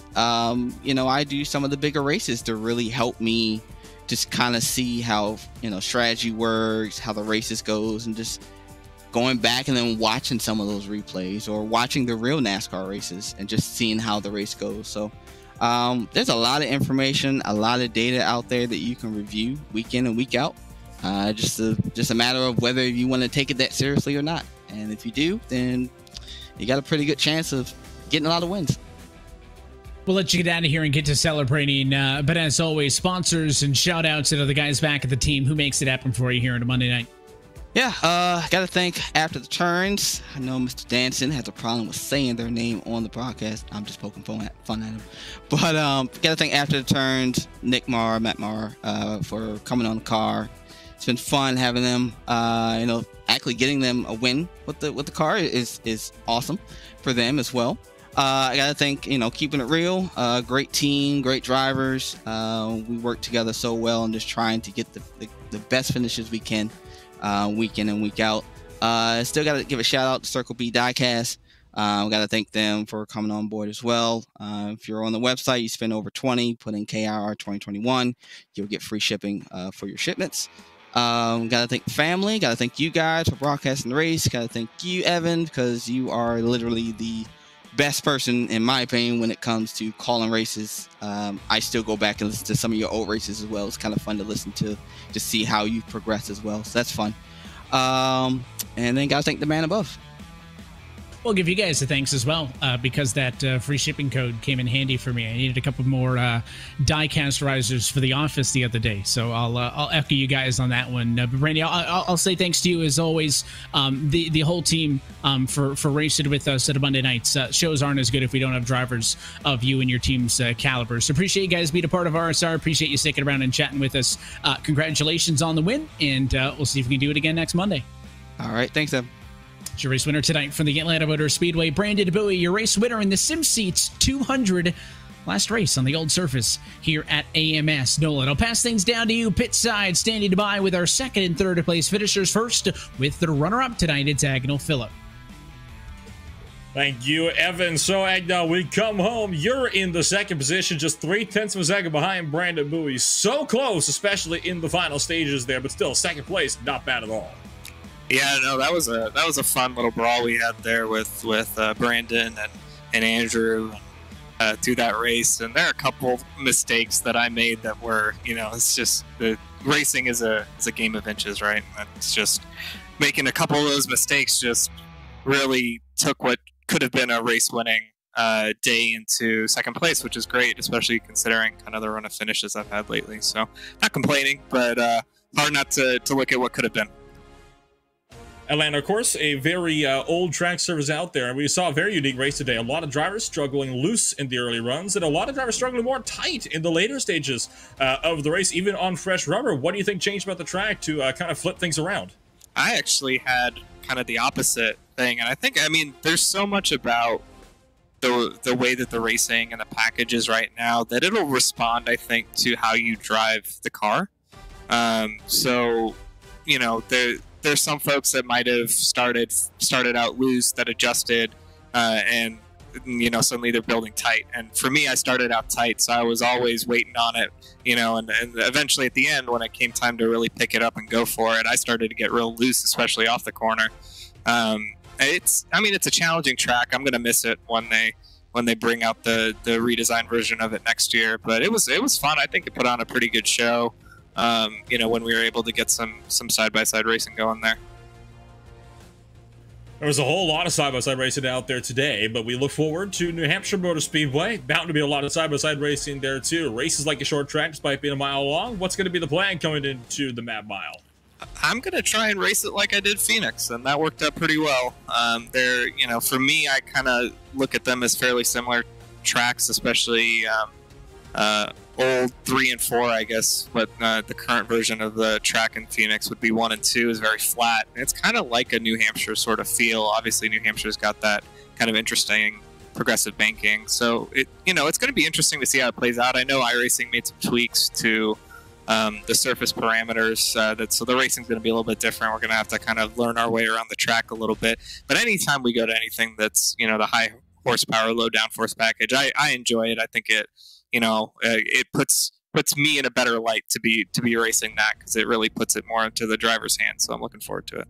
you know, I do some of the bigger races to really help me just kind of see how, you know, strategy works, how the races goes, and just going back and then watching some of those replays or watching the real NASCAR races and just seeing how the race goes. So there's a lot of information, a lot of data out there that you can review week in and week out. Just a matter of whether you want to take it that seriously or not. And if you do, then you got a pretty good chance of getting a lot of wins. We'll let you get out of here and get to celebrating. But as always, sponsors and shout outs to the guys back at the team who makes it happen for you here on a Monday night. Yeah, got to thank After the Turns. I know Mr. Danson has a problem with saying their name on the broadcast. I'm just poking fun at him. But got to thank After the Turns, Nick Marr, Matt Marr, for coming on the car. It's been fun having them. You know, actually getting them a win with the car is awesome for them as well. I got to thank, you know, Keeping It Real. Great team, great drivers. We work together so well and just trying to get the best finishes we can. Week in and week out. Still got to give a shout out to Circle B Diecast. Got to thank them for coming on board as well. If you're on the website, you spend over 20, put in KIR 2021, you'll get free shipping for your shipments. Got to thank the family. Got to thank you guys for broadcasting the race. Got to thank you, Evan, because you are literally the best person, in my opinion, when it comes to calling races. I still go back and listen to some of your old races as well. It's kind of fun to listen to see how you progress as well. So that's fun. And then gotta thank the man above. We'll give you guys a thanks as well, because that free shipping code came in handy for me. I needed a couple more diecast risers for the office the other day, so I'll echo you guys on that one. But Randy, I'll say thanks to you as always. The whole team for racing with us at Monday nights. Shows aren't as good if we don't have drivers of you and your team's caliber. So appreciate you guys being a part of RSR. Appreciate you sticking around and chatting with us. Congratulations on the win, and we'll see if we can do it again next Monday. All right, thanks, Evan. Your race winner tonight from the Atlanta Motor Speedway, Brandon Bowie, your race winner in the SimSeats 200 last race on the old surface here at AMS. Nolan, I'll pass things down to you pit side, standing by with our second and third place finishers. First with the runner-up tonight, it's Agnell Phillip. Thank you, Evan. So, Agnell, we come home. You're in the second position, just 0.3 of a second behind Brandon Bowie. So close, especially in the final stages there, but still, second place, not bad at all. Yeah, no, that was a fun little brawl we had there with Brandon and Andrew through that race. And there are a couple mistakes that I made that were, you know, it's just the racing is a game of inches, right? And it's just making a couple of those mistakes just really took what could have been a race-winning day into second place, which is great, especially considering kind of the run of finishes I've had lately. So not complaining, but hard not to look at what could have been. Atlanta, of course, a very old track surface out there, and we saw a very unique race today. A lot of drivers struggling loose in the early runs, and a lot of drivers struggling more tight in the later stages of the race, even on fresh rubber. What do you think changed about the track to kind of flip things around? I actually had kind of the opposite thing, and I mean, there's so much about the way that the racing and the package is right now that it'll respond, I think, to how you drive the car. So, you know, there's some folks that might have started out loose that adjusted and you know, suddenly they're building tight. And for me, I started out tight, so I was always waiting on it, you know, and eventually at the end, when it came time to really pick it up and go for it, I started to get real loose, especially off the corner. It's a challenging track. I'm gonna miss it when they bring out the redesigned version of it next year. But it was fun. I think it put on a pretty good show. You know, when we were able to get some side-by-side racing going there. There was a whole lot of side-by-side racing out there today, but we look forward to New Hampshire Motor Speedway. Bound to be a lot of side-by-side racing there too. Races like a short track, despite being a mile long. What's going to be the plan coming into the Mad Mile? I'm going to try and race it like I did Phoenix, and that worked out pretty well. They're, you know, for me, I kind of look at them as fairly similar tracks, especially old 3 and 4, I guess, but the current version of the track in Phoenix would be 1 and 2 is very flat. It's kind of like a New Hampshire sort of feel. Obviously, New Hampshire's got that kind of interesting progressive banking, so it's going to be interesting to see how it plays out. I know iRacing made some tweaks to the surface parameters, so the racing's going to be a little bit different. We're going to have to kind of learn our way around the track a little bit. But anytime we go to anything that's, you know, the high horsepower, low downforce package, I enjoy it. I think it, you know, it puts me in a better light to be racing that, because it really puts it more into the driver's hands. So I'm looking forward to it.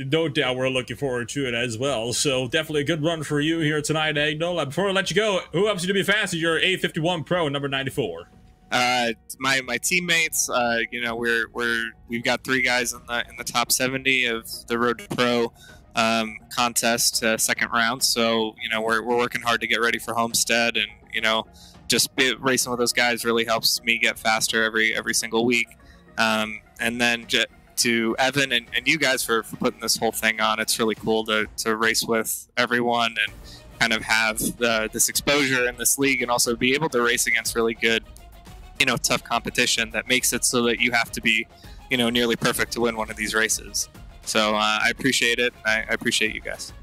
No doubt we're looking forward to it as well. So definitely a good run for you here tonight, Agnell. Before I let you go, who helps you to be fast is your A51 Pro number 94? My teammates, you know, we've got 3 guys in the top 70 of the Road to Pro contest, second round. So, you know, we're working hard to get ready for Homestead, and, you know, just racing with those guys really helps me get faster every single week. And then to Evan and you guys for putting this whole thing on. It's really cool to race with everyone and kind of have this exposure in this league, and also be able to race against really good, you know, tough competition that makes it so that you have to be, you know, nearly perfect to win one of these races. So I appreciate it. I appreciate you guys.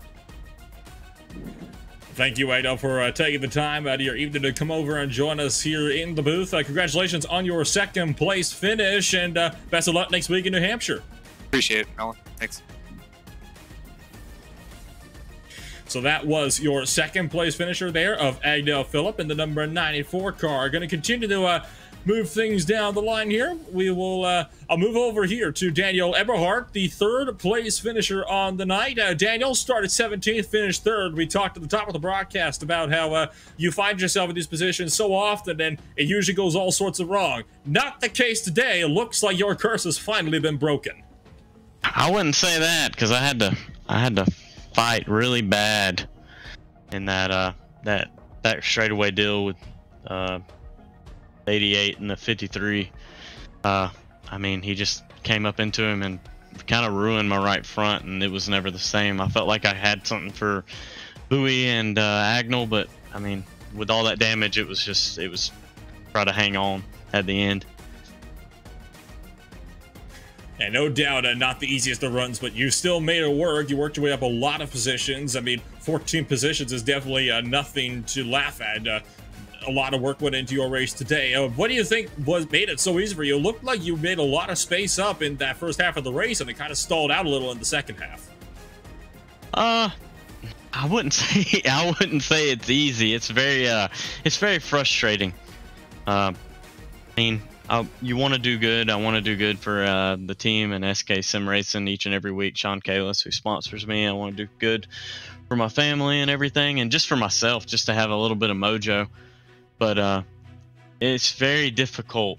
Thank you, Agnell, for taking the time out of your evening to come over and join us here in the booth. Congratulations on your second place finish, and best of luck next week in New Hampshire. Appreciate it, Nolan. Thanks. So that was your second place finisher there of Agnell Phillip in the number 94 car. Going to continue to move things down the line here. We will, I'll move over here to Daniel Eberhardt, the third place finisher on the night. Daniel started 17th, finished third. We talked at the top of the broadcast about how you find yourself in these positions so often and it usually goes all sorts of wrong. Not the case today. It looks like your curse has finally been broken. I wouldn't say that, because I had to fight really bad in that that straightaway deal with 88 and the 53. I mean, he just came up into him and kind of ruined my right front, and it was never the same. I felt like I had something for Bowie and Agnell, but I mean, with all that damage, it was try to hang on at the end. And no doubt, not the easiest of runs, but you still made it work. You worked your way up a lot of positions. I mean, 14 positions is definitely nothing to laugh at. A lot of work went into your race today. What do you think made it so easy for you? It looked like you made a lot of space up in that first half of the race, and it kind of stalled out a little in the second half. I wouldn't say it's easy. It's very frustrating. I mean, you want to do good. I want to do good for the team and SK Sim Racing each and every week. Sean Kalis, who sponsors me, I want to do good for my family and everything, and just for myself, just to have a little bit of mojo. But it's very difficult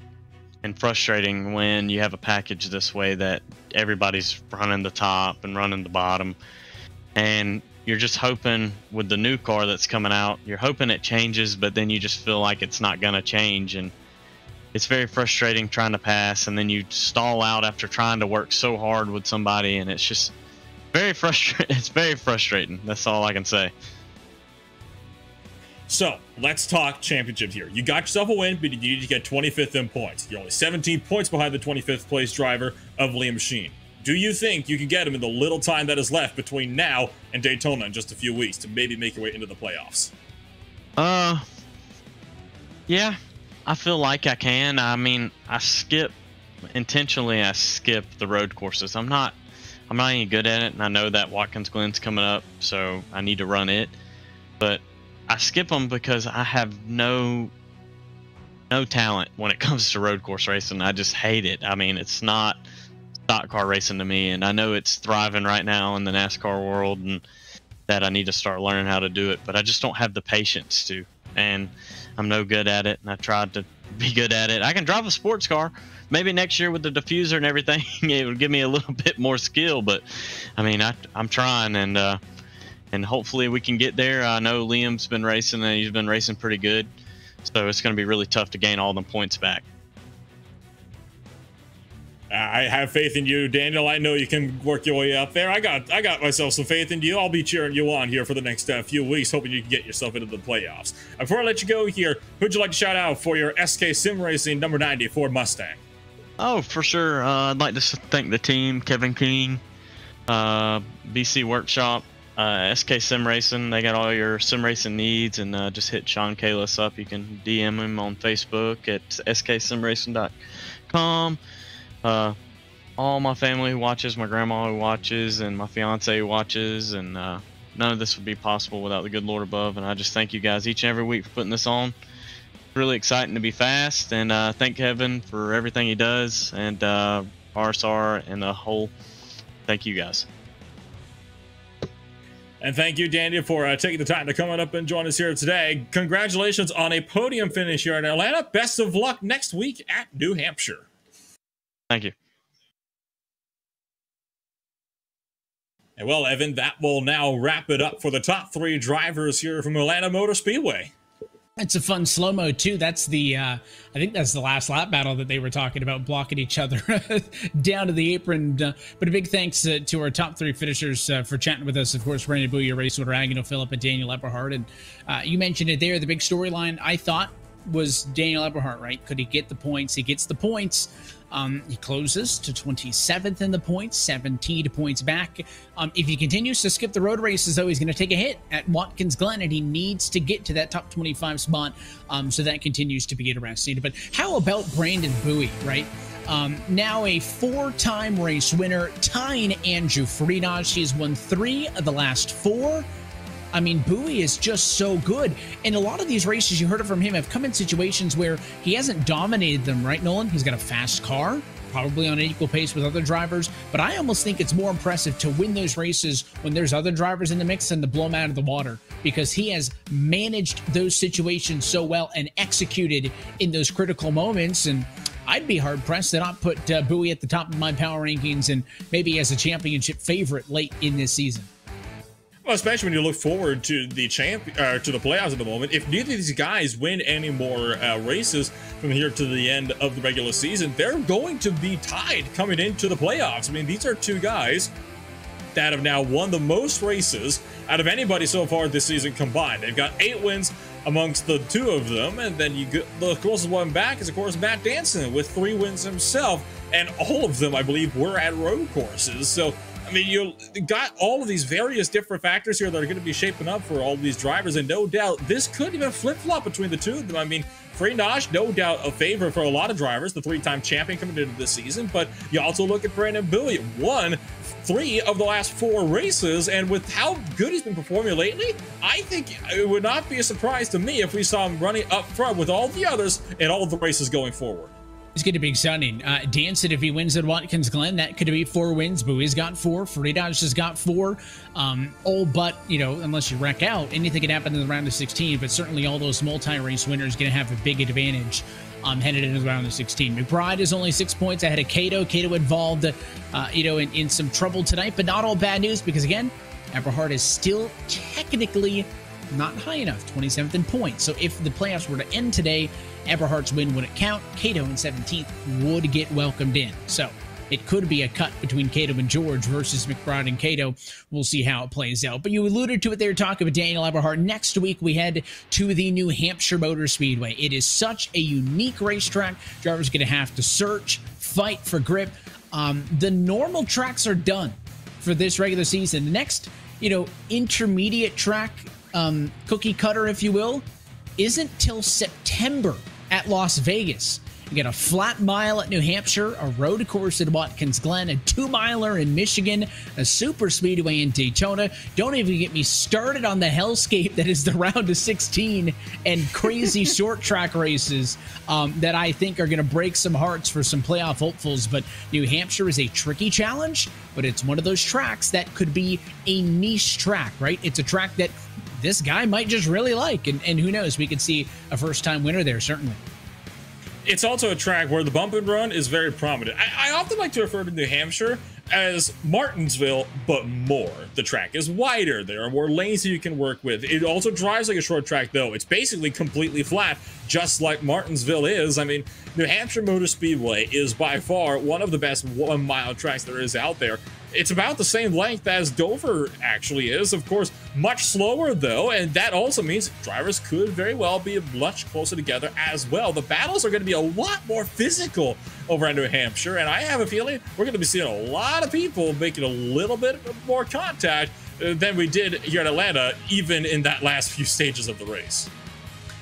and frustrating when you have a package this way that everybody's running the top and running the bottom, and you're just hoping with the new car that's coming out, you're hoping it changes, but then you just feel like it's not going to change, and it's very frustrating trying to pass, and then you stall out after trying to work so hard with somebody, and it's just very frustrating. It's very frustrating. That's all I can say. So, let's talk championship here. You got yourself a win, but you need to get 25th in points. You're only 17 points behind the 25th place driver of Liam Sheen. Do you think you can get him in the little time that is left between now and Daytona in just a few weeks to maybe make your way into the playoffs? Yeah, I feel like I can. I mean, intentionally I skip the road courses. I'm not any good at it, and I know that Watkins Glen's coming up, so I need to run it. But I skip them because I have no talent when it comes to road course racing. I just hate it. I mean, it's not stock car racing to me, and I know it's thriving right now in the NASCAR world, and that I need to start learning how to do it, but I just don't have the patience to, and I'm no good at it. And I tried to be good at it. I can drive a sports car. Maybe next year with the diffuser and everything, it would give me a little bit more skill. But I mean, I'm trying, and hopefully we can get there. I know Liam's been racing, and he's been racing pretty good. So it's going to be really tough to gain all the points back. I have faith in you, Daniel. I know you can work your way up there. I got myself some faith in you. I'll be cheering you on here for the next few weeks, hoping you can get yourself into the playoffs. Before I let you go here, who'd you like to shout out for your SK Sim Racing number 90 Ford Mustang? Oh, for sure. I'd like to thank the team, Kevin King, BC Workshop, SK Sim Racing. They got all your sim racing needs, and just hit Sean Kalis up. You can DM him on Facebook at sksimracing.com. All my family who watches, my grandma who watches, and my fiance who watches, and none of this would be possible without the good Lord above. And I just thank you guys each and every week for putting this on. Really exciting to be fast, and thank Kevin for everything he does, and RSR and the whole. Thank you guys. And thank you, Daniel, for taking the time to come on up and join us here today. Congratulations on a podium finish here in Atlanta. Best of luck next week at New Hampshire. Thank you. And well, Evan, that will now wrap it up for the top 3 drivers here from Atlanta Motor Speedway. It's a fun slow-mo, too. That's the, I think that's the last lap battle that they were talking about, blocking each other down to the apron. But a big thanks to our top 3 finishers for chatting with us. Of course, Brandon Bouyer, Racer Agnew, Phillip, and Daniel Eberhardt. And you mentioned it there. The big storyline, I thought, was Daniel Eberhardt, right? Could he get the points? He gets the points. He closes to 27th in the points, 17 points back. If he continues to skip the road races, though, he's going to take a hit at Watkins Glen, and he needs to get to that top 25 spot, so that continues to be interesting. But how about Brandon Bouyer, right? Now a 4-time race winner, tying Andrew Friedage. He has won 3 of the last 4. I mean, Bouyer is just so good. And a lot of these races, you heard it from him, have come in situations where he hasn't dominated them, right, Nolan? He's got a fast car, probably on an equal pace with other drivers. But I almost think it's more impressive to win those races when there's other drivers in the mix than to blow them out of the water, because he has managed those situations so well and executed in those critical moments. And I'd be hard-pressed to not put Bouyer at the top of my power rankings and maybe as a championship favorite late in this season. Well, especially when you look forward to the to the playoffs at the moment. If neither of these guys win any more races from here to the end of the regular season, they're going to be tied coming into the playoffs. I mean, these are 2 guys that have now won the most races out of anybody so far this season combined. They've got 8 wins amongst the 2 of them, and then you get the closest one back is, of course, Matt Danson with 3 wins himself, and all of them, I believe, were at road courses. So I mean, you got all of these various different factors here that are going to be shaping up for all of these drivers, and no doubt this could even flip-flop between the 2 of them. I mean, Friedage, no doubt a favorite for a lot of drivers, the 3-time champion coming into this season, but you also look at Brandon Bouyer, won 3 of the last 4 races, and with how good he's been performing lately, I think it would not be a surprise to me if we saw him running up front with all the others in all of the races going forward. It's going to be exciting. Danson, if he wins at Watkins Glen, that could be 4 wins. Bouier's got 4. Friedage has got 4. All but, you know, unless you wreck out, anything can happen in the round of 16, but certainly all those multi-race winners going to have a big advantage headed into the round of 16. McBride is only 6 points ahead of Cato. Cato involved, in some trouble tonight, but not all bad news because, again, Eberhardt is still technically not high enough, 27th in points. So if the playoffs were to end today, Eberhardt's win wouldn't count. Cato in 17th would get welcomed in. So it could be a cut between Cato and George versus McBride and Cato. We'll see how it plays out. But you alluded to it there, talking about Daniel Eberhardt. Next week, we head to the New Hampshire Motor Speedway. It is such a unique racetrack. Drivers are going to have to search, fight for grip. The normal tracks are done for this regular season. The next, intermediate track, cookie cutter, if you will, isn't till September at Las Vegas. You get a flat mile at New Hampshire, a road course at Watkins Glen, a 2-miler in Michigan, a super speedway in Daytona. Don't even get me started on the hellscape that is the round of 16 and crazy short track races that I think are going to break some hearts for some playoff hopefuls. But New Hampshire is a tricky challenge, but it's one of those tracks that could be a niche track, right? It's a track that this guy might just really like, and who knows, we could see a first-time winner there, certainly. It's also a track where the bump and run is very prominent. I often like to refer to New Hampshire as Martinsville, but more. The track is wider. There are more lanes that you can work with. It also drives like a short track, though. It's basically completely flat, just like Martinsville is. I mean, New Hampshire Motor Speedway is by far one of the best 1 mile tracks there is out there. It's about the same length as Dover actually is. Of course, much slower though, and that also means drivers could very well be much closer together as well. The battles are going to be a lot more physical over in New Hampshire, and I have a feeling we're going to be seeing a lot of people making a little bit more contact than we did here in Atlanta, even in that last few stages of the race.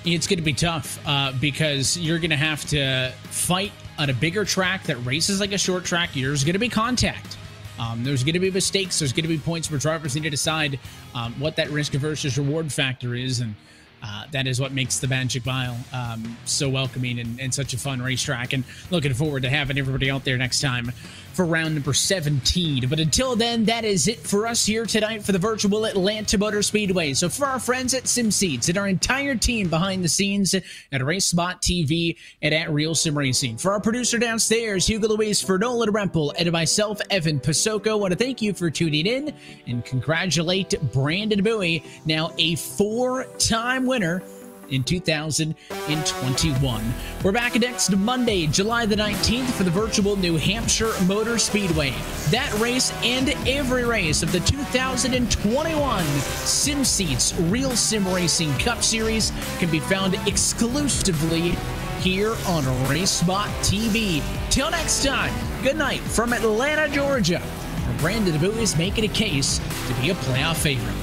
It's going to be tough because you're going to have to fight on a bigger track that races like a short track. There's going to be contact. There's going to be mistakes. There's going to be points where drivers need to decide what that risk versus reward factor is. And that is what makes the Magic Mile so welcoming and such a fun racetrack. And looking forward to having everybody out there next time for round number 17. But until then, that is it for us here tonight for the virtual Atlanta Motor Speedway. So for our friends at SimSeats and our entire team behind the scenes at RaceSpot TV and at Real Sim Racing, for our producer downstairs, Hugo Luis, for Nolan Rempel, and myself, Evan Pasoko, I want to thank you for tuning in and congratulate Brandon Bowie, now a 4-time winner in 2021. We're back next Monday, July the 19th for the virtual New Hampshire Motor Speedway. That race and every race of the 2021 SimSeats Real Sim Racing Cup Series can be found exclusively here on RaceSpot TV. Till next time, good night from Atlanta, Georgia, where Brandon Bowie is making a case to be a playoff favorite.